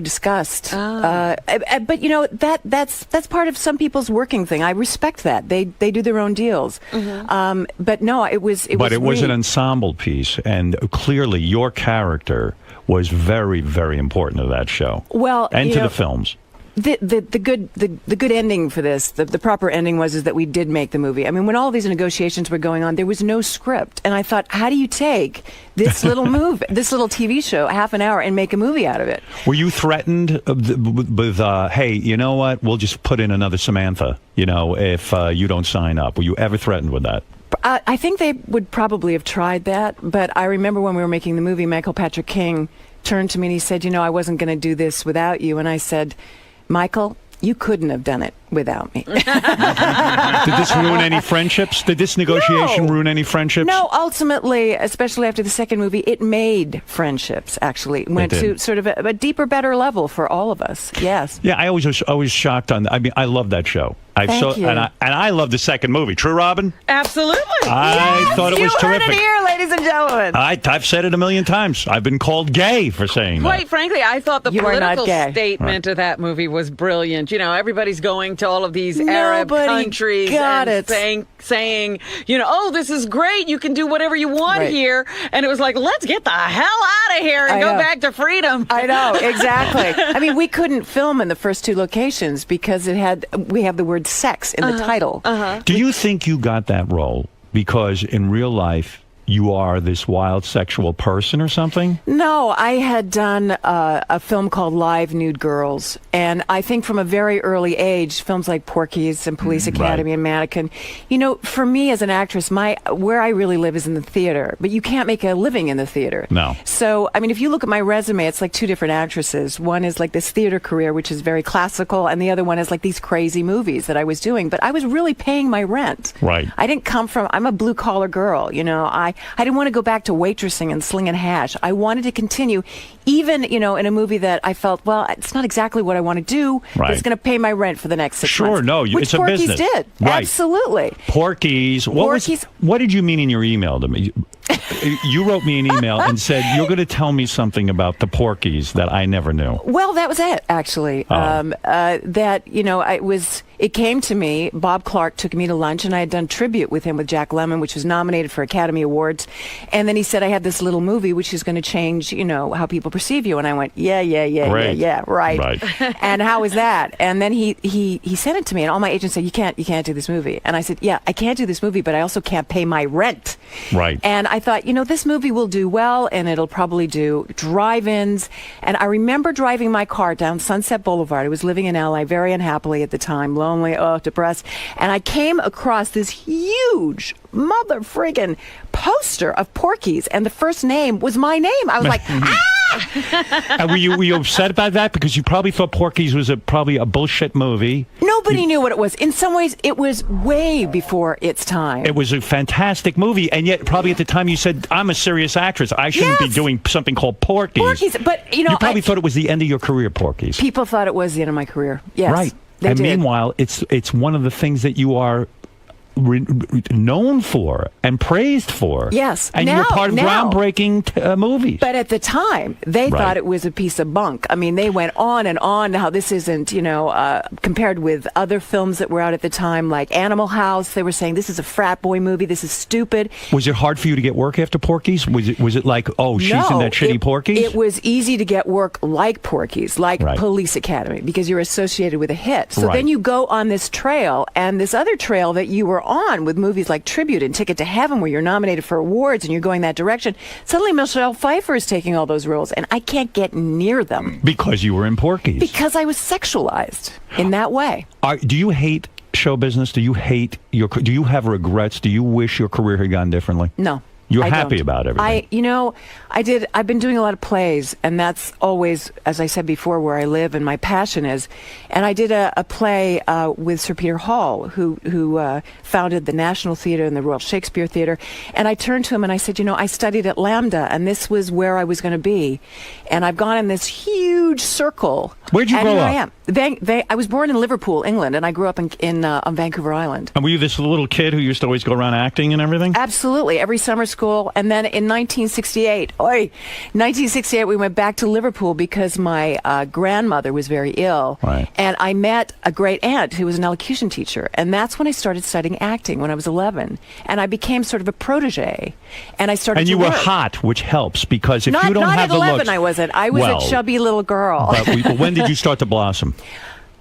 discussed. But that's part of some people's working thing. I respect that. They do their own deals. But no, it was. But it was me. an ensemble piece, and clearly your character was very, very important to that show. Well, and to the films. The good ending for this, the proper ending is that we did make the movie. I mean, when all these negotiations were going on, there was no script, and I thought, how do you take this little this little TV show, half an hour, and make a movie out of it? Were you threatened with hey, you know what? We'll just put in another Samantha, if you don't sign up. Were you ever threatened with that? I think they would probably have tried that, but I remember when we were making the movie, Michael Patrick King turned to me and he said, I wasn't going to do this without you. And I said, Michael, you couldn't have done it. without me. Did this ruin any friendships? Did this negotiation ruin any friendships? No, ultimately, especially after the second movie, it made friendships, actually. It went to sort of a deeper, better level for all of us. Yes. Yeah, I was always shocked on. I mean, I love that show. Thank you. And I love the second movie. True, Robin? Absolutely. I thought it was terrific. You heard it here, ladies and gentlemen. I've said it a million times. I've been called gay for saying that. Quite frankly, I thought the You are not political gay. statement of that movie was brilliant. You know, everybody's going to all of these Arab Nobody countries got and it. saying, you know, oh, this is great. You can do whatever you want here. And it was like, let's get the hell out of here and go back to freedom. I know, exactly. I mean, we couldn't film in the first two locations because we have the word sex in the title. Do you think you got that role because in real life you are this wild sexual person or something? No, I had done a film called Live Nude Girls, and I think from a very early age, films like Porky's and Police Academy and Mannequin, you know, for me as an actress, where I really live is in the theater, but you can't make a living in the theater. No. So, I mean, if you look at my resume, it's like two different actresses. One is like this theater career, which is very classical, and the other one is like these crazy movies that I was doing, but I was really paying my rent. Right. I didn't come from, I'm a blue collar girl, you know, I didn't want to go back to waitressing and slinging hash. I wanted to continue, even, you know, in a movie that I felt, well, it's not exactly what I want to do, but it's going to pay my rent for the next 6 months. Sure, no, which it's a Porky's business. did. Right. Absolutely. Porky's. What did you mean in your email to me? You wrote me an email and said, you're going to tell me something about the Porky's that I never knew. Well, that was it, actually. That, you know, it came to me, Bob Clark took me to lunch, and I had done tribute with him with Jack Lemmon, which was nominated for Academy Awards. And then he said, I had this little movie which is going to change, you know, how people perceive you. And I went, yeah, right. And how is that? And then he sent it to me, and all my agents said, you can't do this movie. And I said, yeah, I can't do this movie, but I also can't pay my rent. Right. And I thought, you know, this movie will do well, and it'll probably do drive-ins. And I remember driving my car down Sunset Boulevard. I was living in LA very unhappily at the time, lonely, depressed. And I came across this huge mother friggin' poster of Porky's, and the first name was my name. I was like, Were you upset about that? Because you probably thought Porky's was probably a bullshit movie. Nobody knew what it was. In some ways, it was way before its time. It was a fantastic movie, and yet probably at the time you said, I'm a serious actress. I shouldn't be doing something called Porky's. Porky's, but, you know, you probably thought it was the end of your career, Porky's. People thought it was the end of my career. Yes. Right. They and did. meanwhile, it's one of the things that you are known for and praised for. Yes. And you were part of groundbreaking movies. But at the time, they thought it was a piece of bunk. I mean, they went on and on how this isn't, you know, compared with other films that were out at the time, like Animal House. They were saying, this is a frat boy movie. This is stupid. Was it hard for you to get work after Porky's? Was it like, oh, she's in that shitty Porky's? It was easy to get work like Porky's, like Police Academy, because you're associated with a hit. So then you go on this trail, and this other trail that you were on with movies like Tribute and Ticket to Heaven, where you're nominated for awards and you're going that direction. Suddenly Michelle Pfeiffer is taking all those roles, and I can't get near them. Because you were in Porky's. Because I was sexualized in that way. Do you hate show business? Do you hate do you have regrets? Do you wish your career had gone differently? No. You're I happy don't. about everything. I've been doing a lot of plays, and that's always, as I said before, where I live and my passion is. And I did a play with Sir Peter Hall, who founded the National Theatre and the Royal Shakespeare Theatre. And I turned to him and I said, you know, I studied at Lambda, and this was where I was going to be. And I've gone in this huge circle. Where'd you grow up? I am. I was born in Liverpool, England, and I grew up on Vancouver Island. And were you this little kid who used to always go around acting and everything? Absolutely. Every summer school. And then in 1968, we went back to Liverpool because my grandmother was very ill. Right. And I met a great aunt who was an elocution teacher. And that's when I started studying acting when I was 11. And I became sort of a protege. And I started And to you were work. hot, which helps, because if you don't not have at the 11, looks... I wasn't. I was a chubby little girl. But when did you start to blossom?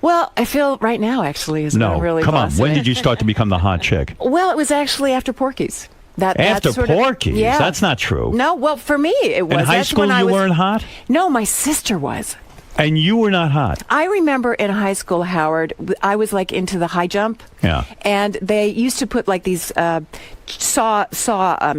Well, I feel right now, actually, is when I'm really come on. blossoming. When did you start to become the hot chick? Well, it was actually after Porky's. After Porky's? Yeah. That's not true. No, well, for me, it was. In high That's school, when you weren't hot? No, my sister was. And you were not hot. I remember in high school, Howard, I was like into the high jump. Yeah. And they used to put like these saw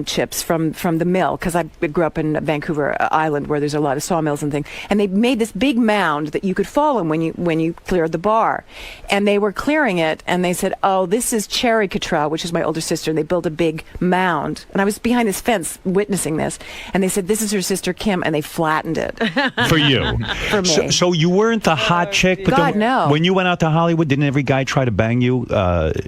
chips from the mill, because I grew up in Vancouver Island where there's a lot of sawmills and things. And they made this big mound that you could fall in when you cleared the bar. And they were clearing it, and they said, "Oh, this is Cherry Cottrell," which is my older sister. And they built a big mound. And I was behind this fence witnessing this. And they said, "This is her sister Kim," and they flattened it. For you. For me. So you weren't the hot chick, but God, no. When you went out to Hollywood, didn't every guy try to bang you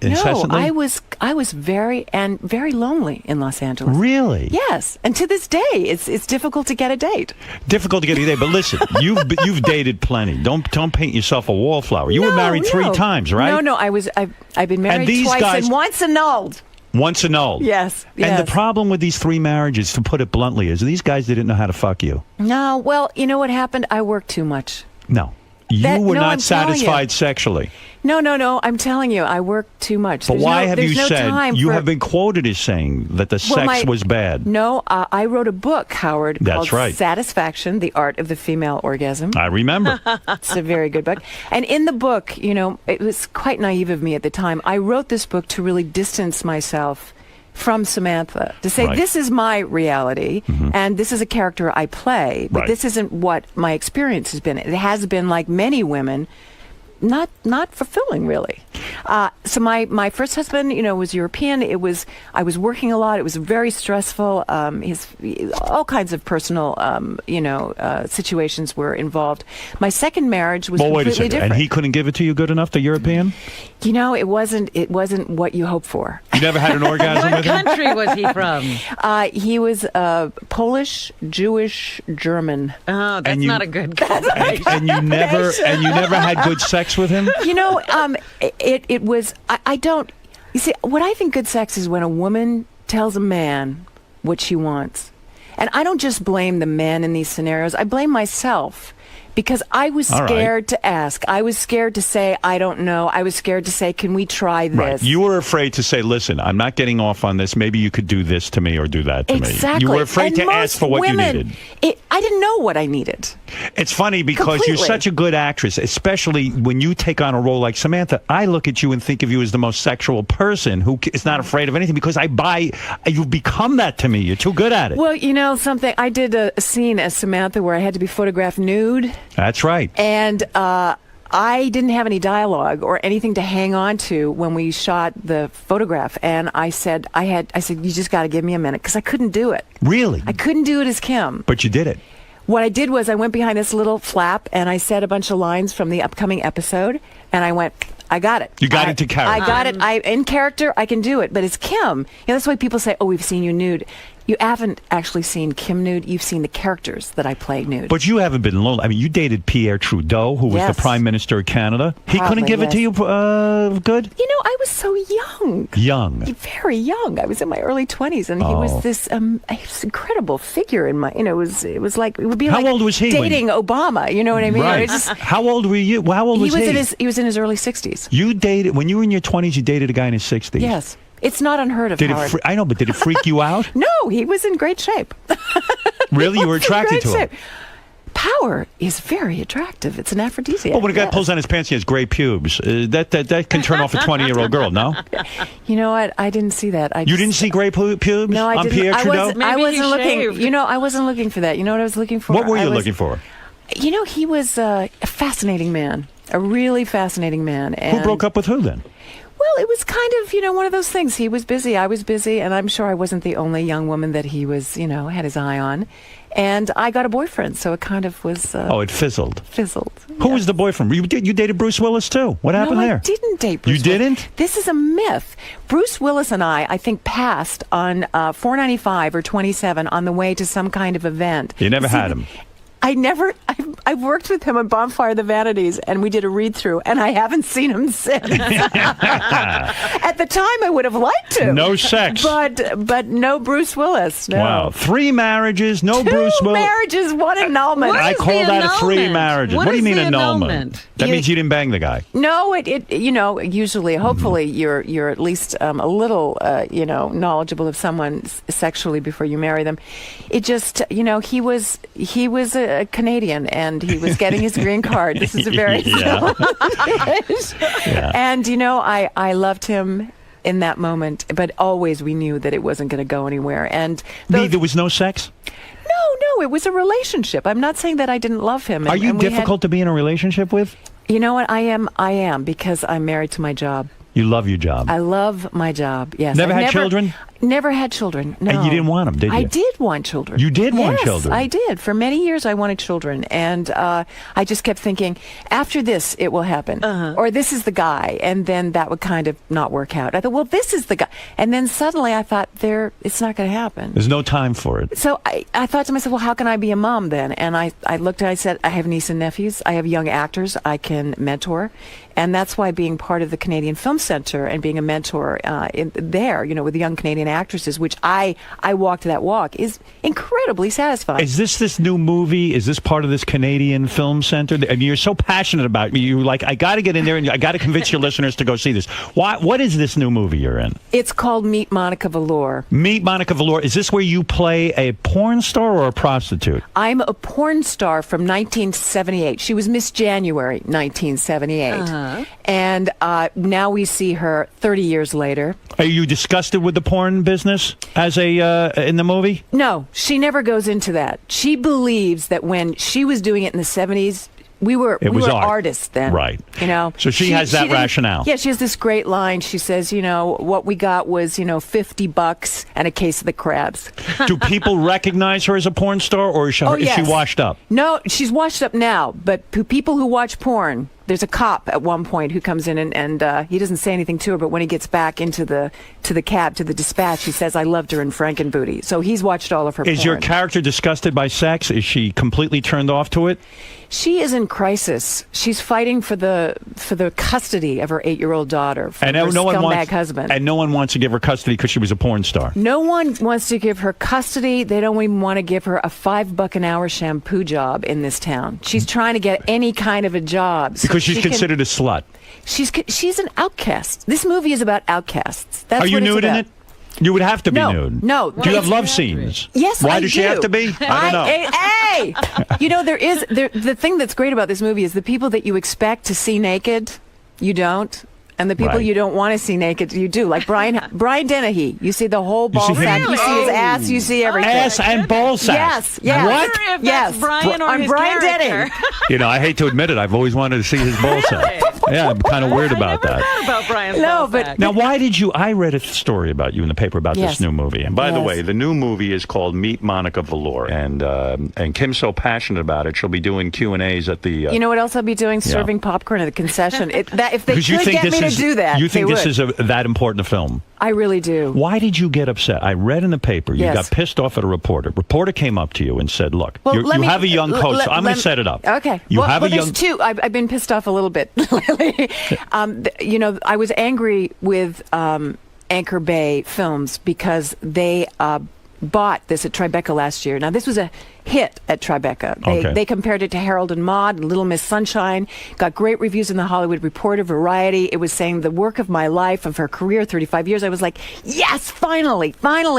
incessantly? No, I was very lonely in Los Angeles. Really? Yes, and to this day, it's difficult to get a date. Difficult to get a date, but listen, you've dated plenty. Don't paint yourself a wallflower. You were married 3 times, right? No, I've been married these twice guys- and once annulled. Once annulled. Yes. And the problem with these 3 marriages, to put it bluntly, is these guys didn't know how to fuck you. No, well, you know what happened? I worked too much. No. You were I'm not telling you. satisfied sexually. No, I'm telling you, I worked too much. But why have you no said, time you for- have been quoted as saying that the sex was bad? No, I wrote a book, Howard, That's called right. Satisfaction, The Art of the Female Orgasm. I remember. It's a very good book. And in the book, it was quite naive of me at the time. I wrote this book to really distance myself from Samantha, to say, Right. this is my reality, and this is a character I play, but Right. this isn't what my experience has been. It has been, like many women, not fulfilling, really. So my first husband, was European. I was working a lot. It was very stressful. All kinds of personal, situations were involved. My second marriage was Well, wait a completely second. different. And he couldn't give it to you good enough, the European? It wasn't what you hope for. You never had an orgasm What with him? country was he from? He was Polish, Jewish, German. Oh, that's And you- not a good And you never had good sex with him? It was. I don't. You see, what I think good sex is when a woman tells a man what she wants, and I don't just blame the man in these scenarios. I blame myself. Because I was All right. scared to ask. I was scared to say, I don't know. I was scared to say, can we try this? Right. You were afraid to say, listen, I'm not getting off on this. Maybe you could do this to me or do that to Exactly. me. You were afraid And to ask for what women, you needed. I didn't know what I needed. It's funny because Completely. you're such a good actress, especially when you take on a role like Samantha. I look at you and think of you as the most sexual person who is not afraid of anything because you've become that to me. You're too good at it. Well, something. I did a scene as Samantha where I had to be photographed nude. That's right. And I didn't have any dialogue or anything to hang on to when we shot the photograph. And I said, you just got to give me a minute, because I couldn't do it. Really? I couldn't do it as Kim. But you did it. What I did was I went behind this little flap and I said a bunch of lines from the upcoming episode. And I went, I got it. You got into character. I got it. In character, I can do it. But as Kim, that's why people say, oh, we've seen you nude. You haven't actually seen Kim nude. You've seen the characters that I play nude. But you haven't been lonely. I mean, you dated Pierre Trudeau, who was Yes. the Prime Minister of Canada. He couldn't Probably, give it to yes. you good? I was so young. Young. Very young. I was in my early 20s, and he was this incredible figure in my. It was like it would be How like old was he when- dating Obama. You know what I mean? Right. It was just- How old were you? How old was he? He was in his early 60s. You dated when you were in your 20s. You dated a guy in his 60s. Yes, it's not unheard of. Did Howard. I know, but did it freak you out? No, he was in great shape. Really, you were attracted to him. Shape. Power is very attractive. It's an aphrodisiac. But when a guy yes. pulls down his pants, he has gray pubes. That can turn off a 20-year-old girl. No, You know what? I didn't see that. you didn't see gray pubes. No, I on didn't. Pierre Trudeau. I Maybe wasn't he looking. shaved. I wasn't looking for that. You know what I was looking for? What were you looking for? He was a fascinating man. A really fascinating man. And Who broke up with who then? Well, it was kind of, one of those things. He was busy, I was busy, and I'm sure I wasn't the only young woman that he was, had his eye on. And I got a boyfriend, so it kind of was... It fizzled. Fizzled. Who was the boyfriend? You dated Bruce Willis too. What happened No, there? I didn't date Bruce You didn't? This is a myth. Bruce Willis and I think, passed on 495 or 27 on the way to some kind of event. You never had him. I've worked with him on Bonfire of the Vanities, and we did a read-through, and I haven't seen him since. At the time, I would have liked to. No sex. But no Bruce Willis. No. Wow. 3 marriages, no Bruce Two Willis. marriages, one annulment. I call that a 3 marriages. What do you mean annulment? That means you didn't bang the guy. No, usually, hopefully, you're at least a little, knowledgeable of someone sexually before you marry them. It just, he was a Canadian, and he was getting his green card. This is a very Yeah. And, I loved him in that moment, but always we knew that it wasn't going to go anywhere. And There was no sex? No, it was a relationship. I'm not saying that I didn't love him. Are you difficult to be in a relationship with? You know what? I am because I'm married to my job. You love your job. I love my job. Yes. Never had children? Never had children. No. And you didn't want them, did you? I did want children. You did want Yes, children? I did. For many years, I wanted children, and I just kept thinking, after this, it will happen, or this is the guy, and then that would kind of not work out. I thought, well, this is the guy, and then suddenly I thought, it's not going to happen. There's no time for it. So I thought to myself, well, how can I be a mom then? And I looked and I said, I have niece and nephews. I have young actors I can mentor. And that's why being part of the Canadian Film Center and being a mentor there, with young Canadian actresses, which I walked that walk, is incredibly satisfying. Is this new movie? Is this part of this Canadian Film Center? I mean, you're so passionate about it. You're like, I got to get in there and I got to convince your listeners to go see this. What is this new movie you're in? It's called Meet Monica Velour. Meet Monica Velour. Is this where you play a porn star or a prostitute? I'm a porn star from 1978. She was Miss January 1978. And now we see her 30 years later. Are you disgusted with the porn business as in the movie? No, she never goes into that. She believes that when she was doing it in the 70s, we were art. artists then. Right. So she has that didn't- rationale. Yeah, she has this great line. She says, what we got was, $50 and a case of the crabs. Do people recognize her as a porn star, or is she Yes. washed up? No, she's washed up now, but people who watch porn, there's a cop at one point who comes in and he doesn't say anything to her, but when he gets back into the cab, to the dispatch, he says, I loved her in Frankenbooty. So he's watched all of her porn. Is your character disgusted by sex? Is she completely turned off to it? She is in crisis. She's fighting for the custody of her 8-year-old daughter from her scumbag husband. And no one wants to give her custody because she was a porn star. No one wants to give her custody. They don't even want to give her a $5 an hour shampoo job in this town. She's trying to get any kind of a job. So Because she's considered a slut. She's an outcast. This movie is about outcasts. That's Are you what it's nude in about. it? You would have to be No, nude. no. Do you have love scenes? Yes, Why I does she do. have to be? I don't know. Hey, the thing that's great about this movie is the people that you expect to see naked, you don't. And the people Right. you don't want to see naked, you do. Like Brian Dennehy. You see the whole ball see him? sack. You see his ass. You see everything. Ass and ball sack. Yes. What? I wonder if that's Brian or I'm his Brian character. Denny. I hate to admit it. I've always wanted to see his ball sack. Yeah, I'm kind of weird about that. What about Brian's No, ball but- sack? Now, why did you? I read a story about you in the paper about Yes. this new movie. And by the Yes. way, the new movie is called Meet Monica Velour, and Kim's so passionate about it, she'll be doing Q&As at the. You know what else I'll be doing? Serving popcorn at the concession. If they because you could think get this me is to do that, you think they this would. is that important a film? I really do. Why did you get upset? I read in the paper you Yes. got pissed off at a reporter. Reporter came up to you and said, "Look, Well, you have a young coach. So I'm going to set it up. Okay. You have a there's young. two. I've been pissed off a little bit lately. I was angry with Anchor Bay Films because they bought this at Tribeca last year. Now, this was a hit at Tribeca. They compared it to Harold and Maude and Little Miss Sunshine, got great reviews in the Hollywood Reporter, Variety. It was saying the work of my life, of her career, 35 years. I was like, yes, finally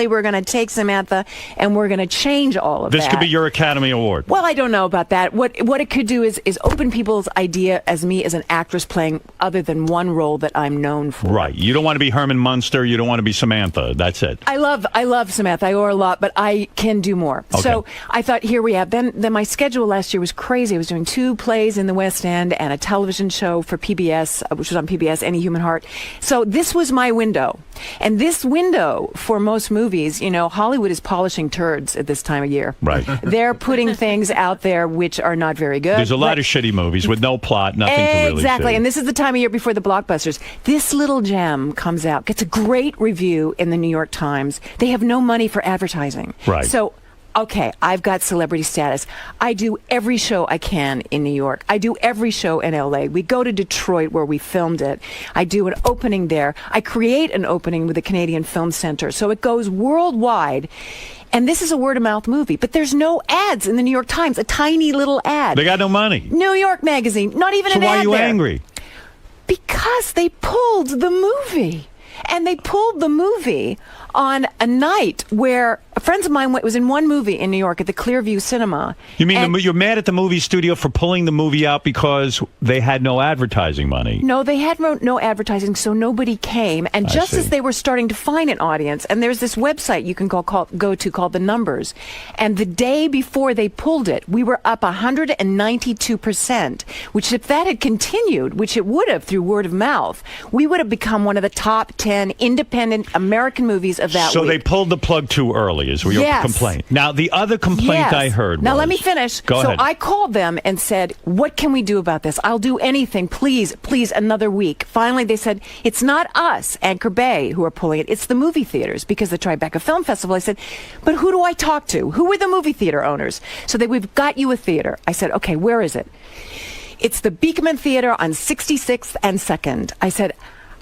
we're going to take Samantha and we're going to change all of This that. could be your Academy Award. Well, I don't know about that. What it could do is open people's idea as me as an actress playing other than one role that I'm known for. Right. You don't want to be Herman Munster. You don't want to be Samantha. That's it. I love Samantha. I owe her a lot, but I can do more. Okay. So I thought, here we have. Then my schedule last year was crazy. I was doing 2 plays in the West End and a television show for PBS, which was on PBS, Any Human Heart. So this was my window. And this window for most movies, Hollywood is polishing turds at this time of year. Right. They're putting things out there which are not very good. There's a lot of shitty movies with no plot, nothing to really Exactly, see. and this is the time of year before the blockbusters. This little gem comes out, gets a great review in the New York Times. They have no money for advertising. Right. So, okay, I've got celebrity status. I do every show I can in New York. I do every show in LA. We go to Detroit where we filmed it. I do an opening there. I create an opening with the Canadian Film Center. So it goes worldwide. And this is a word-of-mouth movie, but there's no ads in the New York Times, a tiny little ad. They got no money. New York Magazine, not even So an ad why are you there. angry? Because they pulled the movie. And they pulled the movie on a night where friends of mine was in one movie in New York at the Clearview Cinema. You mean you're mad at the movie studio for pulling the movie out because they had no advertising money? No, they had no advertising, so nobody came. And just as they were starting to find an audience, and there's this website you can go to called The Numbers, and the day before they pulled it, we were up 192%, which if that had continued, which it would have through word of mouth, we would have become one of the top 10 independent American movies of that week. So they pulled the plug too early, is your complaint. Now, the other complaint I heard Now, let me finish. Go ahead. So I called them and said, what can we do about this? I'll do anything. Please, another week. Finally, they said, it's not us, Anchor Bay, who are pulling it. It's the movie theaters, because the Tribeca Film Festival. I said, but who do I talk to? Who are the movie theater owners? So we've got you a theater. I said, okay, where is it? It's the Beekman Theater on 66th and 2nd. I said,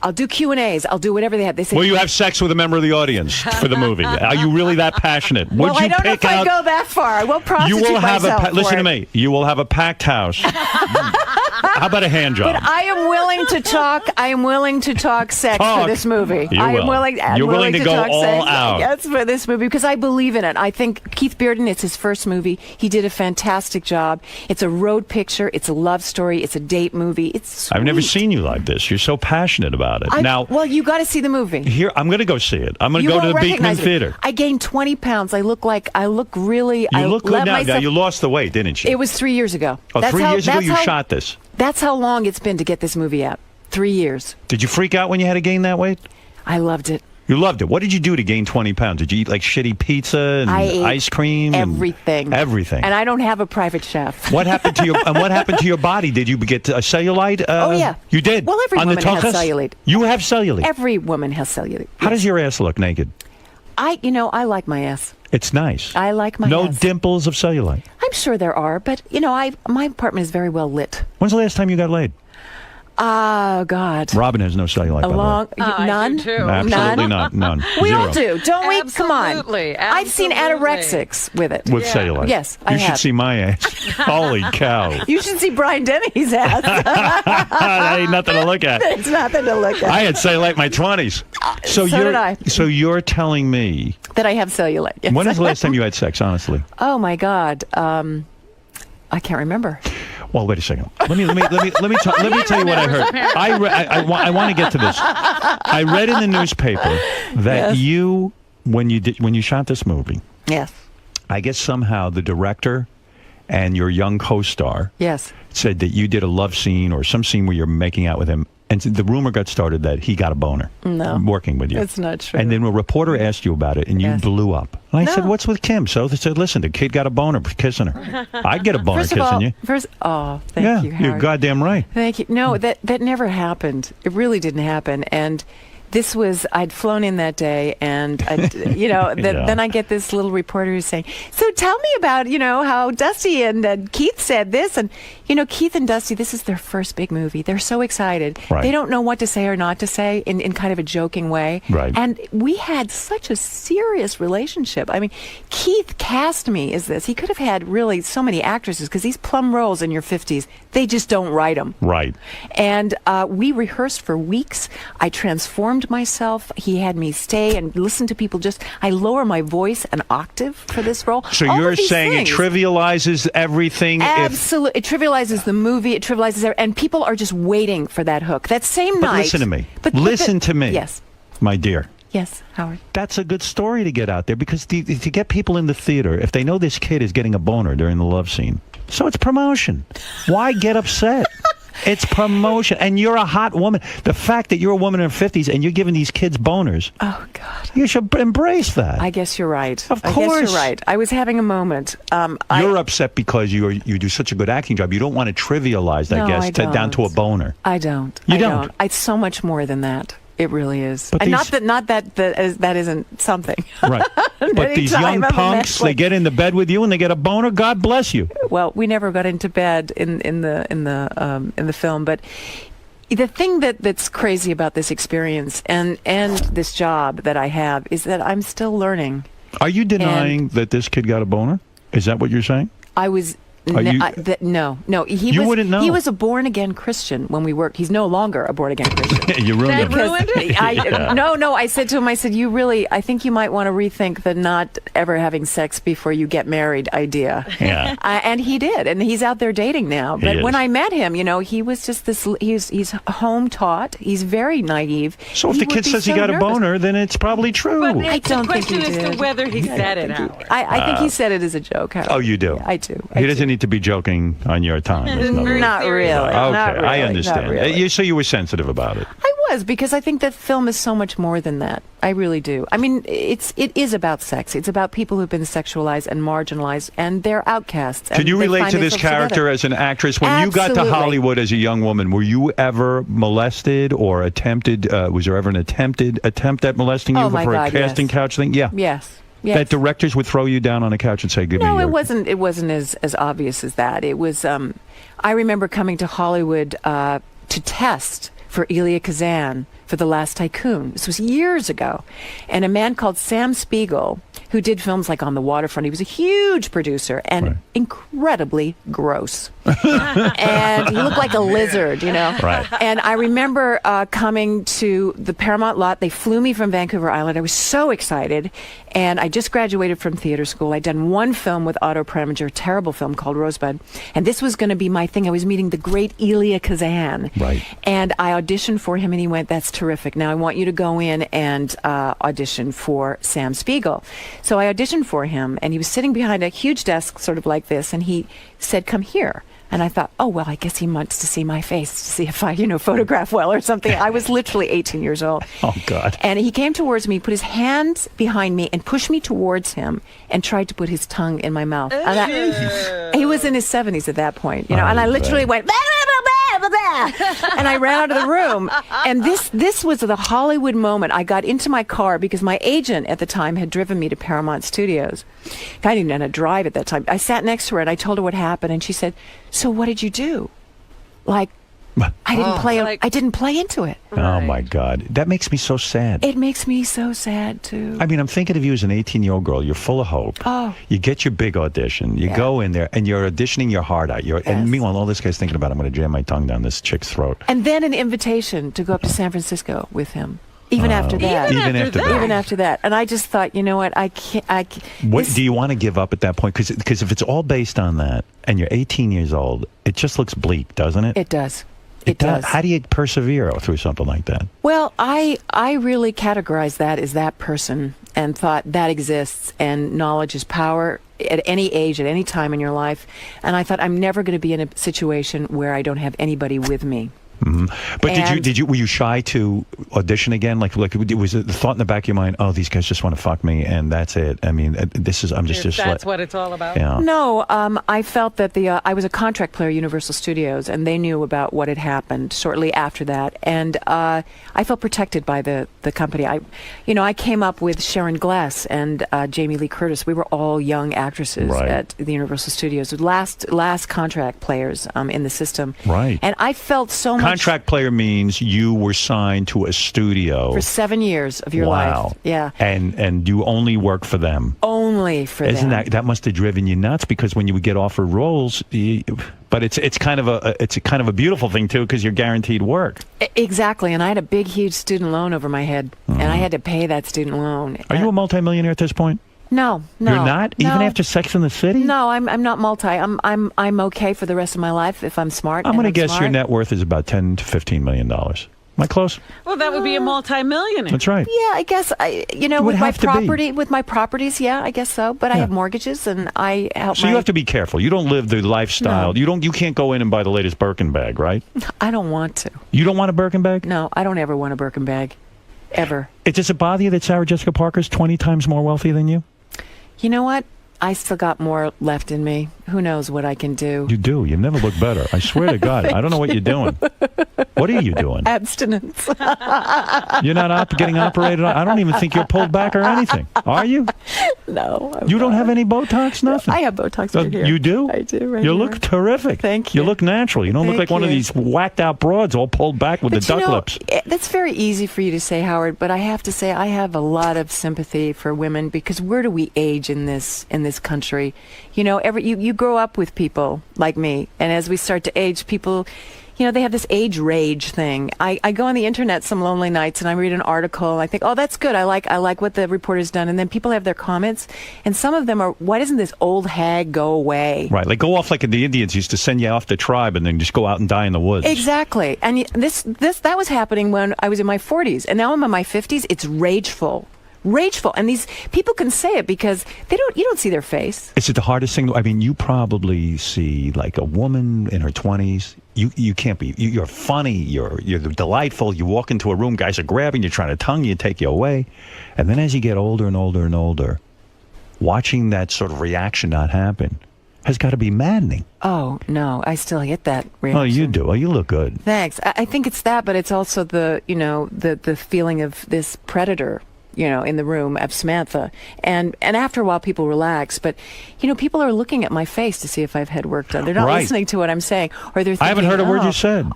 I'll do Q&As. I'll do whatever they have. They say, will you have sex with a member of the audience for the movie? Are you really that passionate? Would well, you I don't know if I go that far. I will prostitute you will have myself listen for to it. me. You will have a packed house. How about a hand job? But I am willing to talk. I am willing to talk sex for this movie. I am willing. You're willing to go talk all sex, out. Yes, for this movie because I believe in it. I think Keith Bearden. It's his first movie. He did a fantastic job. It's a road picture. It's a love story. It's a date movie. It's sweet. I've never seen you like this. You're so passionate about it. Well, you got to see the movie. Here, I'm going to go see it. I'm going to go to the Beekman Theater. I gained 20 pounds. I look really. You look good now. Now. You lost the weight, didn't you? It was 3 years ago. Oh, 3 years ago you shot this. That's how long it's been to get this movie out. 3 years. Did you freak out when you had to gain that weight? I loved it. You loved it. What did you do to gain 20 pounds? Did you eat like shitty pizza and ice cream? Everything. Everything. And I don't have a private chef. What happened to your body? Did you get a cellulite? Oh, yeah. You did? Well, every woman has cellulite. You have cellulite? Every woman has cellulite. How does your ass look naked? I like my ass. It's nice. I like my ass. No dimples of cellulite? I'm sure there are, but, my apartment is very well lit. When's the last time you got laid? Oh, God. Robin has no cellulite, by the way. None? Absolutely not. None. We Zero. all do, don't we? Come on. Absolutely. I've seen anorexics with it. With cellulite? Yes, I You have. should see my ass. Holy cow. You should see Brian Denny's ass. That ain't nothing to look at. It's nothing to look at. I had cellulite in my 20s. So did I. So you're telling me That I have cellulite. Yes. when was the last time you had sex? Honestly. Oh my God. I can't remember. Well, wait a second. Let me tell you what I heard. I want to get to this. I read in the newspaper that you when you shot this movie. Yes. I guess somehow the director and your young co-star said that you did a love scene or some scene where you're making out with him. And the rumor got started that he got a boner working with you. That's not true. And then a reporter asked you about it, and you blew up. And I said, what's with Kim? So they said, listen, the kid got a boner kissing her. I'd get a boner kissing you. Thank you, Howard. You're goddamn right. Thank you. No, that never happened. It really didn't happen. And this was, I'd flown in that day, and, then I get this little reporter who's saying, so tell me about, how Dusty and Keith said this. And, Keith and Dusty, this is their first big movie. They're so excited. Right. They don't know what to say or not to say in kind of a joking way. Right. And we had such a serious relationship. I mean, Keith cast me as this. He could have had really so many actresses because these plum roles in your 50s, they just don't write them. Right. And we rehearsed for weeks. I transformed myself. He had me stay and listen to people. I lower my voice an octave for this role. So All you're of these saying things. it trivializes everything? Absolutely. It trivializes the movie. It trivializes and people are just waiting for that hook. That same But night. listen to me. Listen to me. Yes. My dear. Yes, Howard. That's a good story to get out there because to get people in the theater, if they know this kid is getting a boner during the love scene, so it's promotion. Why get upset? It's promotion. And you're a hot woman. The fact that you're a woman in her 50s and you're giving these kids boners. Oh, God. You should embrace that. I guess you're right. Of course. I guess you're right. I was having a moment. You're upset because you do such a good acting job. You don't want to trivialize that, No, I down to a boner. I don't. You I don't? It's so much more than that. It really is. But And these- not that isn't something. Right. But these Anytime young I'm a punks, man, they get into bed with you and they get a boner. God bless you. Well, we never got into bed in the film, but the thing that's crazy about this experience and this job that I have is that I'm still learning. Are you denying that this kid got a boner? Is that what you're saying? I was No. He You was, wouldn't know. He was a born again Christian when we worked. He's no longer a born again Christian. You ruined it. Yeah. No. I said to him, I think you might want to rethink the not ever having sex before you get married idea. Yeah. And he did, and he's out there dating now. He But when is. I met him, he was just this. He's home taught. He's very naive. So if the kid says he got a boner, then it's probably true. But I don't the think he question is did. to whether he said it, Howard. I think he said it as a joke. Howard. Oh, you do? Yeah, I do. He doesn't need to be joking on your time. That's not right. Not really. Okay, Not really. I understand. Not really. So you were sensitive about it. I was, because I think that film is so much more than that. I really do. I mean, it is about sex. It's about people who've been sexualized and marginalized, and they're outcasts. Can you relate to this character as an actress? When you got to Absolutely. Hollywood as a young woman, were you ever molested or attempted? Was there ever an attempt at molesting you Oh, my for God, a casting yes. couch thing? Yeah. Yes. That directors would throw you down on a couch and say, "Give me No, your." it wasn't as obvious as that. It was. I remember coming to Hollywood to test for Elia Kazan for The Last Tycoon. This was years ago, and a man called Sam Spiegel, who did films like On the Waterfront, he was a huge producer and incredibly gross. And he looked like a lizard, Right. And I remember coming to the Paramount lot. They flew me from Vancouver Island. I was so excited. And I just graduated from theater school. I'd done one film with Otto Preminger, a terrible film called Rosebud. And this was going to be my thing. I was meeting the great Elia Kazan. Right. And I auditioned for him, and he went, "That's terrific. Now I want you to go in and audition for Sam Spiegel." So I auditioned for him, and he was sitting behind a huge desk, sort of like this, and he said, "Come here." And I thought, oh, well, I guess he wants to see my face to see if I, photograph well or something. I was literally 18 years old. Oh, God. And he came towards me, put his hands behind me, and pushed me towards him and tried to put his tongue in my mouth. And he was in his 70s at that point, and I literally went, "Bah, bah, bah, bah, bah," and I ran out of the room. And this was the Hollywood moment. I got into my car because my agent at the time had driven me to Paramount Studios. I didn't know how to drive at that time. I sat next to her and I told her what happened, and she said, "So what did you do?" Like, I didn't play into it. Oh my God, that makes me so sad. It makes me so sad too. I mean, I'm thinking of you as an 18-year-old girl. You're full of hope. Oh. You get your big audition. You go in there, and you're auditioning your heart out. And meanwhile, all this guy's thinking about, I'm going to jam my tongue down this chick's throat. And then an invitation to go up to San Francisco with him. Even after that. Even after that. And I just thought, you know what? I can't. What do you want to give up at that point? Because if it's all based on that, and you're 18 years old, it just looks bleak, doesn't it? It does. It does. How do you persevere through something like that? Well, I really categorized that as that person and thought that exists, and knowledge is power at any age, at any time in your life. And I thought, I'm never going to be in a situation where I don't have anybody with me. Mm-hmm. But were you shy to audition again? Like was it the thought in the back of your mind, oh, these guys just want to fuck me and that's it? I mean, That's what it's all about. Yeah. No, I felt that I was a contract player at Universal Studios, and they knew about what had happened shortly after that, and I felt protected by the company. I came up with Sharon Glass and Jamie Lee Curtis. We were all young actresses at the Universal Studios, last contract players in the system. Right. And I felt so much. Contract player means you were signed to a studio For 7 years of your life. Yeah. And you only work for them. Only for them. Isn't that must have driven you nuts? Because when you would get offered roles, but it's kind of a beautiful thing too, because you're guaranteed work. Exactly. And I had a big, huge student loan over my head, and I had to pay that student loan. Are you a multimillionaire at this point? No. You're not? No. Even after Sex in the City? No, I'm not multi. I'm okay for the rest of my life if I'm smart. I'm going to guess smart. your net worth is about $10 to $15 million. Am I close? Well, that would be a multi-millionaire. That's right. Yeah, I guess with my properties, yeah, I guess so. But I have mortgages, and I help. So you have to be careful. You don't live the lifestyle. No. You can't go in and buy the latest Birkin bag, right? I don't want to. You don't want a Birkin bag? No, I don't ever want a Birkin bag, ever. Does it bother you that Sarah Jessica Parker's 20 times more wealthy than you? You know what? I still got more left in me. Who knows what I can do? You do. You never look better. I swear to God. I don't know what you're doing. What are you doing? Abstinence. You're not getting operated on? I don't even think you're pulled back or anything. Are you? No. You don't have any Botox? Nothing? I have Botox right here. You do? I do, right You here. look terrific. Thank you. You look natural. You don't look Thank like one of you. these whacked out broads all pulled back with the duck lips. That's very easy for you to say, Howard, but I have to say I have a lot of sympathy for women because where do we age in this country? You know, you grow up with people like me, and as we start to age, people, you know, they have this age rage thing. I go on the internet some lonely nights and I read an article and I think, oh, that's good. I like what the reporter's done. And then people have their comments, and some of them are, why doesn't this old hag go away? Right, like go off like the Indians used to send you off the tribe and then just go out and die in the woods. Exactly. And that was happening when I was in my 40s, and now I'm in my 50s. It's rageful. And these people can say it because you don't see their face. Is it the hardest thing? I mean, you probably see like a woman in her 20s. You can't be. You're funny. You're delightful. You walk into a room, guys are grabbing you, trying to tongue you, take you away, and then as you get older and older and older, watching that sort of reaction not happen has got to be maddening. Oh no, I still get that reaction. Oh, you do. Oh, you look good. Thanks. I think it's that, but it's also the feeling of this predator, in the room of Samantha. And after a while, people relax. But, people are looking at my face to see if I've had work done. They're not listening to what I'm saying. Or they're thinking, I haven't heard a word you said.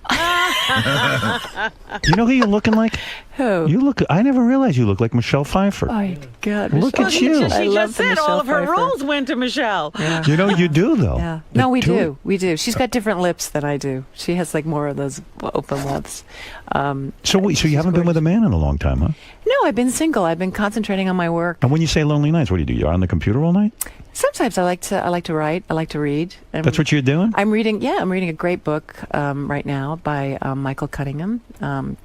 You know who you're looking like? Who? I never realized you look like Michelle Pfeiffer. Oh, my God. Look at you. She just said all of her roles went to Michelle. Yeah. You do, though. Yeah. No, we do. We do. She's got different lips than I do. She has like more of those open lips. So you haven't been with a man in a long time, huh? No, I've been single. I've been concentrating on my work. And when you say lonely nights, what do? You're on the computer all night? Sometimes I like to write. I like to read. That's what you're doing? I'm reading a great book right now by Michael Cunningham.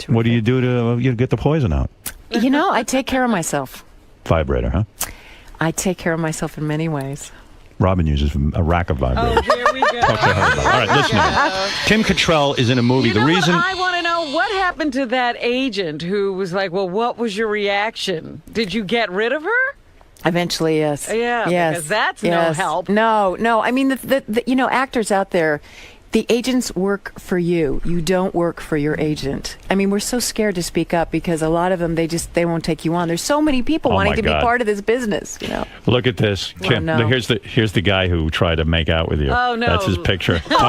What do you do to get the poison out? I take care of myself. Vibrator, huh? I take care of myself in many ways. Robin uses a rack of vibrators. Oh, here we go. Talk to her about it. All right, listen to me. Kim Cattrall is in a movie. The reason I want to know what happened to that agent who was like, well, what was your reaction? Did you get rid of her? Eventually, yes. Yeah, yes. because that's no help. No. I mean, the actors out there, the agents work for you. You don't work for your agent. I mean, we're so scared to speak up because a lot of them, they won't take you on. There's so many people wanting to be part of this business, Look at this. Kim, no. here's the guy who tried to make out with you. Oh, no. That's his picture. Jesus.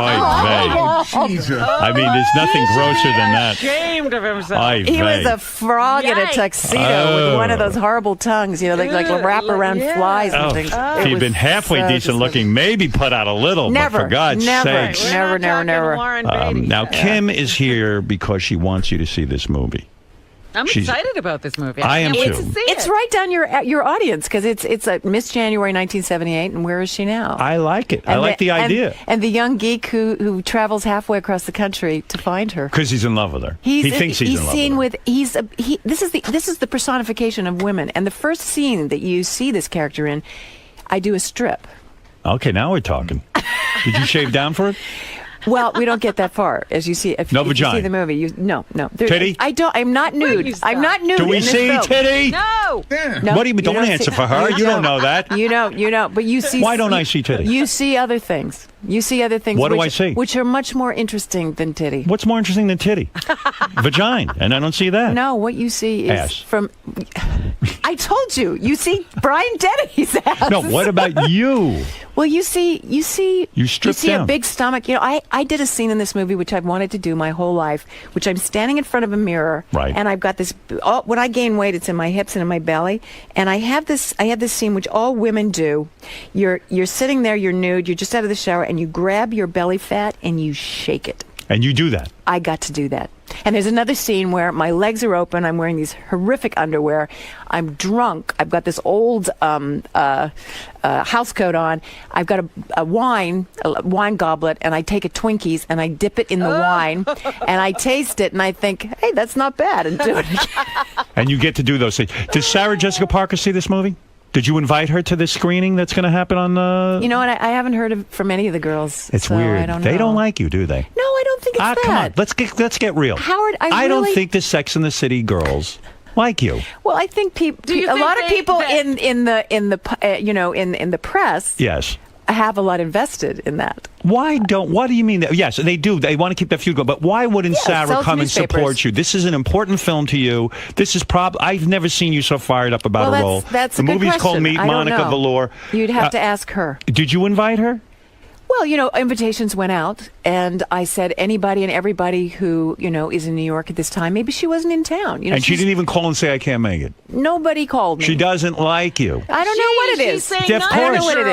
I mean, there's nothing grosser than that. Ashamed of himself. He was a frog in a tuxedo with one of those horrible tongues, like wrap around flies and things. If he'd been halfway decent looking, maybe put out a little, but for God's sakes. Never. Now, Kim is here because she wants you to see this movie. I'm excited about this movie. I am can't too. wait to see It's it. right down your audience because it's a Miss January 1978, and where is she now? I like it. I like the idea. And the young geek who travels halfway across the country to find her Because he's in love with her. He thinks he's in love seen with her. This is the personification of women, and the first scene that you see this character in, I do a strip. Okay, now we're talking. Did you shave down for it? Well, we don't get that far, as you see. If No you vagina. see the movie, no. Titty? I'm not nude. I'm not nude. Do we in this see film. titty? No. No, What do you mean? Don't answer for her. You don't know that. You know, but you see. Why don't I see titty? You see other things. What do I see? Which are much more interesting than titty. What's more interesting than titty? Vagina, and I don't see that. No, what you see is Ass. from. I told you. You see Brian Dennehy's ass. No, what about you? Well, you see You stripped a down. big stomach. I did a scene in this movie which I've wanted to do my whole life, which I'm standing in front of a mirror, Right. and I've got this. When I gain weight, it's in my hips and in my belly, and I have this scene which all women do. You're sitting there, you're nude, you're just out of the shower, and you grab your belly fat and you shake it. And you do that. I got to do that. And there's another scene where my legs are open. I'm wearing these horrific underwear. I'm drunk. I've got this old house coat on. I've got a wine goblet, and I take a Twinkies and I dip it in the wine, and I taste it, and I think, hey, that's not bad, and do it again. And you get to do those things. Did Sarah Jessica Parker see this movie? Did you invite her to this screening that's going to happen on the... You know what? I haven't heard from any of the girls. It's so weird. I don't They know. don't like you, do they? No, I don't think it's that. Come on. Let's get real. Howard, I don't really- think the Sex and the City girls like you. Well, I think Do you a think lot of they- people that- in the press. Yes. have a lot invested in that. What do you mean? Yes, they do. They want to keep that feud going. But why wouldn't Sarah sells come and support newspapers. you? This is an important film to you. This is I've never seen you so fired up about a role. That's the a good movie's called question. Meet I don't Monica know. Velour. You'd have to ask her. Did you invite her? Well, invitations went out, and I said anybody and everybody who, is in New York at this time. Maybe she wasn't in town. And she didn't even call and say, I can't make it. Nobody called me. She doesn't like you. I don't know what it is. Of course. I don't know what it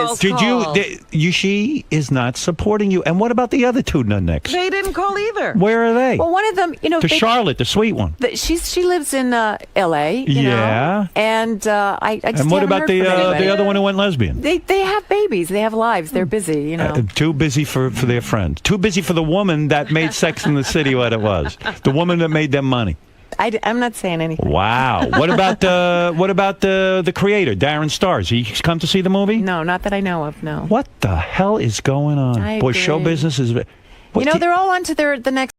is. She is not supporting you. And what about the other two nutnicks? They didn't call either. Where are they? Well, one of them, Charlotte, the sweet one. She lives in L.A. Yeah. And I just and what haven't about heard the from anybody. the other one who went lesbian? They have babies. They have lives. They're busy. Too busy for their friends. Too busy for the woman that made Sex in the City what it was. The woman that made them money. I'm not saying anything. Wow. What about the creator, Darren Stars? He come to see the movie? No, not that I know of. No. What the hell is going on? I Boy, agree. show business is. They're all on to the next.